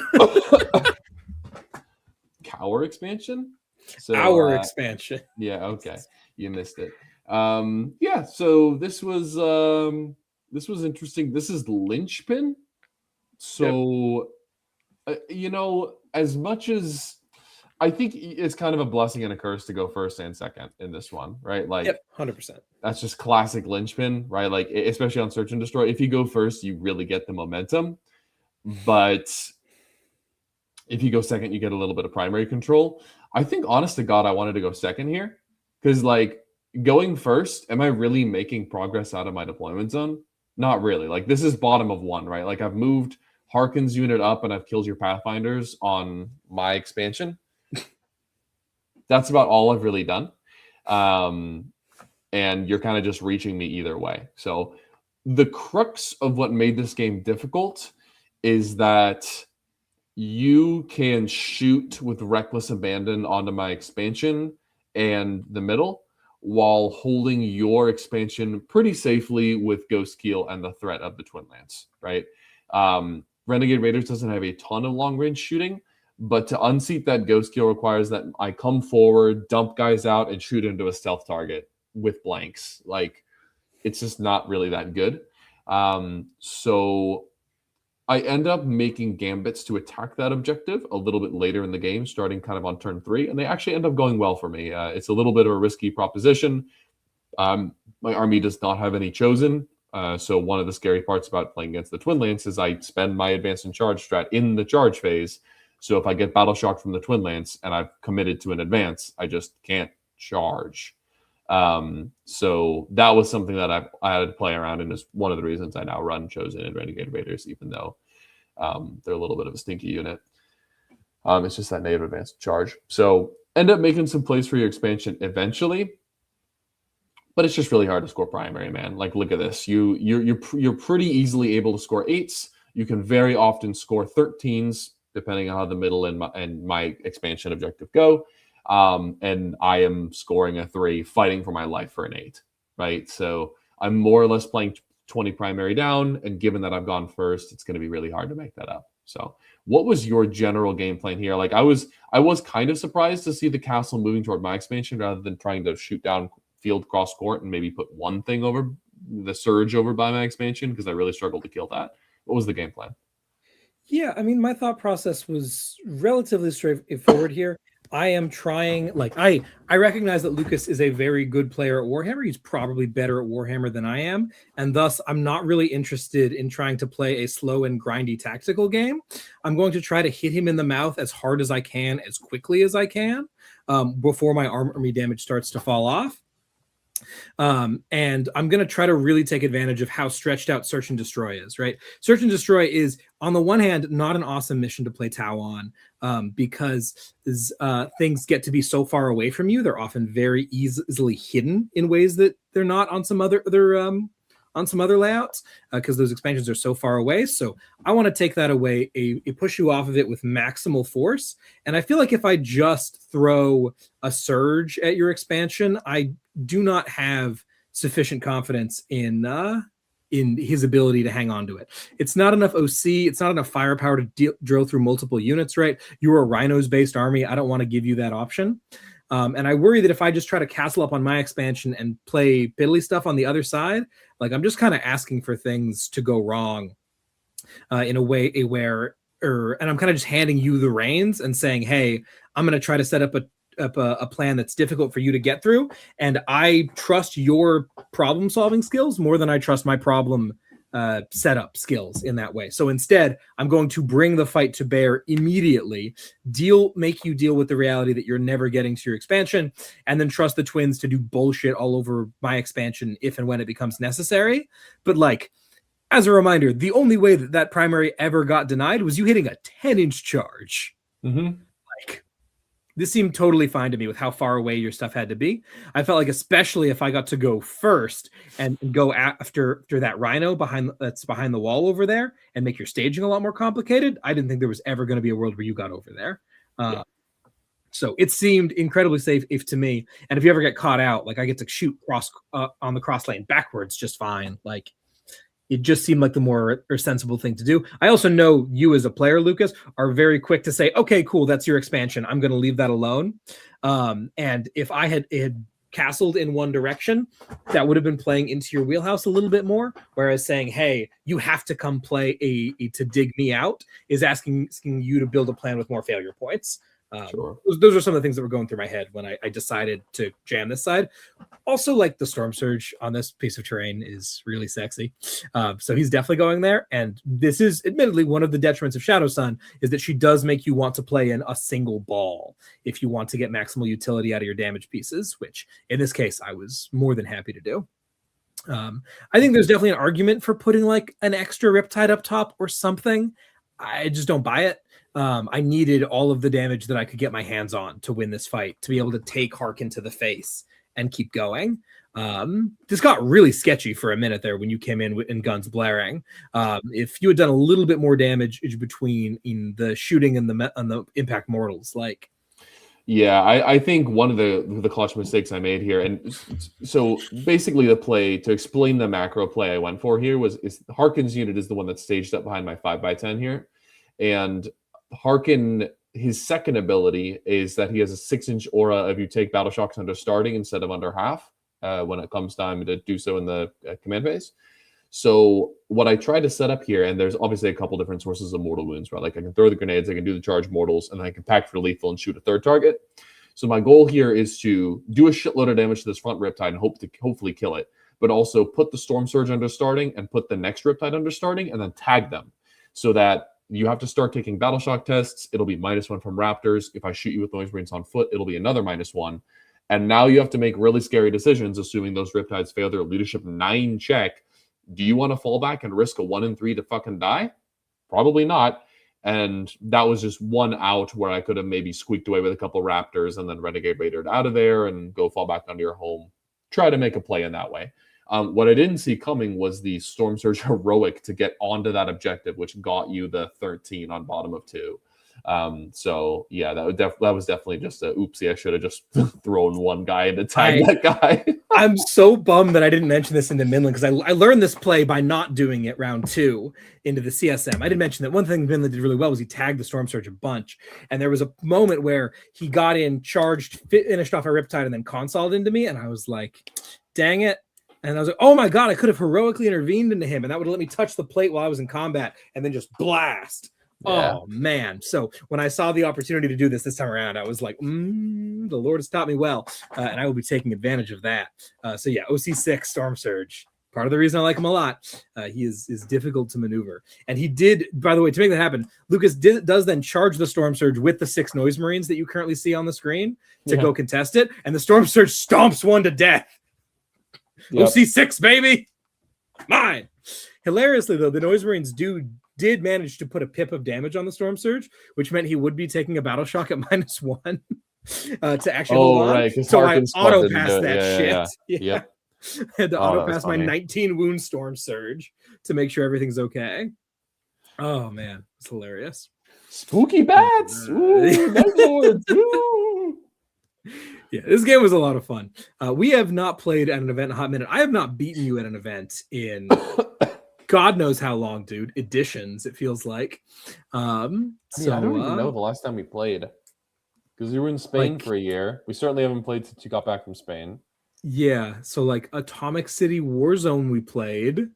Our expansion? So, our expansion. Yeah, okay. You missed it. Yeah, so this was interesting. This is linchpin. So as much as I think it's kind of a blessing and a curse to go first and second in this one, right? Like, 100%. That's just classic linchpin, right? Like, especially on search and destroy. If you go first, you really get the momentum. But if you go second, you get a little bit of primary control. I think, honest to God, I wanted to go second here. Because, like, going first, am I really making progress out of my deployment zone? Not really. Like, this is bottom of 1, right? Like, I've moved Harkin's unit up and I've killed your Pathfinders on my expansion. That's about all I've really done. And you're kind of just reaching me either way. So the crux of what made this game difficult is that you can shoot with reckless abandon onto my expansion and the middle while holding your expansion pretty safely with Ghost Keel and the threat of the Twin Lance, right? Renegade Raiders doesn't have a ton of long-range shooting, but to unseat that Ghost Keel requires that I come forward, dump guys out, and shoot into a stealth target with blanks. Like, it's just not really that good. So I end up making gambits to attack that objective a little bit later in the game, starting kind of on turn 3, and they actually end up going well for me. It's a little bit of a risky proposition. My army does not have any chosen. So one of the scary parts about playing against the Twin Lance is I spend my advance and charge strat in the charge phase. So if I get battle shocked from the Twin Lance and I've committed to an advance, I just can't charge. So that was something that I had to play around in, is one of the reasons I now run Chosen and Renegade Raiders, even though they're a little bit of a stinky unit. It's just that native advance charge. So end up making some plays for your expansion eventually. But it's just really hard to score primary, man. Like, look at this. You're pretty easily able to score 8s. You can very often score 13s, depending on how the middle and my expansion objective go. And I am scoring a 3, fighting for my life for an 8, right? So I'm more or less playing 20 primary down, and given that I've gone first, it's going to be really hard to make that up. So what was your general game plan here? Like, I was kind of surprised to see the castle moving toward my expansion rather than trying to shoot down field cross court and maybe put one thing over the surge over by my expansion, because I really struggled to kill that. What was the game plan? Yeah, I mean, my thought process was relatively straightforward here. I am trying, like, I recognize that Lukas is a very good player at Warhammer. He's probably better at Warhammer than I am, and thus I'm not really interested in trying to play a slow and grindy tactical game. I'm going to try to hit him in the mouth as hard as I can, as quickly as I can, before my army damage starts to fall off. And I'm going to try to really take advantage of how stretched out Search and Destroy is, right? Search and Destroy is, on the one hand, not an awesome mission to play Tau on, because things get to be so far away from you. They're often very easily hidden in ways that they're not on some other on some other layouts because those expansions are so far away. So I want to take that away, a push you off of it with maximal force. And I feel like if I just throw a surge at your expansion, I do not have sufficient confidence in his ability to hang on to it. It's not enough OC. It's not enough firepower to drill through multiple units, right? You're a Rhinos-based army. I don't want to give you that option. And I worry that if I just try to castle up on my expansion and play piddly stuff on the other side, like I'm just kind of asking for things to go wrong in a way where, and I'm kind of just handing you the reins and saying, hey, I'm going to try to set up a plan that's difficult for you to get through. And I trust your problem solving skills more than I trust my problem setup skills in that way. So instead, I'm going to bring the fight to bear immediately, make you deal with the reality that you're never getting to your expansion, and then trust the twins to do bullshit all over my expansion if and when it becomes necessary. But like, as a reminder, the only way that primary ever got denied was you hitting a 10-inch charge. Mm-hmm. This seemed totally fine to me with how far away your stuff had to be. I felt like, especially if I got to go first and go after that rhino that's behind the wall over there and make your staging a lot more complicated, I didn't think there was ever going to be a world where you got over there. So it seemed incredibly safe to me. And if you ever get caught out, like I get to shoot on the cross lane backwards just fine. Like it just seemed like the more sensible thing to do. I also know you as a player, Lukas, are very quick to say, okay, cool, that's your expansion. I'm going to leave that alone. And if I had castled in one direction, that would have been playing into your wheelhouse a little bit more. Whereas saying, hey, you have to come play to dig me out is asking you to build a plan with more failure points. Sure. Those are some of the things that were going through my head when I decided to jam this side. Also, like the Storm Surge on this piece of terrain is really sexy. So he's definitely going there. And this is admittedly one of the detriments of Shadow Sun is that she does make you want to play in a single ball if you want to get maximal utility out of your damage pieces, which in this case, I was more than happy to do. I think there's definitely an argument for putting like an extra Riptide up top or something. I just don't buy it. I needed all of the damage that I could get my hands on to win this fight, to be able to take Harkin to the face and keep going. This got really sketchy for a minute there when you came in guns blaring. If you had done a little bit more damage between in the shooting and the impact mortals, like. Yeah, I think one of the clutch mistakes I made here, and so basically the play, to explain the macro play I went for here is Harkin's unit is the one that's staged up behind my 5x10 here. And Harkin, his second ability is that he has a 6-inch aura if you take battle shocks under starting instead of under half when it comes time to do so in the command phase. So what I tried to set up here, and there's obviously a couple different sources of mortal wounds, right? Like I can throw the grenades, I can do the charge mortals, and then I can pack for lethal and shoot a third target. So my goal here is to do a shitload of damage to this front Riptide and hopefully kill it, but also put the Storm Surge under starting and put the next Riptide under starting and then tag them so that you have to start taking battle shock tests. It'll be -1 from Raptors. If I shoot you with Noise Marines on foot, it'll be another -1. And now you have to make really scary decisions, assuming those Riptides fail their leadership 9 check. Do you want to fall back and risk a 1 in 3 to fucking die? Probably not. And that was just one out where I could have maybe squeaked away with a couple Raptors and then Renegade Raider out of there and go fall back under your home. Try to make a play in that way. What I didn't see coming was the Storm Surge Heroic to get onto that objective, which got you the 13 on bottom of 2. So yeah, that was definitely just a oopsie. I should have just thrown one guy and tagged that guy. I'm so bummed that I didn't mention this into Midland because I learned this play by not doing it round 2 into the CSM. I didn't mention that one thing Midland did really well was he tagged the Storm Surge a bunch. And there was a moment where he got in, charged, finished off a Riptide, and then consoled into me. And I was like, dang it. And I was like, oh my God, I could have heroically intervened into him. And that would have let me touch the plate while I was in combat and then just blast. Yeah. Oh, man. So when I saw the opportunity to do this time around, I was like, the Lord has taught me well. And I will be taking advantage of that. So yeah, OC6 Storm Surge. Part of the reason I like him a lot. He is difficult to maneuver. And he did, by the way, to make that happen, Lukas does then charge the Storm Surge with the 6 Noise Marines that you currently see on the screen to go contest it. And the Storm Surge stomps one to death. Yep. OC6, baby. Mine. Hilariously, though, the Noise Marines did manage to put a pip of damage on the Storm Surge, which meant he would be taking a battle shock at -1 to actually hold on. Right, so I auto-passed that shit. Yeah. Yep. I had to Oh, auto that was pass my funny. 19 wound storm surge to make sure everything's okay. Oh man, it's hilarious. Spooky bats. Ooh, Night Lords. Ooh. Yeah, this game was a lot of fun. We have not played at an event in a hot minute. I have not beaten you at an event in God knows how long, dude. Editions, it feels like. I mean, I don't even know the last time we played. Because we were in Spain for a year. We certainly haven't played since you got back from Spain. Yeah, so like Atomic City Warzone we played.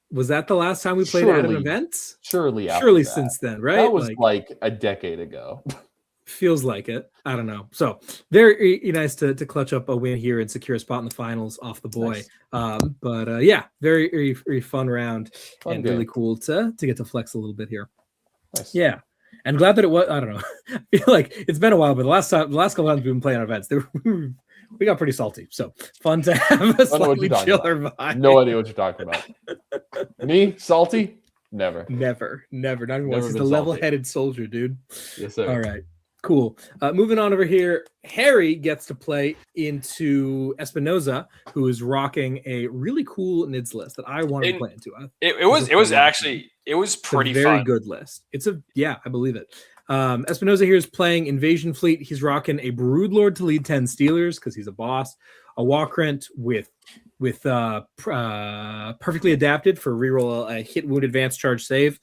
Was that the last time we played at an event? Surely Since then, right? That was like a decade ago. Feels like it. I don't know. So very nice to clutch up a win here and secure a spot in the finals off the boy. Nice. But yeah, very, very fun round and game. Really cool to get to flex a little bit here. Nice. Yeah. And glad that it was, I don't know. I feel like it's been a while, but the last couple times we've been playing on events, we got pretty salty. So fun to have a slightly chiller vibe. No idea what you're talking about. Me? Salty? Never. Not even once. He's the level-headed soldier, dude. Yes, sir. All right. Cool. Moving on over here, Harry gets to play into Espinoza, who is rocking a really cool NIDS list that I wanted to play into. It was pretty very fun. Good list. I believe it. Espinoza here is playing Invasion Fleet. He's rocking a Broodlord to lead 10 Steelers because he's a boss, a Walkrent with perfectly adapted for reroll a hit wound advanced charge save.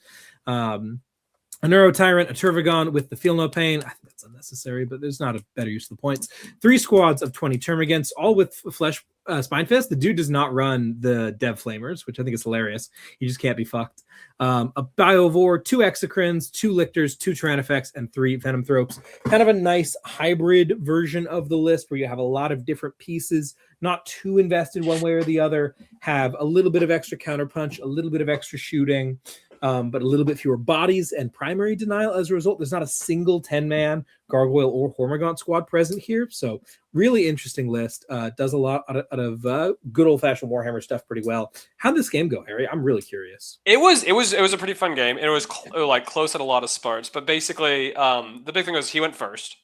A Neuro Tyrant, a Turvagon with the Feel No Pain. I think that's unnecessary, but there's not a better use of the points. 3 squads of 20 Termagants, all with Flesh Spine Fist. The dude does not run the Dev Flamers, which I think is hilarious. He just can't be fucked. A Biovore, 2 Exocrines, 2 Lictors, 2 Tyrannifex, and 3 Venom Thropes. Kind of a nice hybrid version of the list where you have a lot of different pieces, not too invested one way or the other, have a little bit of extra counterpunch, a little bit of extra shooting, but a little bit fewer bodies and primary denial as a result. There's not a single 10-man Gargoyle or Hormigaunt squad present here. So really interesting list. Does a lot out of good old-fashioned Warhammer stuff pretty well. How'd this game go, Harry? I'm really curious. It was a pretty fun game. It was close at a lot of sparts, but basically the big thing was he went first.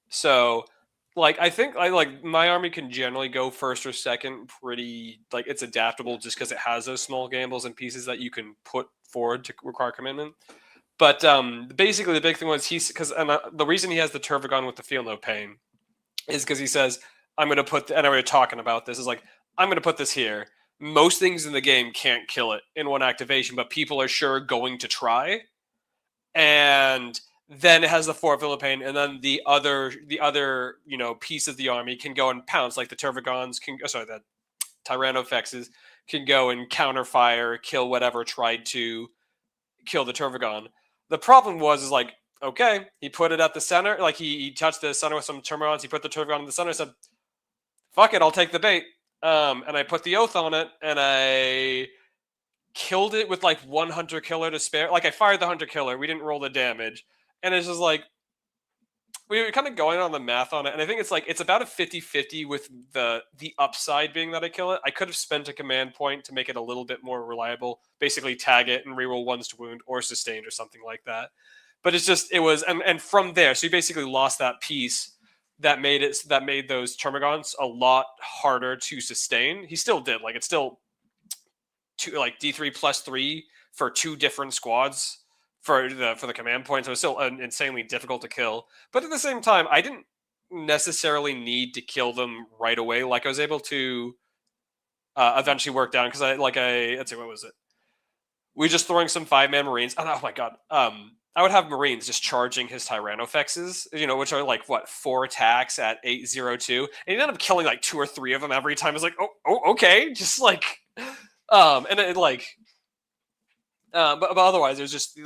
So I think my army can generally go first or second pretty, it's adaptable just because it has those small gambles and pieces that you can put forward to require commitment. But basically the big thing was the reason he has the Turvagon with the Feel No Pain is because he says, I'm going to put, and we were talking about this, is I'm going to put this here. Most things in the game can't kill it in one activation, but people are sure going to try. And then it has the 4 Feel No Pain, and then the other piece of the army can go and pounce, like the Turvagons the Tyrannofexes can go and counterfire, kill whatever tried to kill the Turvagon. The problem was okay, he put it at the center, he touched the center with some Termagants, he put the Turvagon in the center, said, fuck it, I'll take the bait. And I put the Oath on it, and I killed it with 1 Hunter Killer to spare. I fired the Hunter Killer, we didn't roll the damage. And it's just we were kind of going on the math on it. And I think it's about a 50-50 with the upside being that I kill it. I could have spent a command point to make it a little bit more reliable, basically tag it and reroll 1s to wound or sustained or something like that. But and from there, so you basically lost that piece that made those Termagants a lot harder to sustain. He still did. It's still D3 plus 3 for 2 different squads for the command points. It was still insanely difficult to kill. But at the same time, I didn't necessarily need to kill them right away. I was able to eventually work down because let's see, what was it? We just throwing some 5-man Marines. Oh my god. I would have Marines just charging his Tyrannofexes, which are 4 attacks at 802, and he ended up killing 2 or 3 of them every time. I was okay, just but otherwise, it was just the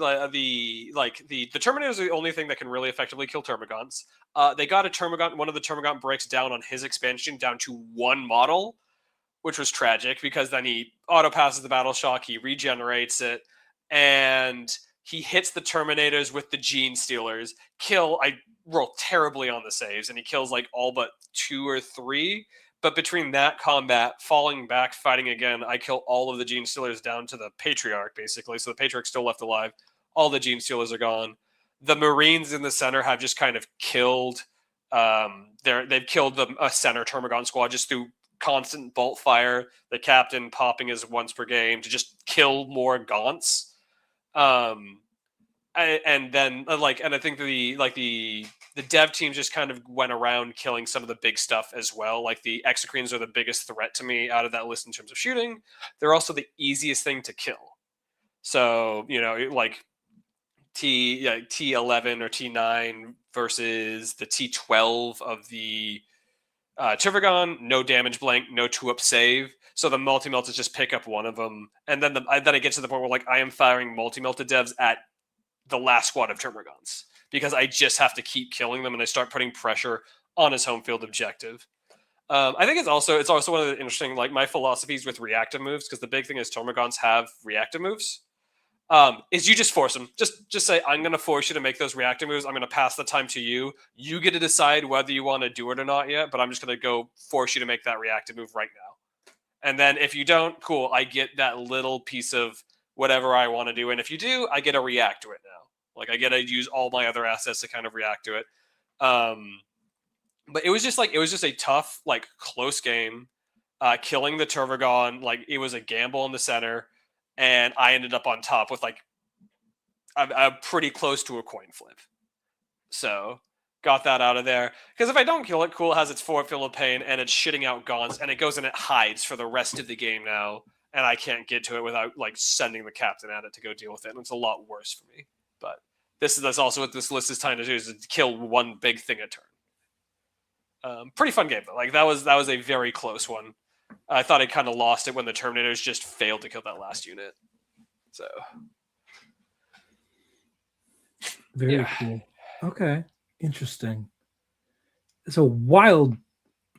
Terminators are the only thing that can really effectively kill Termagants. They got a Termagant. One of the Termagant breaks down on his expansion down to 1 model, which was tragic because then he auto passes the battle shock, he regenerates it, and he hits the Terminators with the Gene Stealers. I roll terribly on the saves, and he kills all but 2 or 3. But between that combat, falling back, fighting again, I kill all of the Gene Stealers down to the Patriarch, basically. So the Patriarch's still left alive. All the Gene Stealers are gone. The Marines in the center have just kind of killed. They've killed a center Termagant squad just through constant bolt fire, the captain popping his once per game to just kill more gaunts. And then and I think the dev team just kind of went around killing some of the big stuff as well. Like the Exocrines are the biggest threat to me out of that list in terms of shooting. They're also the easiest thing to kill. So, like T11 or T9 versus the T12 of the Turvagon, no damage blank, no 2-up save. So the multi-meltas just pick up one of them. And then I get to the point where I am firing multi-melta devs at the last squad of Turvagons because I just have to keep killing them and I start putting pressure on his home field objective. I think it's also one of the interesting, my philosophies with reactive moves, because the big thing is Turvagons have reactive moves. Is you just force them. Just say, I'm going to force you to make those reactive moves. I'm going to pass the time to you. You get to decide whether you want to do it or not yet, but I'm just going to go force you to make that reactive move right now. And then if you don't, cool, I get that little piece of whatever I want to do. And if you do, I get to react to it now. I get to use all my other assets to kind of react to it. But it was just a tough, close game. Killing the Turvagon, it was a gamble in the center. And I ended up on top with I'm pretty close to a coin flip. So got that out of there. Because if I don't kill it, cool, it has its forward field of pain and it's shitting out gaunts and it goes and it hides for the rest of the game now. And I can't get to it without sending the captain at it to go deal with it. And it's a lot worse for me. But that's also what this list is trying to do, is to kill one big thing a turn. Pretty fun game though. That was a very close one. I thought I kind of lost it when the Terminators just failed to kill that last unit. So very cool. Okay, interesting. It's a wild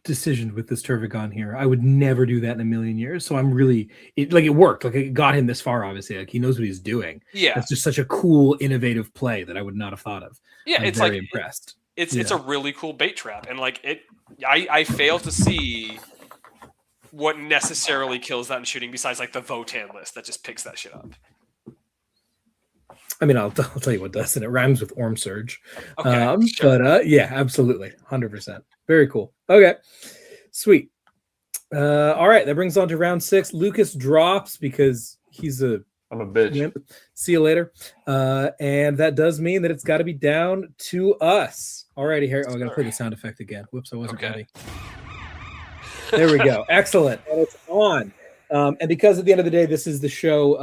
decision with this Turvagon here. I would never do that in a million years. So I'm really it worked. It got him this far. Obviously, he knows what he's doing. Yeah, it's just such a cool, innovative play that I would not have thought of. Yeah, I'm it's very impressed. It's a really cool bait trap, and I fail to see what necessarily kills that in shooting besides the Votan list that just picks that shit up. I mean, I'll tell you what does, and it rhymes with Orm Surge. Okay, sure. But yeah, absolutely, 100%. Very cool. Okay, sweet. All right, that brings on to round 6. Lukas drops because I'm a bitch. Wimp. See you later. And that does mean that it's got to be down to us. Alrighty, here. Oh, I got to play the sound effect again. Whoops, I wasn't ready. There we go. Excellent. And it's on. And because at the end of the day, this is the show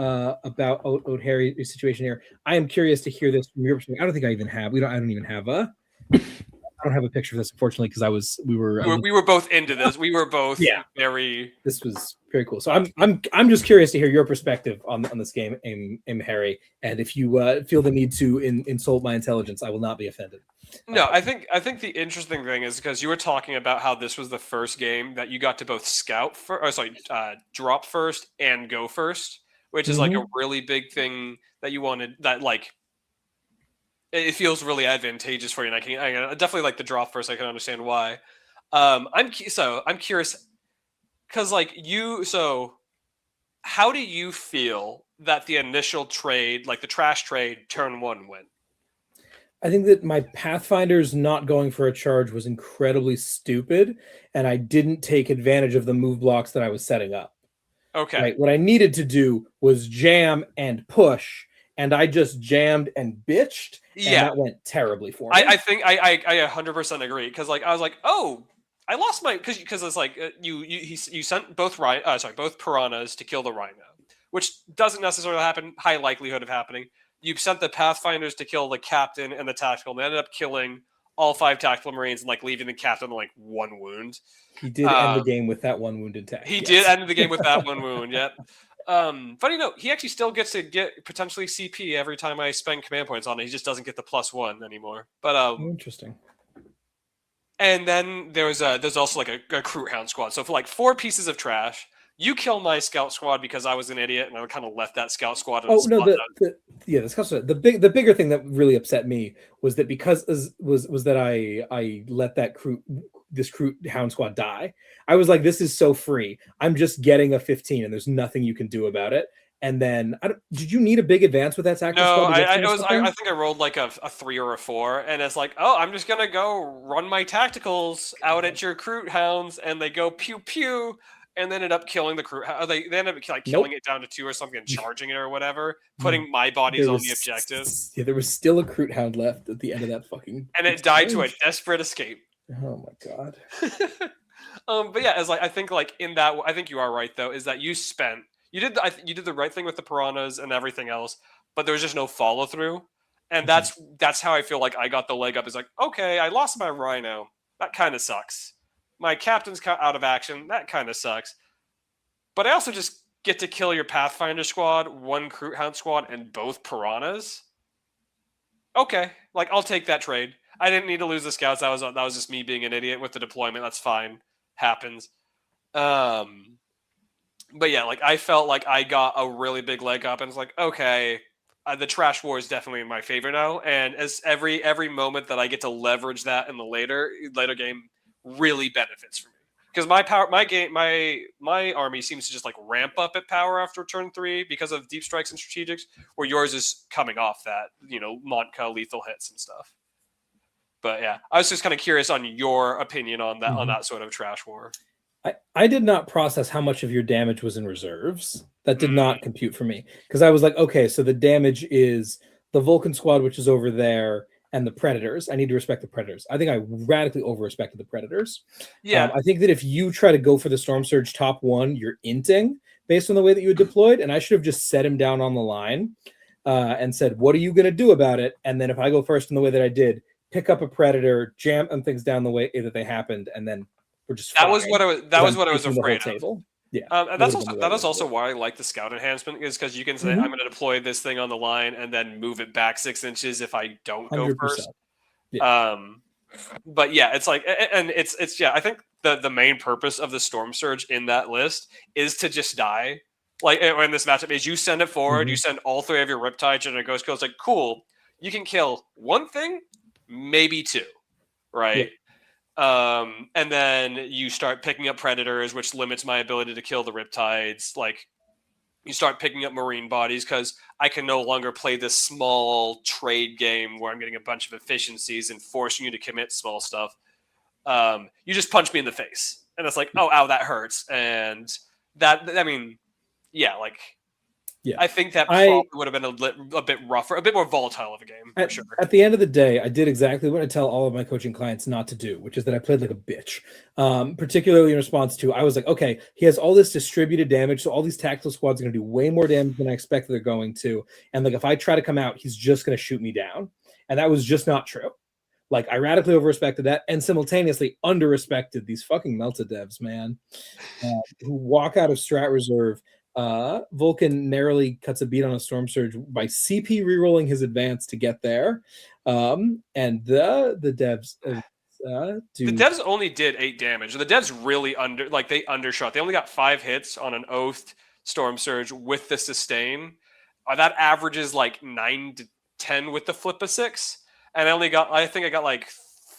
about Oat Harry's situation here, I am curious to hear this from your perspective. I don't think I even have. I don't even have a. I don't have a picture of this, unfortunately, because we were both into this. We were both very. This was very cool. So I'm just curious to hear your perspective on this game, Harry. And if you feel the need to insult my intelligence, I will not be offended. No, I think the interesting thing is because you were talking about how this was the first game that you got to both drop first and go first, which is a really big thing that you wanted. That it feels really advantageous for you, and I can definitely like the drop first. I can understand why. I'm curious because how do you feel that the initial trade, the trash trade, turn 1 went? I think that my Pathfinders not going for a charge was incredibly stupid, and I didn't take advantage of the move blocks that I was setting up. Okay. Right? What I needed to do was jam and push, and I just jammed and bitched, and that went terribly for me. I think I 100% agree, because I was oh, I lost my because it's you sent both both piranhas to kill the rhino, which doesn't necessarily happen. High likelihood of happening. You sent the Pathfinders to kill the captain and the tactical, and they ended up killing all 5 tactical marines and leaving the captain 1 wound. He did end the game with that 1 wounded tech. He did end the game with that 1 wound. Yep. Funny note, he actually still gets to get potentially CP every time I spend command points on it. He just doesn't get the +1 anymore. But interesting. And then there's also a crew hound squad. So for 4 pieces of trash. You killed my scout squad because I was an idiot, and I kind of left that scout squad. The scout squad. The bigger thing that really upset me was that because was that I let this crew hound squad die. I was like, this is so free. I'm just getting a 15, and there's nothing you can do about it. And then, did you need a big advance with that tactical No, squad? To get I to was. something? I think I rolled like a 3 or a 4, and it's like, oh, I'm just gonna go run my tacticals out at your Kroot hounds, and they go pew pew, and they ended up killing the Kroot. They ended up like killing it down to 2 or something, and charging it or whatever, putting my bodies on the objective, Yeah, there was still a Kroot hound left at the end of that fucking. and it died to a desperate escape. Oh my god. But yeah, as like I think like in that, I think you are right though. Is that you did the right thing with the piranhas and everything else, but there was just no follow through, and that's how I feel like I got the leg up. Is like, okay, I lost my rhino. That kind of sucks. My captain's out of action. That kind of sucks. But I also just get to kill your Pathfinder squad, one Kroot Hound squad, and both piranhas. Okay, like I'll take that trade. I didn't need to lose the scouts. That was just me being an idiot with the deployment. That's fine. Happens. But yeah, like I felt like I got a really big leg up, and it's like, okay, the trash war is definitely in my favor now. And as every moment that I get to leverage that in the later game really benefits for me, because my army seems to just like ramp up at power after turn 3 because of deep strikes and strategics, where yours is coming off that, Montka lethal hits and stuff. But yeah, I was just kind of curious on your opinion on that, on that sort of trash war. I did not process how much of your damage was in reserves. That did not compute for me, because I was like, okay, so the damage is the Vulkan squad, which is over there, and the Predators. I need to respect the Predators. I think I radically over-respected the Predators. Yeah. I think that if you try to go for the Storm Surge top 1, you're inting based on the way that you had deployed, and I should have just set him down on the line and said, what are you going to do about it? And then if I go first in the way that I did, pick up a Predator, jam things down the way that they happened, and then we're just that was what I was afraid of. Yeah, and that's also why I like the scout enhancement, is because you can say, I'm going to deploy this thing on the line and then move it back 6 inches if I don't go 100%. first. Yeah. But yeah, it's like, and it's I think the main purpose of the Storm Surge in that list is to just die. Like in this matchup, is you send it forward, you send all 3 of your Riptides and a Ghost Kill. It's like, cool, you can kill 1 thing, maybe 2, right? Yeah. And then you start picking up Predators, which limits my ability to kill the Riptides. Like, you start picking up Marine bodies because I can no longer play this small trade game where I'm getting a bunch of efficiencies and forcing you to commit small stuff. You just punch me in the face, and it's like, oh, ow, that hurts. And that, I mean, yeah, like, yeah, I think that probably would have been a bit rougher, a bit more volatile of a game, for sure. At the end of the day, I did exactly what I tell all of my coaching clients not to do, which is that I played like a bitch. Particularly in response to, I was like, okay, he has all this distributed damage, so all these tactical squads are going to do way more damage than I expect they're going to. And like, if I try to come out, he's just going to shoot me down. And that was just not true. Like, I radically over-respected that and simultaneously under-respected these fucking Melta devs, man, who walk out of strat reserve. Vulkan narrowly cuts a beat on a Storm Surge by CP rerolling his advance to get there. And the devs the devs only did 8 damage. The devs really they undershot. They only got 5 hits on an Oath Storm Surge with the sustain. That averages like 9 to 10 with the flip of 6. And I think I got like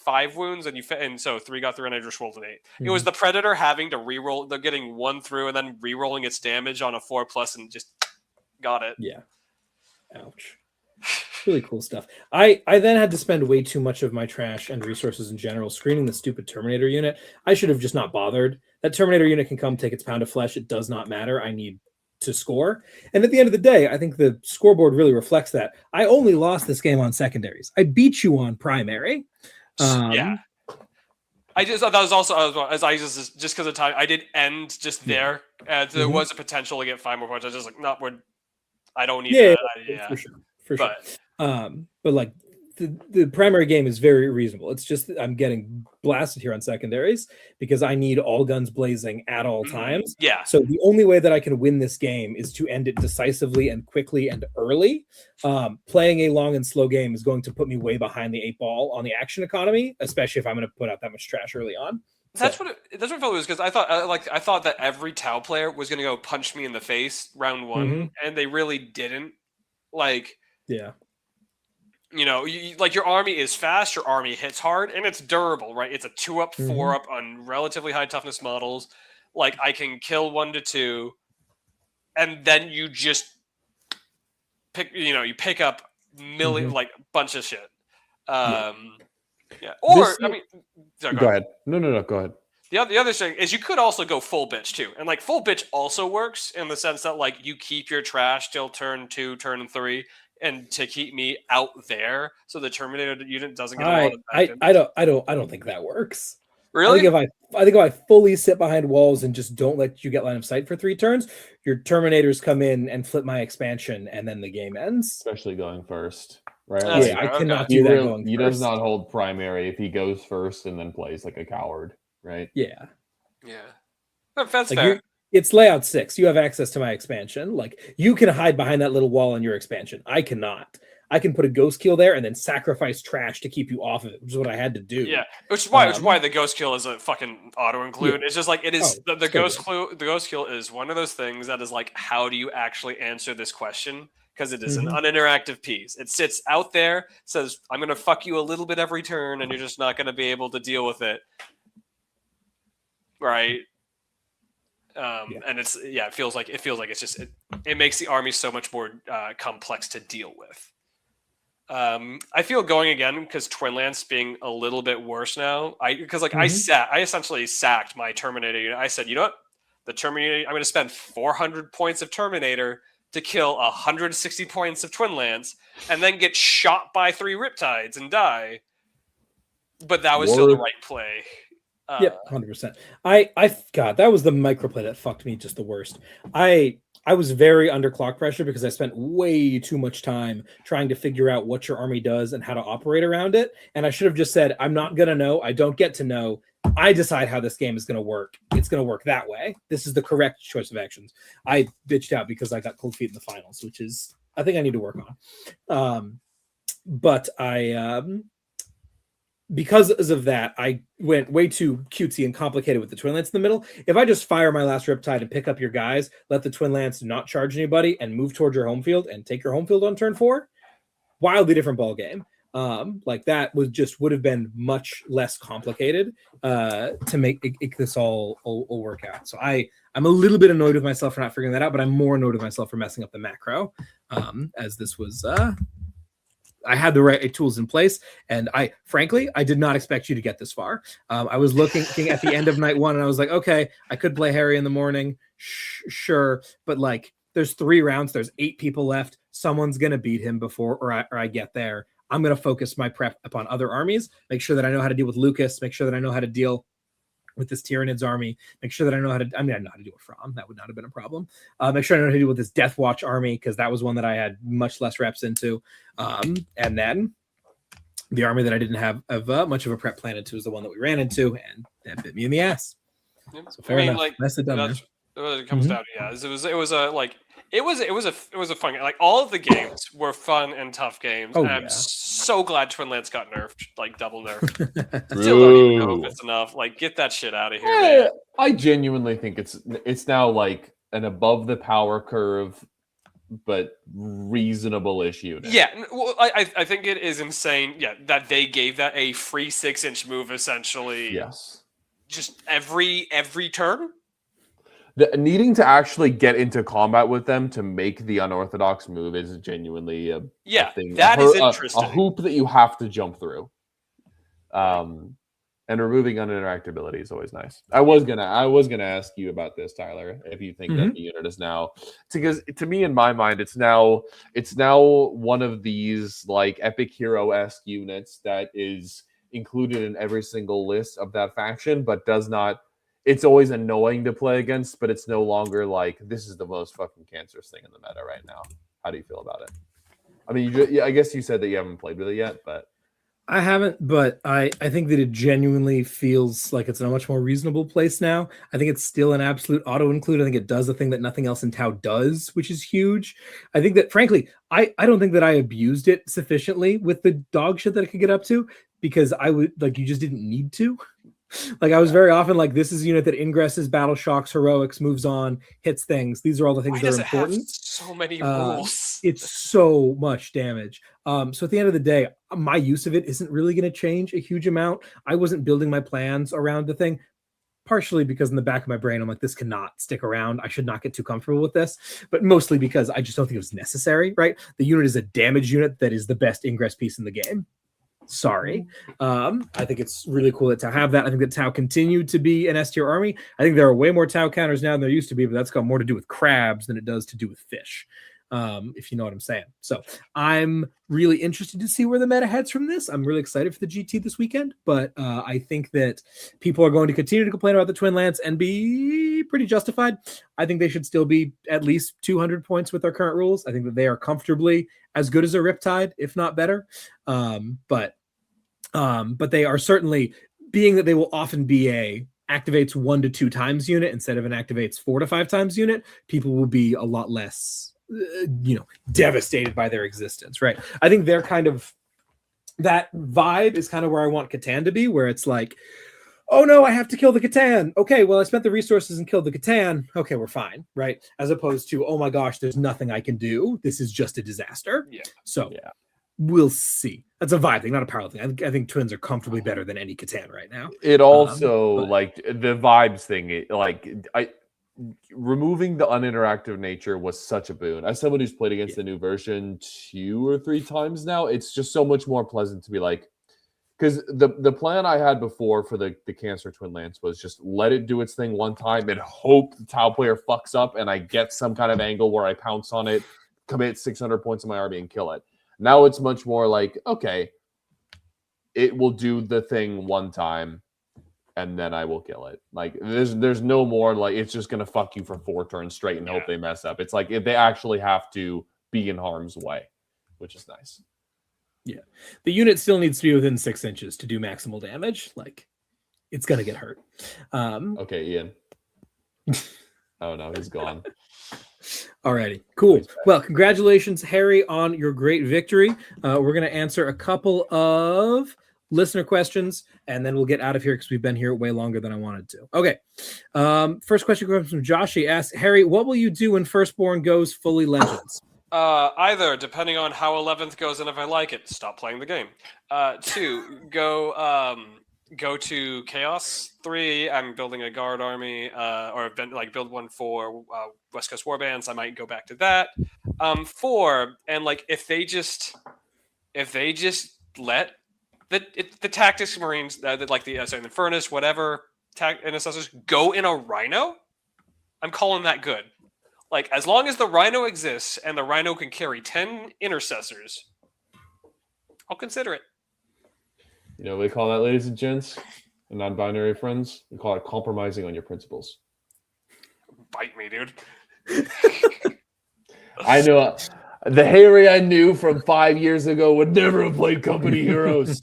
5 wounds, and so 3 got through, and I just rolled an 8. It was the Predator having to reroll. They're getting 1 through, and then rerolling its damage on a 4+, and just got it. Yeah. Ouch. Really cool stuff. I then had to spend way too much of my trash and resources in general screening the stupid Terminator unit. I should have just not bothered. That Terminator unit can come take its pound of flesh. It does not matter. I need to score. And at the end of the day, I think the scoreboard really reflects that. I only lost this game on secondaries. I beat you on primary. Yeah. I just that was also just because of time. I did end just there. There was a potential to get 5 more points. I was just like, no, I don't need that. Yeah, for sure. But like the primary game is very reasonable. It's just I'm getting blasted here on secondaries because I need all guns blazing at all times. Yeah. So the only way that I can win this game is to end it decisively and quickly and early. Playing a long and slow game is going to put me way behind the 8 ball on the action economy, especially if I'm going to put out that much trash early on. That's what it felt was, because I thought that every Tau player was going to go punch me in the face round 1, and they really didn't. Like, yeah. Like your army is fast, your army hits hard, and it's durable, right? It's a 2-up, 4-up on relatively high toughness models. Like, I can kill 1 to 2. and then you just pick up million like bunch of shit. Yeah. Or I mean, sorry, go ahead. No, go ahead. The other thing is you could also go full bitch too, and like full bitch also works in the sense that like you keep your trash till turn 2, turn 3, and to keep me out there, so the Terminator unit doesn't get a lot of back I don't think that works. Really? I think if I fully sit behind walls and just don't let you get line of sight for 3 turns, your Terminators come in and flip my expansion, and then the game ends. Especially going first, right? Yeah, I cannot do that going He first. does not hold primary if he goes first and then plays like a coward, right? Yeah. That's like fair. It's layout 6. You have access to my expansion. Like, you can hide behind that little wall in your expansion. I cannot. I can put a ghost kill there and then sacrifice trash to keep you off of it, which is what I had to do. Yeah, which is why the ghost kill is a fucking auto include. Yeah. It's just like it is the ghost kill. The ghost kill is one of those things that is like, how do you actually answer this question? Because it is an uninteractive piece. It sits out there, says, "I'm going to fuck you a little bit every turn, and you're just not going to be able to deal with it." Right. And it feels like it's just it makes the army so much more complex to deal with. I feel going again because Twinlance being a little bit worse now. I essentially sacked my Terminator unit. I said, you know what, the Terminator, I'm going to spend 400 points of Terminator to kill 160 points of Twinlance, and then get shot by 3 Riptides and die. But that was still the right play. Yep, 100%. God, that was the microplay that fucked me just the worst. I was very under clock pressure because I spent way too much time trying to figure out what your army does and how to operate around it. And I should have just said, I'm not going to know. I don't get to know. I decide how this game is going to work. It's going to work that way. This is the correct choice of actions. I bitched out because I got cold feet in the finals, which is, I think I need to work on. Because of that, I went way too cutesy and complicated with the Twin Lance in the middle. If I just fire my last Riptide and pick up your guys, let the Twin Lance not charge anybody, and move towards your home field and take your home field on turn 4, wildly different ball game. Like that would have been much less complicated to make this all work out. So I'm a little bit annoyed with myself for not figuring that out, but I'm more annoyed with myself for messing up the macro, as this was. I had the right tools in place, and I did not expect you to get this far. I was looking at the end of night 1, and I was like, okay, I could play Harry in the morning, sure, but like, there's 3 rounds, there's 8 people left. Someone's gonna beat him before or I get there. I'm gonna focus my prep upon other armies, make sure that I know how to deal with Lukas, make sure that I know how to deal with this Tyranids army, make sure that I know how to deal with From. That would not have been a problem. Make sure I know how to deal with this Deathwatch army, because that was one that I had much less reps into. And then the army that I didn't have much of a prep plan into is the one that we ran into, and that bit me in the ass. Yeah. So fair enough. Like, nicely done, man. It comes down to it was a fun game. Like, all of the games were fun and tough games. And I'm so glad Twin Lance got nerfed, like double nerfed. Still don't even know if it's enough. Like, get that shit out of here, man. I genuinely think it's now like an above the power curve, but reasonable-ish unit. Yeah, well, I think it is insane. Yeah, that they gave that a free 6-inch move essentially. Yes. Just every turn. Needing to actually get into combat with them to make the unorthodox move is genuinely a thing. That is interesting. A hoop that you have to jump through. And removing uninteractability is always nice. I was gonna ask you about this, Tyler, if you think that the unit is now, because to me, in my mind, it's now one of these like epic hero-esque units that is included in every single list of that faction, but does not. It's always annoying to play against, but it's no longer like, this is the most fucking cancerous thing in the meta right now. How do you feel about it? I mean, I guess you said that you haven't played with it yet, but... I haven't, but I think that it genuinely feels like it's in a much more reasonable place now. I think it's still an absolute auto-include. I think it does the thing that nothing else in Tau does, which is huge. I think that, frankly, I don't think that I abused it sufficiently with the dog shit that I could get up to, because I would, like, you just didn't need to. Like, I was very often like, this is a unit that ingresses, battle shocks, heroics, moves on, hits things. These are all the things that are important. So many rules. It's so much damage. So at the end of the day, my use of it isn't really going to change a huge amount. I wasn't building my plans around the thing. partially because in the back of my brain, I'm like, this cannot stick around. I should not get too comfortable with this, but mostly because I just don't think it was necessary, right? The unit is a damage unit that is the best ingress piece in the game. Sorry. I think it's really cool that Tau have that. I think that Tau continue to be an S tier army. I think there are way more Tau counters now than there used to be, but that's got more to do with crabs than it does to do with fish. If you know what I'm saying. So I'm really interested to see where the meta heads from this. I'm really excited for the GT this weekend, but I think that people are going to continue to complain about the Twin Lance and be pretty justified. I think they should still be at least 200 points with their current rules. I think that they are comfortably as good as a Riptide, if not better. But they are certainly, being that they will often be a activates 1 to 2 times unit instead of an activates 4 to 5 times unit, people will be a lot less devastated by their existence, right? I think they're kind of, that vibe is kind of where I want Catan to be, where it's like, oh no, I have to kill the Catan. Okay, well, I spent the resources and killed the Catan. Okay, we're fine, right? As opposed to, oh my gosh, there's nothing I can do. This is just a disaster. Yeah. So we'll see. That's a vibe thing, not a power thing. I think Twins are comfortably better than any Catan right now. It also, like, the vibes thing, removing the uninteractive nature was such a boon. As someone who's played against the new version 2 or 3 times now, it's just so much more pleasant to be like, because the plan I had before for the Cancer Twin Lance was just let it do its thing one time and hope the Tau player fucks up and I get some kind of angle where I pounce on it, commit 600 points in my army and kill it. Now it's much more like, okay, it will do the thing one time and then I will kill it. Like, there's no more, like, it's just going to fuck you for 4 turns straight and hope they mess up. It's like, if they actually have to be in harm's way, which is nice. Yeah. The unit still needs to be within 6 inches to do maximal damage. Like, it's going to get hurt. Okay, Ian. Oh, no, he's gone. Alrighty, cool. Well, congratulations, Harry, on your great victory. We're going to answer a couple of listener questions, and then we'll get out of here because we've been here way longer than I wanted to. Okay. First question comes from Josh. He asks, Harry, what will you do when Firstborn goes fully Legends? Either, depending on how 11th goes and if I like it, stop playing the game. 2, go to Chaos. 3, I'm building a guard army, or build one for West Coast Warbands. I might go back to that. 4, and like if they just let the Tactics Marines, the Furnace, whatever, Intercessors, go in a Rhino, I'm calling that good. Like, as long as the Rhino exists and the Rhino can carry 10 Intercessors, I'll consider it. You know what we call that, ladies and gents, and non-binary friends? We call it compromising on your principles. Bite me, dude. I know. The Harry I knew from 5 years ago would never have played Company Heroes.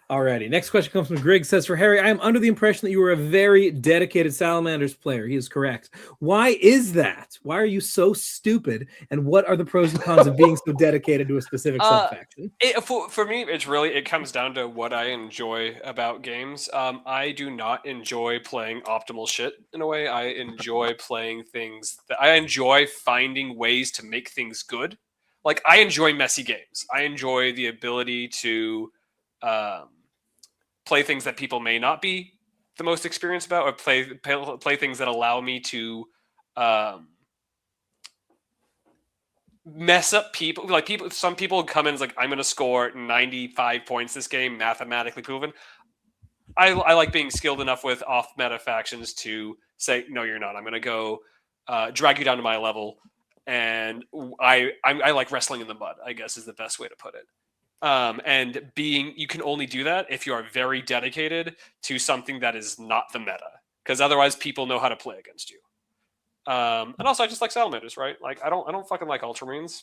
Alrighty, next question comes from Greg. Says, for Harry, I am under the impression that you were a very dedicated Salamanders player. He is correct. Why is that? Why are you so stupid? And what are the pros and cons of being so dedicated to a specific sub-faction? For me, it comes down to what I enjoy about games. I do not enjoy playing optimal shit in a way. I enjoy playing things I enjoy finding ways to make things good. Like, I enjoy messy games. I enjoy the ability to play things that people may not be the most experienced about, or play things that allow me to mess up people. Like, some people come in as like, I'm going to score 95 points this game, mathematically proven. I like being skilled enough with off-meta factions to say, no, you're not. I'm going to go drag you down to my level, and I like wrestling in the mud, I guess is the best way to put it. And you can only do that if you are very dedicated to something that is not the meta, because otherwise people know how to play against you. And also, I just like salamanders, right? Like, I don't fucking like ultramarines.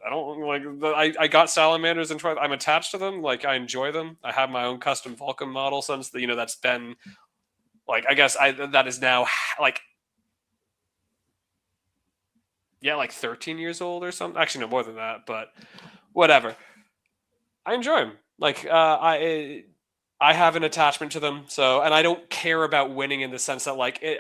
I don't like I got salamanders and I'm attached to them. Like, I enjoy them. I have my own custom Vulkan model since that's been like, I guess that is now like 13 years old or something. Actually, no more than that, but whatever. I enjoy them. Like, I have an attachment to them. So, and I don't care about winning in the sense that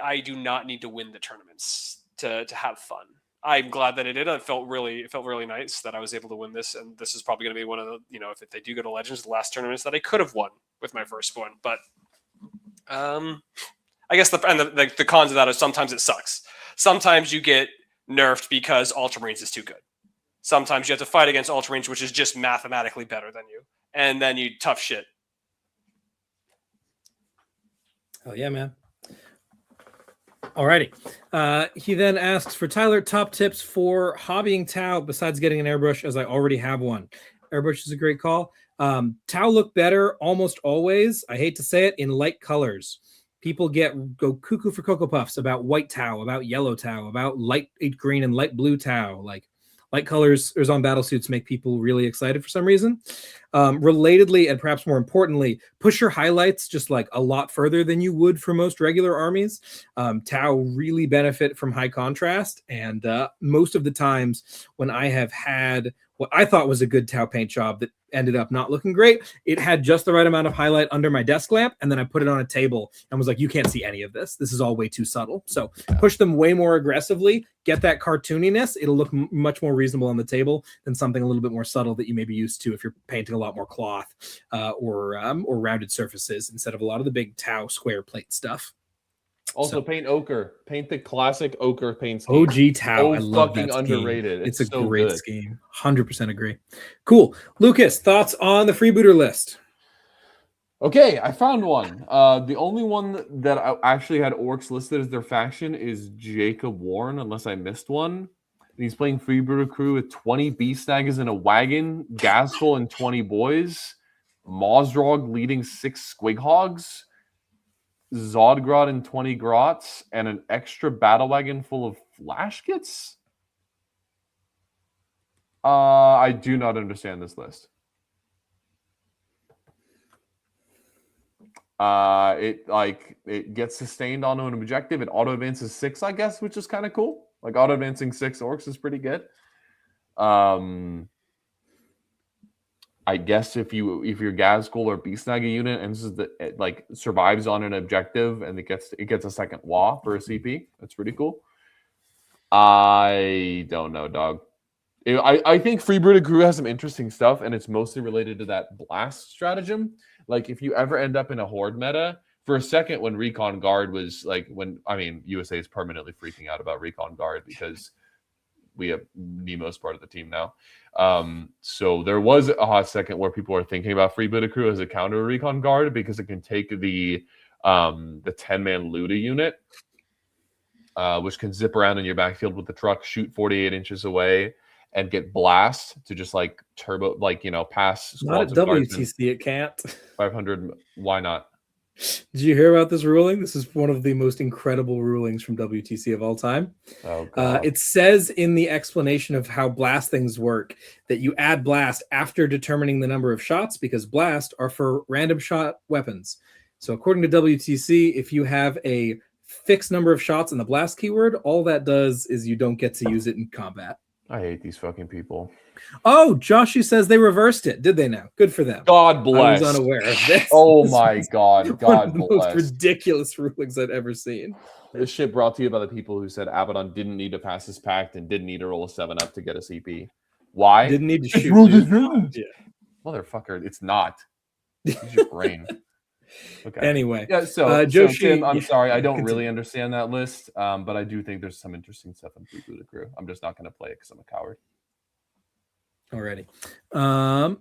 I do not need to win the tournaments to have fun. I'm glad that I did. It felt really nice that I was able to win this. And this is probably going to be one of the, if they do go to Legends, the last tournaments that I could have won with my first one. But I guess the cons of that are sometimes it sucks. Sometimes you get nerfed because Ultramarines is too good. Sometimes you have to fight against Ultramarines, which is just mathematically better than you, and then you tough shit. Hell yeah, man. Alrighty. He then asks for Tyler top tips for hobbying Tau besides getting an airbrush, as I already have one. Airbrush is a great call. Tau look better almost always, I hate to say it, in light colors. People go cuckoo for Cocoa Puffs about white Tau, about yellow Tau, about light green and light blue Tau. Like light colors on battlesuits make people really excited for some reason. Relatedly, and perhaps more importantly, push your highlights just like a lot further than you would for most regular armies. Tau really benefit from high contrast, and most of the times when I have had what I thought was a good Tau paint job that ended up not looking great, it had just the right amount of highlight under my desk lamp, and then I put it on a table and was like, you can't see any of this. This is all way too subtle. So push them way more aggressively, get that cartooniness. It'll look much more reasonable on the table than something a little bit more subtle that you may be used to if you're painting a lot more cloth or rounded surfaces instead of a lot of the big Tau square plate stuff. Also, paint ochre. Paint the classic ochre paint scheme. OG Tau. I love fucking that scheme. underrated. It's a so great good. scheme. 100% agree. Cool. Lucas, thoughts on the freebooter list? Okay, I found one. The only one that I actually had orcs listed as their faction is Jacob Warren, unless I missed one. And he's playing freebooter crew with 20 beast daggers in a wagon, Gaskell and 20 boys, Mosrog leading 6 squighogs, Zodgrot and 20 grots, and an extra battle wagon full of flash kits? I do not understand this list. It gets sustained onto an objective. It auto advances 6, I guess, which is kind of cool. Like auto advancing 6 orcs is pretty good. I guess if your Gaskell or Beastnagga unit and survives on an objective and it gets a second WA for a CP, that's pretty cool. I don't know, dog. I think Freebooter Crew has some interesting stuff, and it's mostly related to that blast stratagem. Like if you ever end up in a horde meta, for a second when Recon Guard was USA is permanently freaking out about Recon Guard because we have Nemo's part of the team now. So there was a hot second where people were thinking about Freebooter Crew as a counter to Recon Guard because it can take the 10-man Luda unit, which can zip around in your backfield with the truck, shoot 48 inches away, and get blast to just like turbo, pass. Not at WTC, it can't. 500. Why not? Did you hear about this ruling? This is one of the most incredible rulings from WTC of all time. Oh, God. It says in the explanation of how blast things work that you add blast after determining the number of shots because blast are for random shot weapons. So according to WTC, if you have a fixed number of shots in the blast keyword, all that does is you don't get to use it in combat. I hate these fucking people. Oh, Joshy says they reversed it. Did they now? Good for them. God bless. I was unaware of this. Oh my God. God bless. One of the most ridiculous rulings I've ever seen. This shit brought to you by the people who said Abaddon didn't need to pass his pact and didn't need to roll a 7-up to get a CP. Why? Didn't need to shoot. Yeah. Motherfucker, it's not. Use your brain. Okay. Anyway. Yeah, so Tim, I'm sorry, I don't really understand that list, but I do think there's some interesting stuff in Freebooter Crew. I'm just not going to play it because I'm a coward. Alrighty.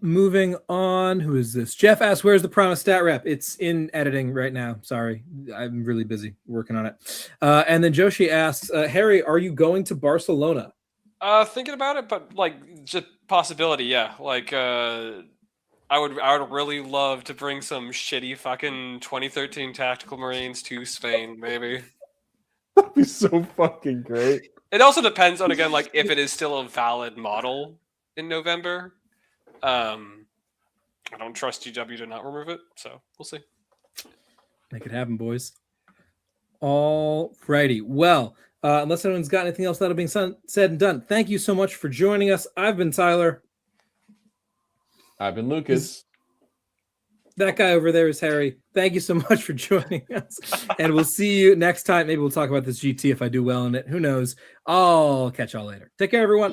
Moving on. Who is this? Jeff asks, where's the promised stat rep? It's in editing right now. Sorry. I'm really busy working on it. And then Joshi asks, Harry, are you going to Barcelona? Thinking about it, but just possibility, yeah. I would really love to bring some shitty fucking 2013 Tactical Marines to Spain, maybe. That'd be so fucking great. It also depends on, again, if it is still a valid model in November. I don't trust GW to not remove it, so we'll see. Make it happen, boys. All righty. Well, unless anyone's got anything else that'll be said and done, thank you so much for joining us. I've been Tyler. I've been Lucas. That guy over there is Harry. Thank you so much for joining us. And we'll see you next time. Maybe we'll talk about this GT if I do well in it. Who knows? I'll catch y'all later. Take care, everyone.